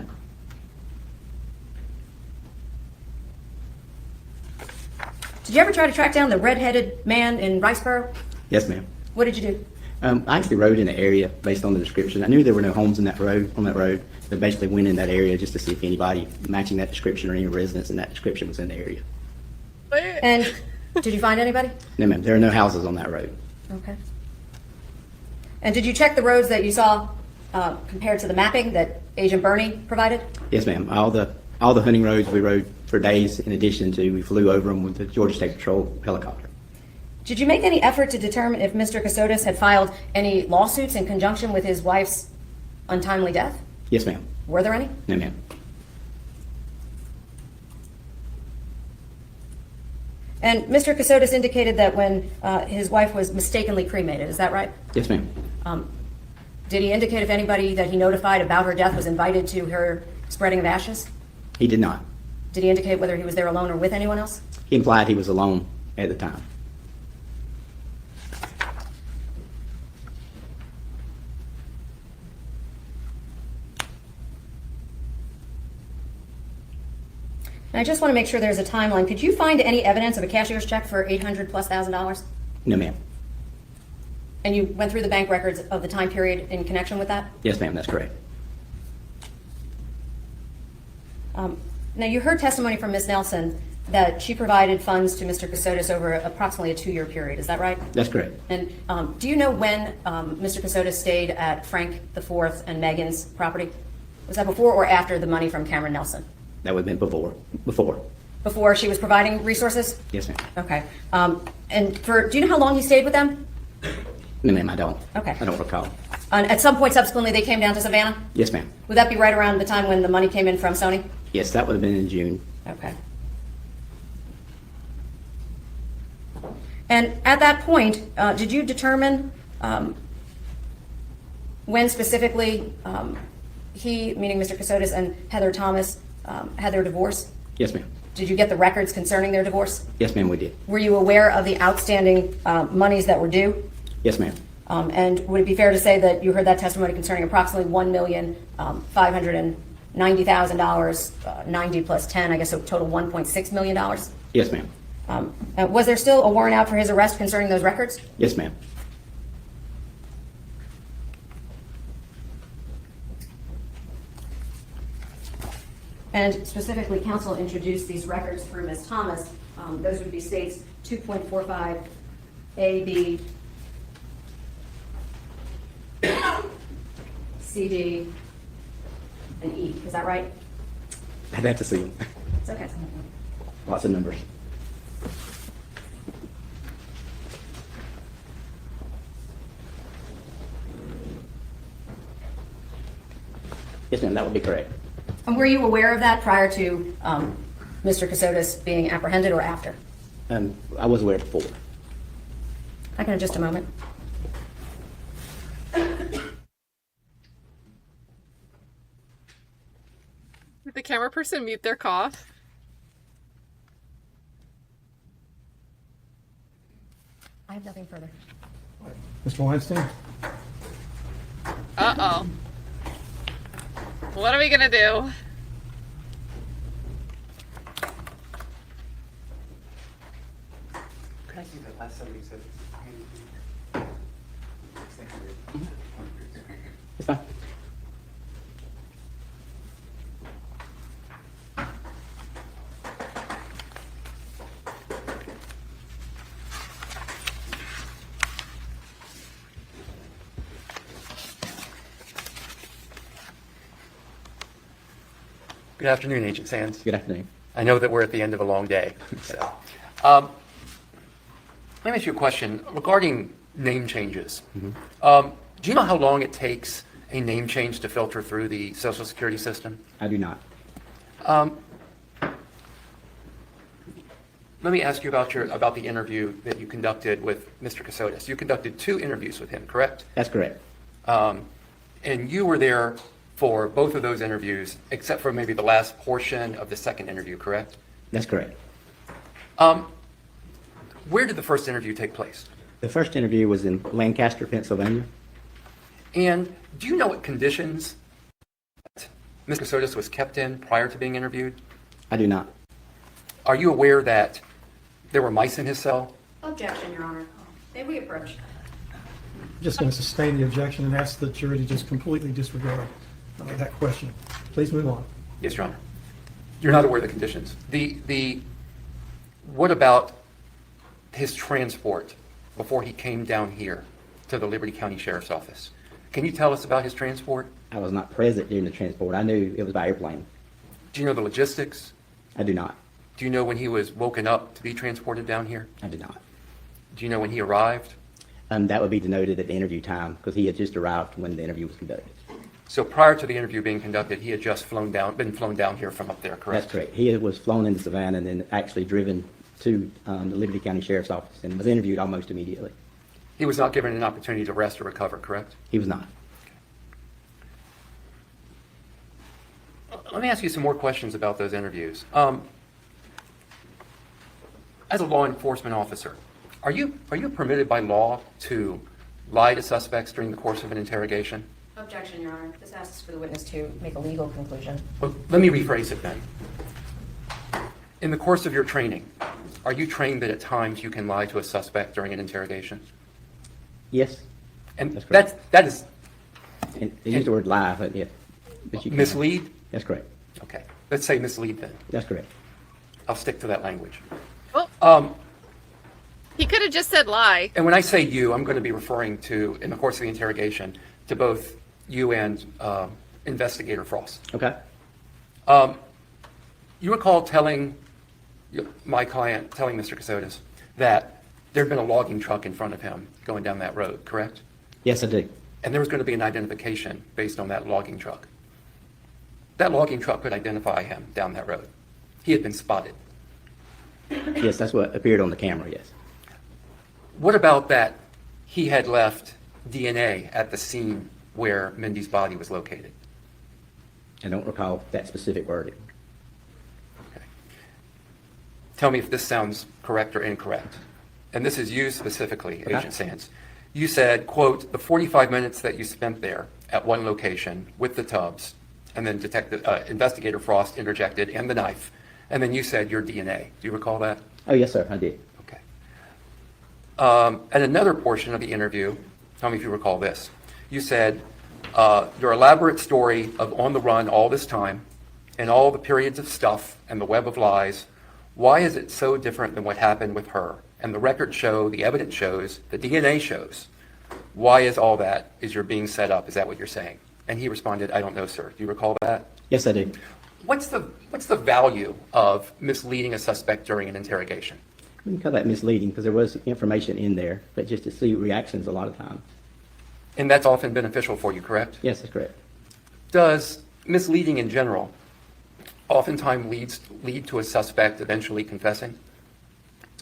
Did you ever try to track down the red-headed man in Riceboro? Yes, ma'am. What did you do? I actually rode in the area based on the description. I knew there were no homes in that road, but basically went in that area just to see if anybody matching that description or any residents in that description was in the area. And did you find anybody? No, ma'am. There are no houses on that road. Okay. And did you check the roads that you saw compared to the mapping that Agent Bernie provided? Yes, ma'am. All the hunting roads we rode for days. In addition to, we flew over them with the Georgia State Patrol helicopter. Did you make any effort to determine if Mr. Kassotis had filed any lawsuits in conjunction with his wife's untimely death? Yes, ma'am. Were there any? No, ma'am. And Mr. Kassotis indicated that when his wife was mistakenly cremated, is that right? Yes, ma'am. Did he indicate if anybody that he notified about her death was invited to her spreading of ashes? He did not. Did he indicate whether he was there alone or with anyone else? He implied he was alone at the time. And I just want to make sure there's a timeline. Could you find any evidence of a cashier's check for $800,000+? No, ma'am. And you went through the bank records of the time period in connection with that? Yes, ma'am. That's correct. Now, you heard testimony from Ms. Nelson that she provided funds to Mr. Kassotis over approximately a 2-year period. Is that right? That's correct. And do you know when Mr. Kassotis stayed at Frank IV and Megan's property? Was that before or after the money from Cameron Nelson? That would have been before. Before. Before she was providing resources? Yes, ma'am. Okay. And do you know how long he stayed with them? No, ma'am, I don't. Okay. I don't recall. And at some point subsequently, they came down to Savannah? Yes, ma'am. Would that be right around the time when the money came in from Sony? Yes, that would have been in June. Okay. And at that point, did you determine when specifically he, meaning Mr. Kassotis, and Heather Thomas had their divorce? Yes, ma'am. Did you get the records concerning their divorce? Yes, ma'am, we did. Were you aware of the outstanding monies that were due? Yes, ma'am. And would it be fair to say that you heard that testimony concerning approximately $1,500,000 $90,000, 90 plus 10, I guess a total $1.6 million. Yes, ma'am. Was there still a warrant out for his arrest concerning those records? Yes, ma'am. And specifically, counsel introduced these records through Ms. Thomas. Those would be states 2.45 A, B, C, D, and E. Is that right? I'd have to see them. It's okay. Lots of numbers. Yes, ma'am, that would be correct. And were you aware of that prior to Mr. Kassotis being apprehended or after? I was aware before. I can have just a moment. Did the camera person mute their cough? I have nothing further. Mr. Weinstein? Uh-oh. What are we gonna do? Could I see that last somebody said? It's fine. Good afternoon, Agent Sands. Good afternoon. I know that we're at the end of a long day. So, let me ask you a question regarding name changes. Do you know how long it takes a name change to filter through the Social Security system? I do not. Let me ask you about the interview that you conducted with Mr. Kassotis. You conducted 2 interviews with him, correct? That's correct. And you were there for both of those interviews, except for maybe the last portion of the second interview, correct? That's correct. Where did the first interview take place? The first interview was in Lancaster, Pennsylvania. And do you know what conditions Mr. Kassotis was kept in prior to being interviewed? I do not. Are you aware that there were mice in his cell? Objection, Your Honor. May we approach? I'm just going to sustain the objection and ask the jury to just completely disregard that question. Please move on. Yes, Your Honor. You're not aware of the conditions. What about his transport before he came down here to the Liberty County Sheriff's Office? Can you tell us about his transport? I was not present during the transport. I knew it was by airplane. Do you know the logistics? I do not. Do you know when he was woken up to be transported down here? I do not. Do you know when he arrived? That would be denoted at the interview time because he had just arrived when the interview was conducted. So prior to the interview being conducted, he had just been flown down here from up there, correct? That's correct. He was flown into Savannah and then actually driven to the Liberty County Sheriff's Office and was interviewed almost immediately. He was not given an opportunity to rest or recover, correct? He was not. Let me ask you some more questions about those interviews. As a law enforcement officer, are you permitted by law to lie to suspects during the course of an interrogation? Objection, Your Honor. This asks for the witness to make a legal conclusion. Well, let me rephrase it then. In the course of your training, are you trained that at times you can lie to a suspect during an interrogation? Yes. And That's correct. that is And they use the word lie, but yeah. But you can- mislead? That's correct. Okay, let's say mislead then. That's correct. I'll stick to that language. Well, he could have just said lie. And when I say you, I'm going to be referring to, in the course of the interrogation, to both you and Investigator Frost. Okay. You recall telling my client, telling Mr. Kassotis, that there had been a logging truck in front of him going down that road, correct? Yes, I do. And there was going to be an identification based on that logging truck. That logging truck could identify him down that road. He had been spotted. Yes, that's what appeared on the camera, yes. What about that he had left DNA at the scene where Mindy's body was located? I don't recall that specific wording. Okay. Tell me if this sounds correct or incorrect. And this is you specifically, Okay. Agent Sands. You said, quote, the 45 minutes that you spent there at one location with the tubs and then investigator Frost interjected, and the knife, and then you said your DNA. Do you recall that? Oh, yes, sir, I did. Okay. And another portion of the interview, tell me if you recall this. You said your elaborate story of on the run all this time and all the periods of stuff and the web of lies, why is it so different than what happened with her? And the records show, the evidence shows, the DNA shows. Why is all that? Is you're being set up? Is that what you're saying? And he responded, I don't know, sir. Do you recall that? Yes, I do. What's the value of misleading a suspect during an interrogation? We can call that misleading because there was information in there, but just to see reactions a lot of times. And that's often beneficial for you, correct? Yes, that's correct. Does misleading in general oftentimes lead to a suspect eventually confessing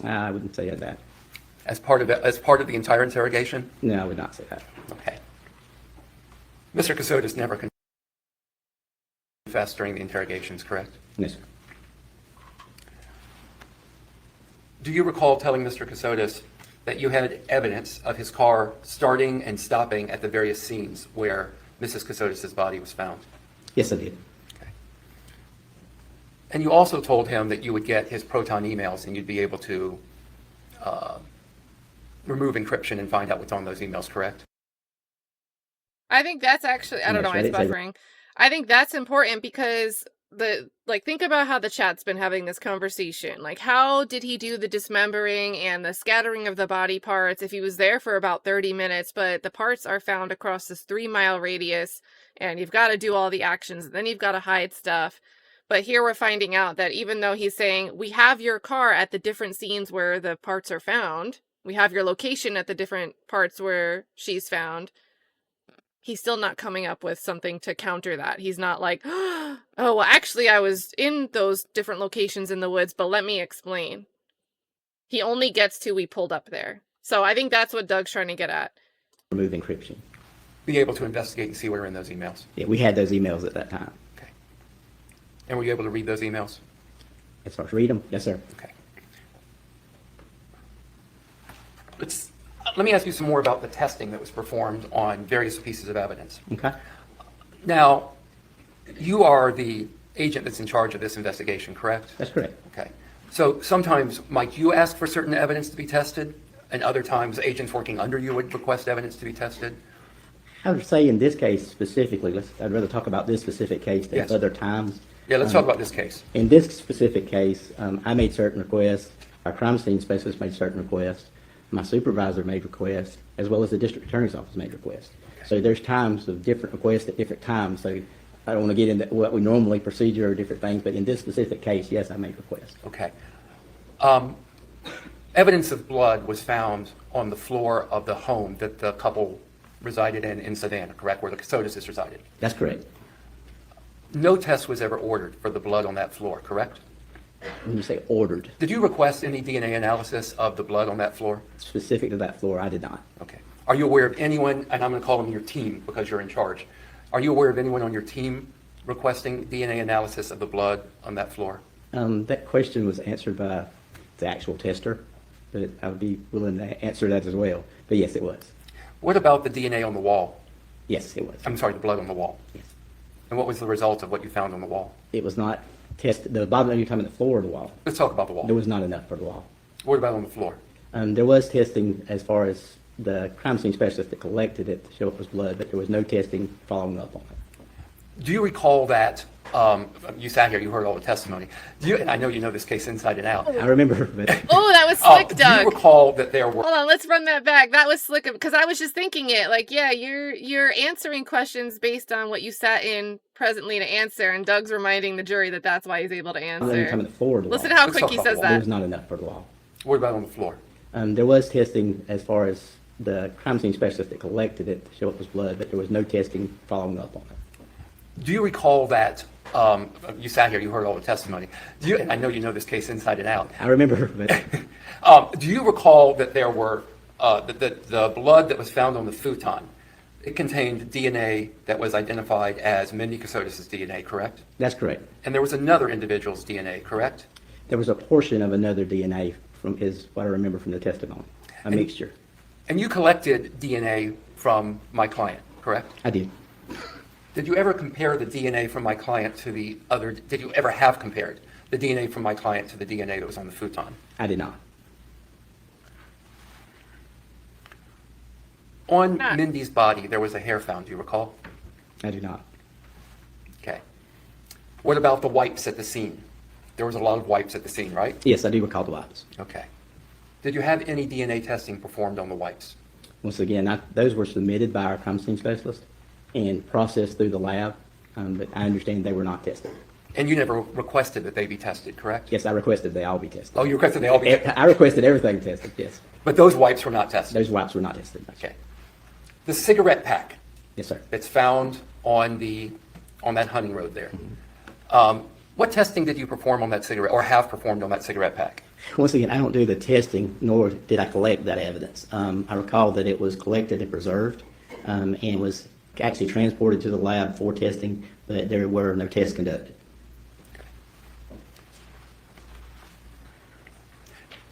I wouldn't say that. as part of the entire interrogation? No, I would not say that. Okay. Mr. Kassotis never confessed during the interrogations, correct? No, sir. Do you recall telling Mr. Kassotis that you had evidence of his car starting and stopping at the various scenes where Mrs. Kassotis' body was found? Yes, I did. Okay. And you also told him that you would get his Proton emails and you'd be able to remove encryption and find out what's on those emails, correct? I think that's actually, I don't know why it's buffering. I think that's important because think about how the chat's been having this conversation. Like, how did he do the dismembering and the scattering of the body parts if he was there for about 30 minutes, but the parts are found across this 3-mile radius and you've got to do all the actions and then you've got to hide stuff. But here we're finding out that even though he's saying, we have your car at the different scenes where the parts are found, we have your location at the different parts where she's found, he's still not coming up with something to counter that. He's not like, oh, well, actually, I was in those different locations in the woods, but let me explain. He only gets to, we pulled up there. So I think that's what Doug's trying to get at. Remove encryption. Be able to investigate and see what are in those emails. Yeah, we had those emails at that time. Okay. And were you able to read those emails? As far as read them, yes, sir. Okay. Let me ask you some more about the testing that was performed on various pieces of evidence. Okay. Now, you are the agent that's in charge of this investigation, correct? That's correct. Okay. So sometimes, Mike, you ask for certain evidence to be tested, and other times agents working under you would request evidence to be tested? I would say in this case specifically, I'd rather talk about this specific case than Yes. other times. Yeah, let's talk about this case. In this specific case, I made certain requests. Our crime scene specialist made certain requests. My supervisor made requests, as well as the district attorney's office made requests. Okay. So there's times of different requests at different times. So I don't want to get into what we normally procedure or different things, but in this specific case, yes, I made requests. Okay. Evidence of blood was found on the floor of the home that the couple resided in Savannah, correct, where the Kassotis resided. That's correct. No test was ever ordered for the blood on that floor, correct? When you say ordered, Did you request any DNA analysis of the blood on that floor? specific to that floor, I did not. Okay. Are you aware of anyone, and I'm going to call them your team because you're in charge, are you aware of anyone on your team requesting DNA analysis of the blood on that floor? That question was answered by the actual tester, but I would be willing to answer that as well. But yes, it was. What about the DNA on the wall? Yes, it was. I'm sorry, the blood on the wall. Yes. And what was the result of what you found on the wall? It was not tested. The bottom, you're talking about the floor of the wall. Let's talk about the wall. There was not enough for the wall. What about on the floor? There was testing as far as the crime scene specialist that collected it to show it was blood, but there was no testing following up on it. Do you recall that, you sat here, you heard all the testimony. And I know you know this case inside and out. I remember, but Oh, that was slick, Do Doug. you recall that there were, Hold on, let's run that back. That was slick because I was just thinking it. Like, yeah, you're answering questions based on what you sat in presently to answer, and Doug's reminding the jury that that's why he's able to you're talking answer. about the floor of the wall. Listen to how Let's quick talk he about says the wall. There that. was not enough for the wall. what about on the floor? There was testing as far as the crime scene specialist that collected it to show it was blood, but there was no testing following up on it. Do you recall that, you sat here, you heard all the testimony. And I know you know this case inside and out. I remember, but Do you recall that there were, the blood that was found on the futon, it contained DNA that was identified as Mindy Kassotis' DNA, correct? that's correct. And there was another individual's DNA, correct? There was a portion of another DNA from what I remember from the testimony, a mixture. And you collected DNA from my client, correct? I did. Did you ever compare the DNA from my client to the other, did you ever have compared the DNA from my client to the DNA that was on the futon? I did not. On Not- Mindy's body, there was a hair found, do you recall? I do not. Okay. What about the wipes at the scene? There was a lot of wipes at the scene, right? Yes, I do recall the wipes. Okay. Did you have any DNA testing performed on the wipes? Once again, those were submitted by our crime scene specialist and processed through the lab, but I understand they were not tested. And you never requested that they be tested, correct? Yes, I requested they all be tested. Oh, you requested they all be tested? I requested everything tested, yes. But those wipes were not tested? Those wipes were not tested. Okay. The cigarette pack Yes, sir. that's found on that hunting road there, what testing did you perform on that cigarette, or have performed on that cigarette pack? Once again, I don't do the testing, nor did I collect that evidence. I recall that it was collected and preserved, and was actually transported to the lab for testing, but there were no tests conducted.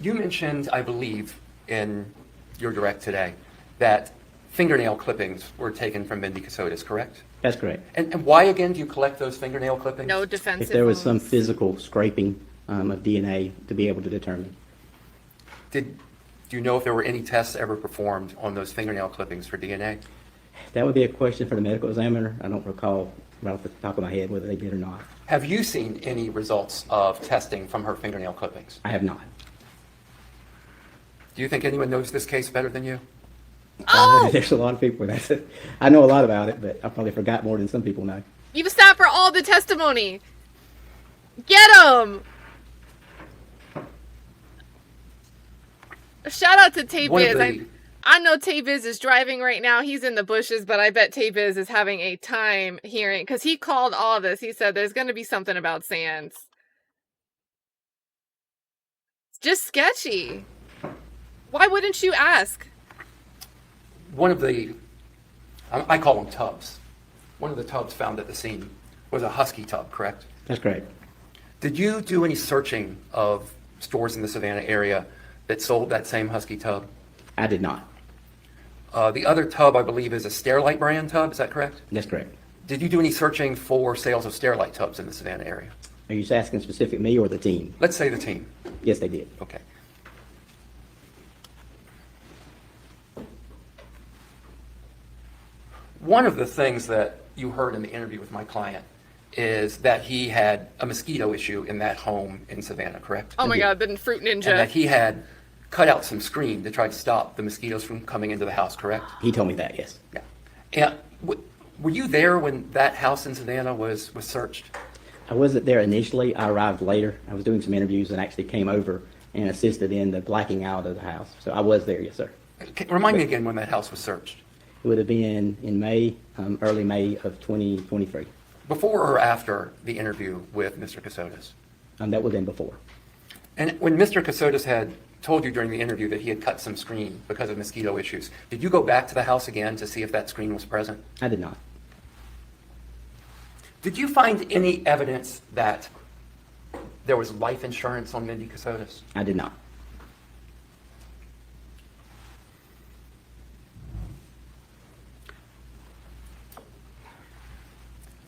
You mentioned, I believe, in your direct today, that fingernail clippings were taken from Mindy Kassotis, correct? That's correct. And why, again, do you collect those fingernail clippings? No defensive If there was some wounds. physical scraping of DNA to be able to determine. Do you know if there were any tests ever performed on those fingernail clippings for DNA? That would be a question for the medical examiner. I don't recall right off the top of my head whether they did or not. Have you seen any results of testing from her fingernail clippings? I have not. Do you think anyone knows this case better than you? Oh! There's a lot of people. That's it. I know a lot about it, but I probably forgot more than some people know. You've sat for all the testimony. Get him! Shout out to Tay One of Biz. the- I know Tay Biz is driving right now. He's in the bushes, but I bet Tay Biz is having a time hearing because he called all of this. He said there's going to be something about Sands. It's just sketchy. Why wouldn't you ask? One of the, I call them tubs. One of the tubs found at the scene was a Husky tub, correct? That's correct. Did you do any searching of stores in the Savannah area that sold that same Husky tub? I did not. The other tub, I believe, is a Sterilite brand tub, is that correct? That's correct. Did you do any searching for sales of Sterilite tubs in the Savannah area? Are you asking specific me or the team? Let's say the team. Yes, they did. Okay. One of the things that you heard in the interview with my client is that he had a mosquito issue in that home in Savannah, correct? Oh my God, the Fruit And that Ninja. he had cut out some screen to try to stop the mosquitoes from coming into the house, correct? He told me that, yes. Yeah. And were you there when that house in Savannah was searched? I wasn't there initially. I arrived later. I was doing some interviews and actually came over and assisted in the blacking out of the house. So I was there, yes, sir. Remind me again when that house was searched. It would have been in May, early May of 2023. Before or after the interview with Mr. Kassotis? That would have been before. And when Mr. Kassotis had told you during the interview that he had cut some screen because of mosquito issues, did you go back to the house again to see if that screen was present? I did not. Did you find any evidence that there was life insurance on Mindy Kassotis? I did not.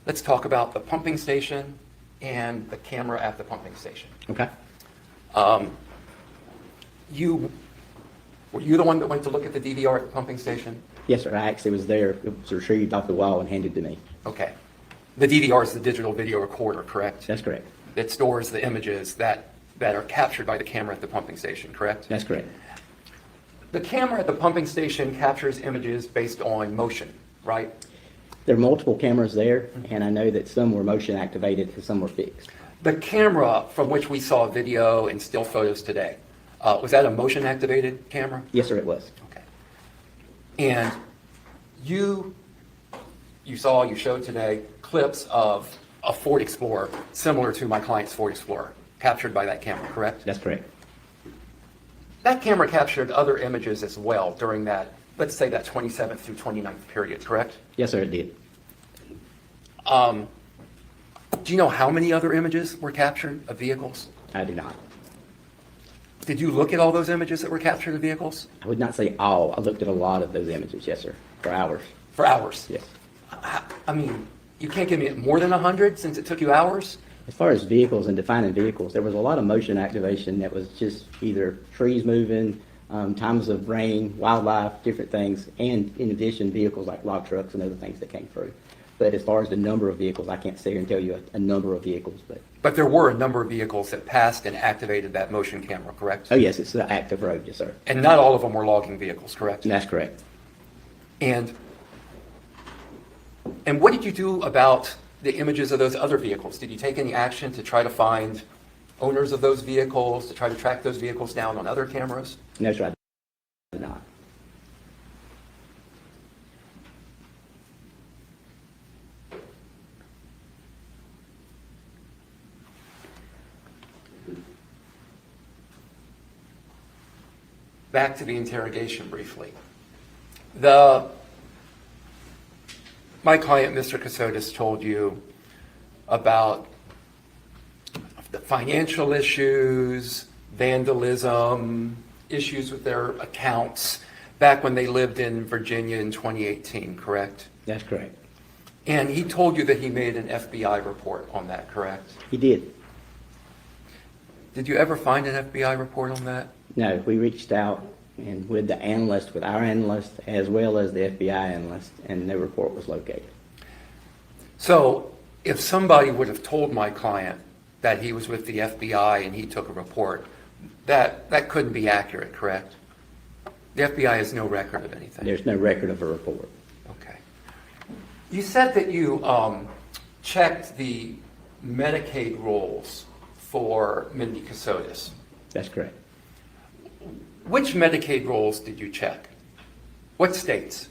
Let's talk about the pumping station and the camera at the pumping station. Okay. Were you the one that went to look at the DVR at the pumping station? Yes, sir. I actually was there. It was retrieved off the wall and handed to me. Okay. The DVR is the digital video recorder, correct? That's correct. It stores the images that are captured by the camera at the pumping station, correct? That's correct. The camera at the pumping station captures images based on motion, right? There are multiple cameras there, and I know that some were motion activated and some were fixed. The camera from which we saw video and still photos today, was that a motion activated camera? Yes, sir, it was. Okay. And you showed today clips of a Ford Explorer similar to my client's Ford Explorer captured by that camera, correct? That's correct. That camera captured other images as well during that, let's say that 27th through 29th period, correct? Yes, sir, it did. Do you know how many other images were captured of vehicles? I do not. Did you look at all those images that were captured of vehicles? I would not say all. I looked at a lot of those images, yes, sir, for hours. For hours? Yes. I mean, You can't give me more than 100 since it took you hours? As far as vehicles and defining vehicles, there was a lot of motion activation that was just either trees moving, times of rain, wildlife, different things, and in addition, vehicles like log trucks and other things that came through. But as far as the number of vehicles, I can't sit here and tell you a number of vehicles, but, But there were a number of vehicles that passed and activated that motion camera, correct? oh yes, it's an active road, yes, sir. And not all of them were logging vehicles, correct? And that's correct. And what did you do about the images of those other vehicles? Did you take any action to try to find owners of those vehicles, to try to track those vehicles down on other cameras? No, sir, I did not. Back to the interrogation briefly. My client, Mr. Kassotis, told you about the financial issues, vandalism, issues with their accounts back when they lived in Virginia in 2018, correct? That's correct. And he told you that he made an FBI report on that, correct? He did. Did you ever find an FBI report on that? No, we reached out and with the analyst, with our analyst, as well as the FBI analyst, and no report was located. So if somebody would have told my client that he was with the FBI and he took a report, that couldn't be accurate, correct? The FBI has no record of anything. There's no record of a report. Okay. You said that you checked the Medicaid rolls for Mindy Kassotis. That's correct. Which Medicaid rolls did you check? What states?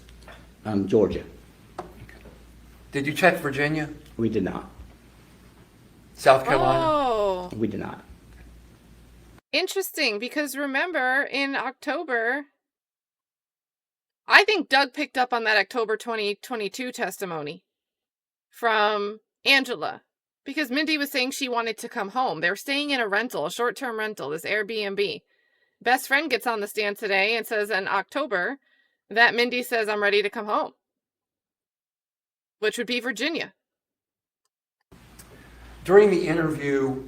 Georgia. Did you check Virginia? We did not. South Carolina? Oh, We did not. interesting. Because remember, in October, I think Doug picked up on that October 2022 testimony from Angela. Because Mindy was saying she wanted to come home. They were staying in a rental, a short-term rental, this Airbnb. Best friend gets on the stand today and says in October that Mindy says, I'm ready to come home. Which would be Virginia. During the interview,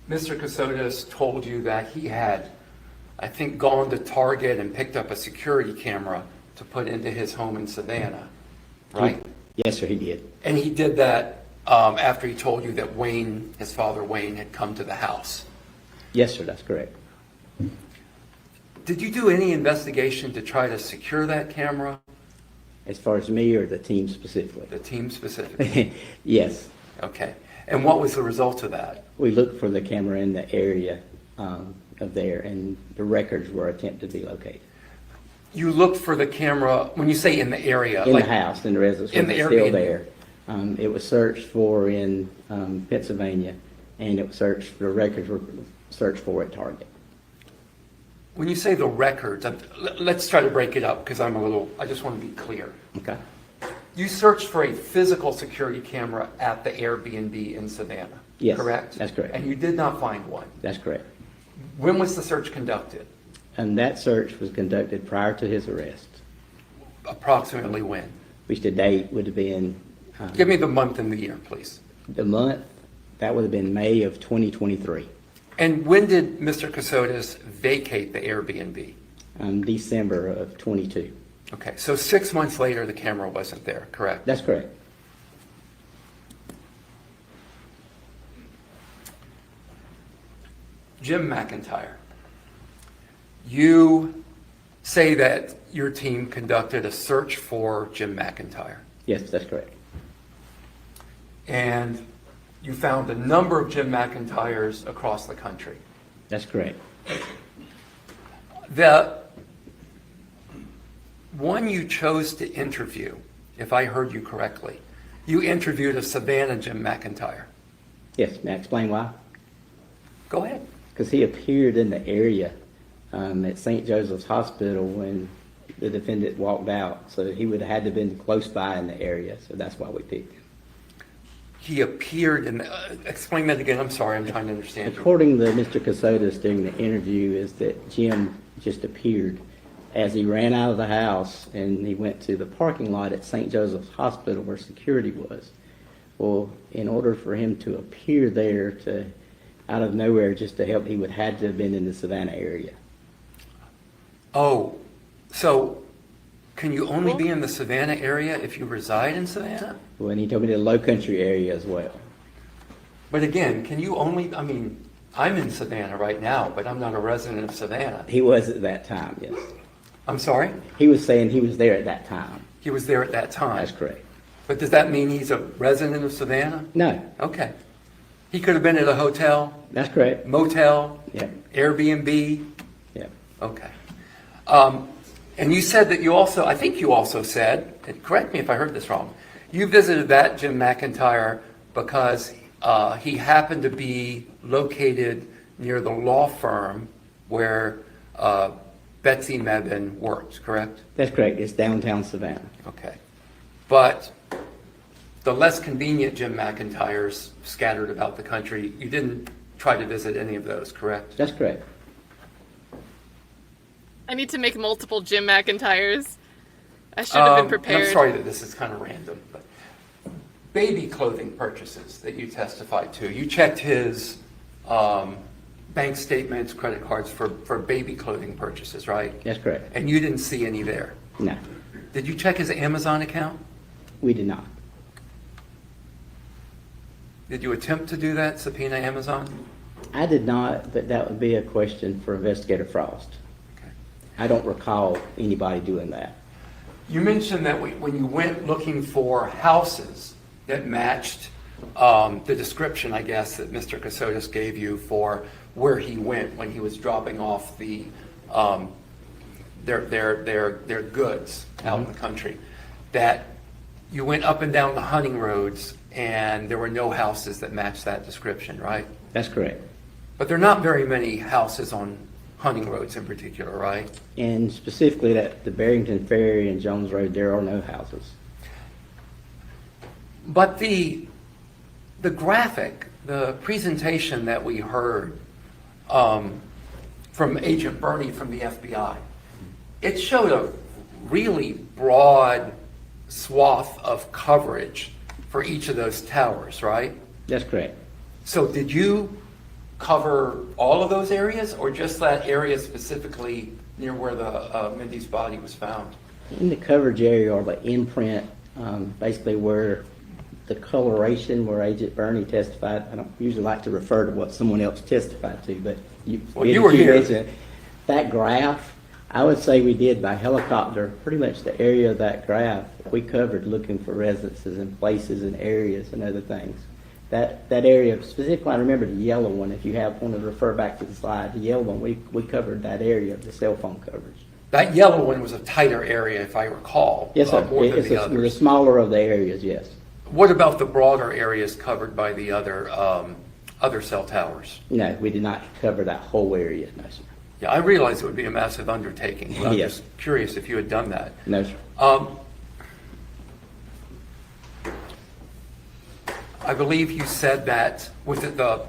Mr. Kassotis told you that he had, I think, gone to Target and picked up a security camera to put into his home in Savannah, right? Yes, sir, he did. And he did that after he told you that Wayne, his father Wayne, had come to the house. Yes, sir, that's correct. Did you do any investigation to try to secure that camera, As far as me or the team specifically? the team specifically? Yes. Okay. And what was the result of that? We looked for the camera in the area of there, and the records were attempted to be located. You looked for the camera, when you say in the area, In like the house, in the residence, in the it's still Airbnb. there. It was searched for in Pennsylvania, and it was searched, the records were searched for at Target. When you say the records, let's try to break it up because I just want to be clear. Okay? You searched for a physical security camera at the Airbnb in Savannah, Yes, correct? that's correct. And you did not find one. That's correct. When was the search conducted? And that search was conducted prior to his arrest, Approximately when? which the date would have been, Give me the month and the year, please. the month, that would have been May of 2023, And when did Mr. Kassotis vacate the Airbnb? December of 22. Okay, so 6 months later, the camera wasn't there, correct? That's correct. Jim McIntyre, you say that your team conducted a search for Jim McIntyre, Yes, that's correct. and you found a number of Jim McIntyres across the country. That's correct. The one you chose to interview, if I heard you correctly, you interviewed a Savannah Jim McIntyre. Yes, may I explain why? Go ahead. Because he appeared in the area at St. Joseph's Hospital when the defendant walked out. So he would have had to have been close by in the area. So that's why we picked him. He appeared in explain that again. I'm sorry, I'm trying to understand you. According to Mr. Kassotis during the interview is that Jim just appeared as he ran out of the house and he went to the parking lot at St. Joseph's Hospital where security was. Well, in order for him to appear there out of nowhere just to help, he would have to have been in the Savannah area. Oh, so can you only be in the Savannah area if you reside in Savannah? Well, and he told me the low country area as well. But again, can you only, I mean, I'm in Savannah right now, but I'm not a resident of Savannah. He was at that time, yes. I'm sorry? He was saying he was there at that time. He was there at that time. That's correct. But does that mean he's a resident of Savannah? No, Okay. He could have been at a hotel, that's correct. motel, Yeah, Airbnb. yeah. Okay. And you said that you also, I think you also said, and correct me if I heard this wrong, you visited that Jim McIntyre because he happened to be located near the law firm where Betsy Mebane worked, correct? That's correct. It's downtown Savannah. Okay. But the less convenient Jim McIntyres scattered about the country, you didn't try to visit any of those, correct? That's correct. I need to make multiple Jim McIntyres. I should have been prepared. I'm sorry that this is kind of random, but baby clothing purchases that you testified to, you checked his bank statements, credit cards for baby clothing purchases, right? That's correct. And you didn't see any there. No, Did you check his Amazon account? we did not. Did you attempt to do that, subpoena Amazon? I did not, but that would be a question for Investigator Frost. Okay. I don't recall anybody doing that. You mentioned that when you went looking for houses that matched the description, I guess, that Mr. Kassotis gave you for where he went when he was dropping off their goods out in the country, that you went up and down the hunting roads and there were no houses that matched that description, right? That's correct. But there are not very many houses on hunting roads in particular, right? And specifically that the Barrington Ferry and Jones Road, there are no houses. But the graphic, the presentation that we heard from Agent Bernie from the FBI, it showed a really broad swath of coverage for each of those towers, right? That's correct. So did you cover all of those areas or just that area specifically near where the Mindy's body was found? In the coverage area or the imprint, basically where the coloration where Agent Bernie testified, I don't usually like to refer to what someone else testified to, but you were here. mentioned that graph, I would say we did by helicopter, pretty much the area of that graph, we covered looking for residences and places and areas and other things. That area, specifically I remember the yellow one, if you want to refer back to the slide, the yellow one, we covered that area of the cell phone coverage. That yellow one was a tighter area, if I recall. Yes, sir. More than It's the the others. smaller of the areas, yes. What about the broader areas covered by the other cell towers? No, we did not cover that whole area, no, sir. Yeah, I realize it would be a massive undertaking, but I'm Yes. just curious if you had done that. No, sir. I believe you said that, was it the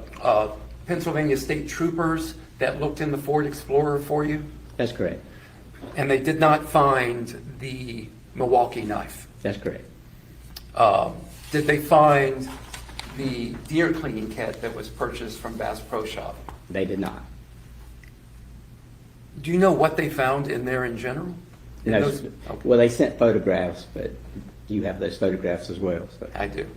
Pennsylvania State Troopers that looked in the Ford Explorer for you? That's correct. And they did not find the Milwaukee knife. That's correct. Did they find the deer cleaning kit that was purchased from Bass Pro Shop? They did not. Do you know what they found in there in general? In No, those- sir. Okay, Well, they sent photographs, but you have those photographs as well, so. I do.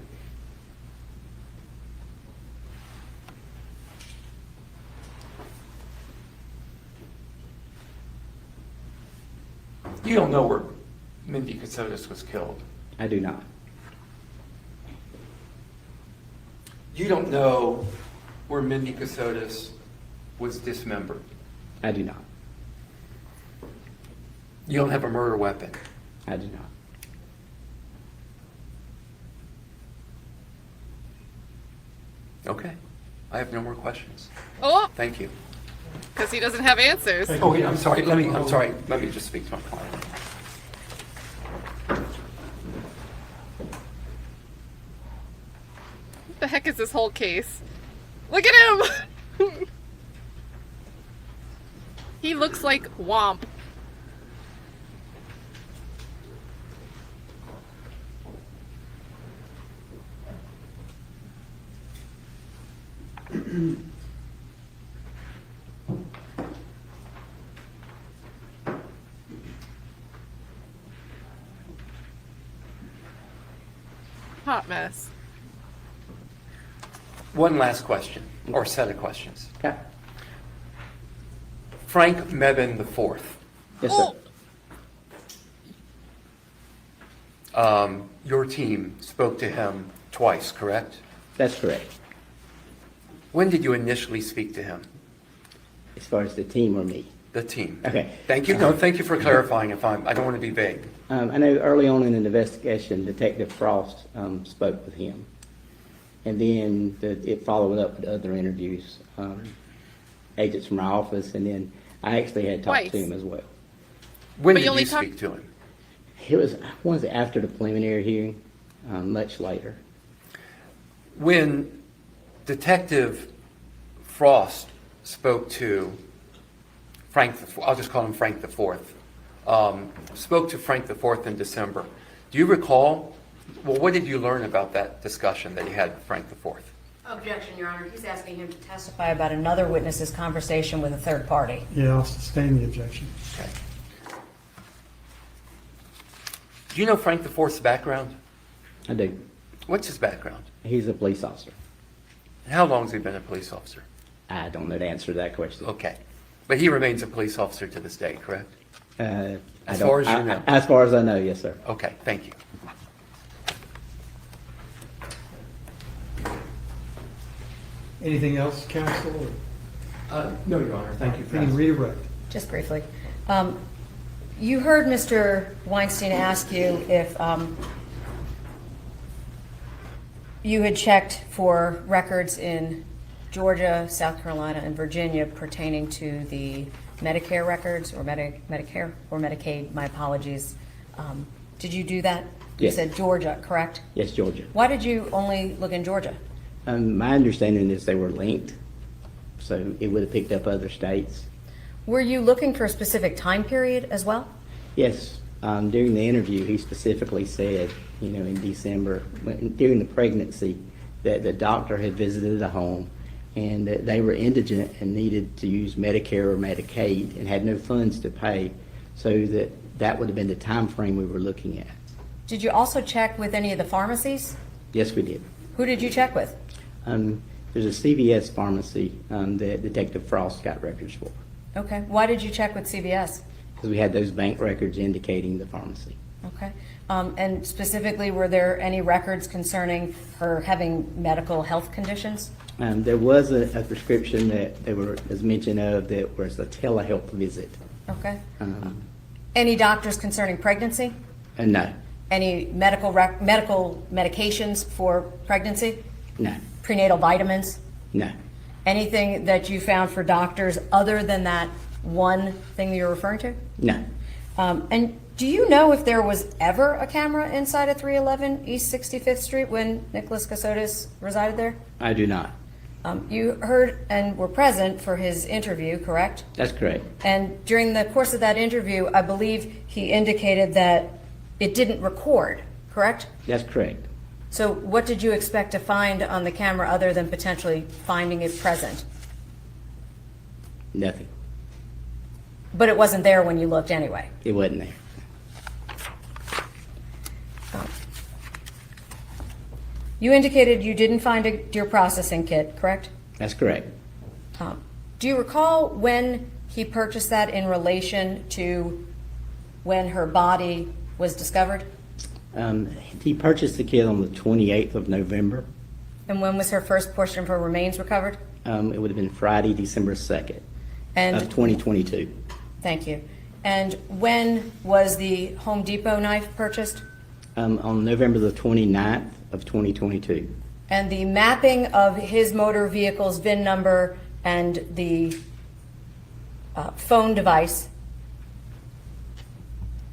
You don't know where Mindy Kassotis was killed. I do not. You don't know where Mindy Kassotis was dismembered. I do not. You don't have a murder weapon. I do not. Okay. I have no more questions. Oh, Thank you. because he doesn't have answers. Oh, wait, I'm sorry. Let me just speak to my client. What the heck is this whole case? Look at him! He looks like Womp. Hot mess. One last question, or set of questions. Okay. Frank Mebane IV. Yes, sir. Your team spoke to him twice, correct? That's correct. When did you initially speak to him? As far as the team or me. The team. Okay. Thank you. No, thank you for clarifying. I don't want to be vague. I know early on in an investigation, Detective Frost spoke with him. And then it followed up with other interviews, agents from my office, and then I actually had talked to Twice. him as well. When But did you only you talked- speak to him? It was after the preliminary hearing, much later. When Detective Frost spoke to Frank, I'll just call him Frank the Fourth, spoke to Frank the Fourth in December. Do you recall, well, what did you learn about that discussion that he had with Frank the Fourth? Objection, Your Honor. He's asking him to testify about another witness's conversation with a third party. Yeah, I'll sustain the objection. Okay. Do you know Frank the Fourth's background? I do. What's his background? He's a police officer. How long has he been a police officer? I don't know the answer to that question. Okay. But he remains a police officer to this day, correct? I As don't- far as you know. As far as I know, yes, sir. Okay, thank you. Anything else, counsel? No, Your Honor, thank you for Any asking. redirect? Just briefly. You heard Mr. Weinstein ask you if you had checked for records in Georgia, South Carolina, and Virginia pertaining to the Medicare records, or Medicare, or Medicaid, my apologies. Did you do that? You Yes. said Georgia, correct? Yes, Georgia. Why did you only look in Georgia? My understanding is they were linked, so it would have picked up other states. Were you looking for a specific time period as well? Yes, during the interview, he specifically said, in December, during the pregnancy, that the doctor had visited the home and that they were indigent and needed to use Medicare or Medicaid and had no funds to pay, so that would have been the time frame we were looking at. Did you also check with any of the pharmacies? Yes, we did. Who did you check with? There's a CVS pharmacy that Detective Frost got records for, Okay. Why did you check with CVS? because we had those bank records indicating the pharmacy. Okay. And specifically, were there any records concerning her having medical health conditions? There was a prescription that was mentioned of that was a telehealth visit. Okay. Um, Any doctors concerning pregnancy? and no, Any medical medications for pregnancy? no, Prenatal vitamins? no. Anything that you found for doctors other than that one thing that you're referring to? No. And do you know if there was ever a camera inside of 311 East 65th Street when Nicholas Kassotis resided there? I do not. You heard and were present for his interview, correct? That's correct. And during the course of that interview, I believe he indicated that it didn't record, correct? That's correct. So what did you expect to find on the camera other than potentially finding it present? Nothing. But it wasn't there when you looked anyway. It wasn't there. You indicated you didn't find a deer processing kit, correct? That's correct. Do you recall when he purchased that in relation to when her body was discovered? He purchased the kit on the 28th of November. And when was her first portion of her remains recovered? It would have been Friday, December 2nd of And, 2022. thank you. And when was the Home Depot knife purchased? On November the 29th of 2022. And the mapping of his motor vehicle's VIN number and the phone device,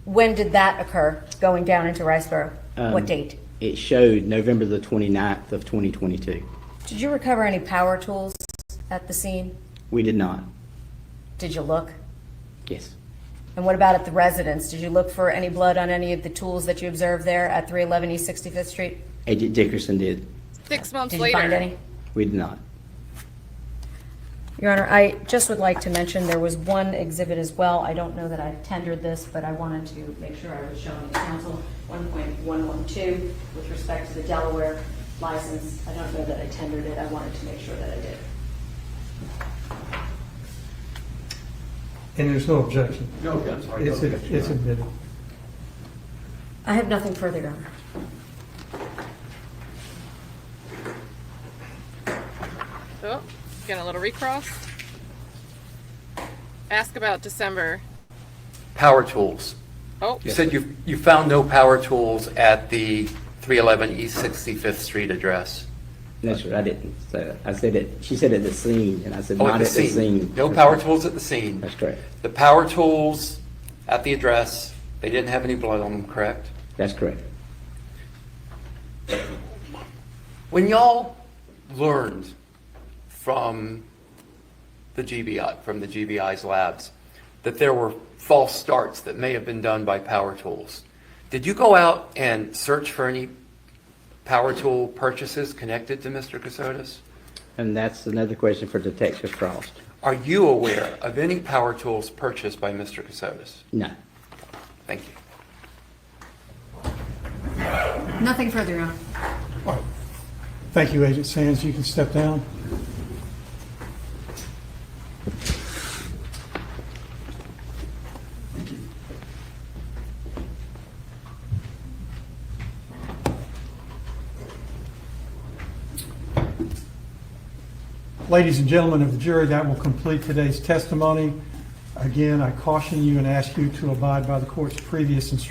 when did that occur, going down into Riceboro? What date? It showed November the 29th of 2022. Did you recover any power tools at the scene? We did not. Did you look? Yes. And what about at the residence? Did you look for any blood on any of the tools that you observed there at 311 East 65th Street? Agent Dickerson did. 6 months Did you later. find any? We did not. Your Honor, I just would like to mention there was one exhibit as well. I don't know that I tendered this, but I wanted to make sure I was showing the council 1.112 with respect to the Delaware license. I don't know that I tendered it. I wanted to make sure that I did. And there's no objection. No, I'm sorry. It's admitted. I have nothing further, Your Honor. Oh, getting a little recross. Ask about December. Power tools. Oh, You said you found no power tools at the 311 East 65th Street address. That's what I didn't say. I said it, she said at the scene, and I said Oh, not at the scene. No power tools at the scene. That's correct. The power tools at the address, they didn't have any blood on them, correct? That's correct. When y'all learned from the GBI's labs, that there were false starts that may have been done by power tools, did you go out and search for any power tool purchases connected to Mr. Kassotis? And that's another question for Detective Frost. Are you aware of any power tools purchased by Mr. Kassotis? No. Thank you. Nothing further, Your Honor. All right. Thank you, Agent Sands. You can step down. Ladies and gentlemen of the jury, that will complete today's testimony. Again, I caution you and ask you to abide by the court's previous instructions.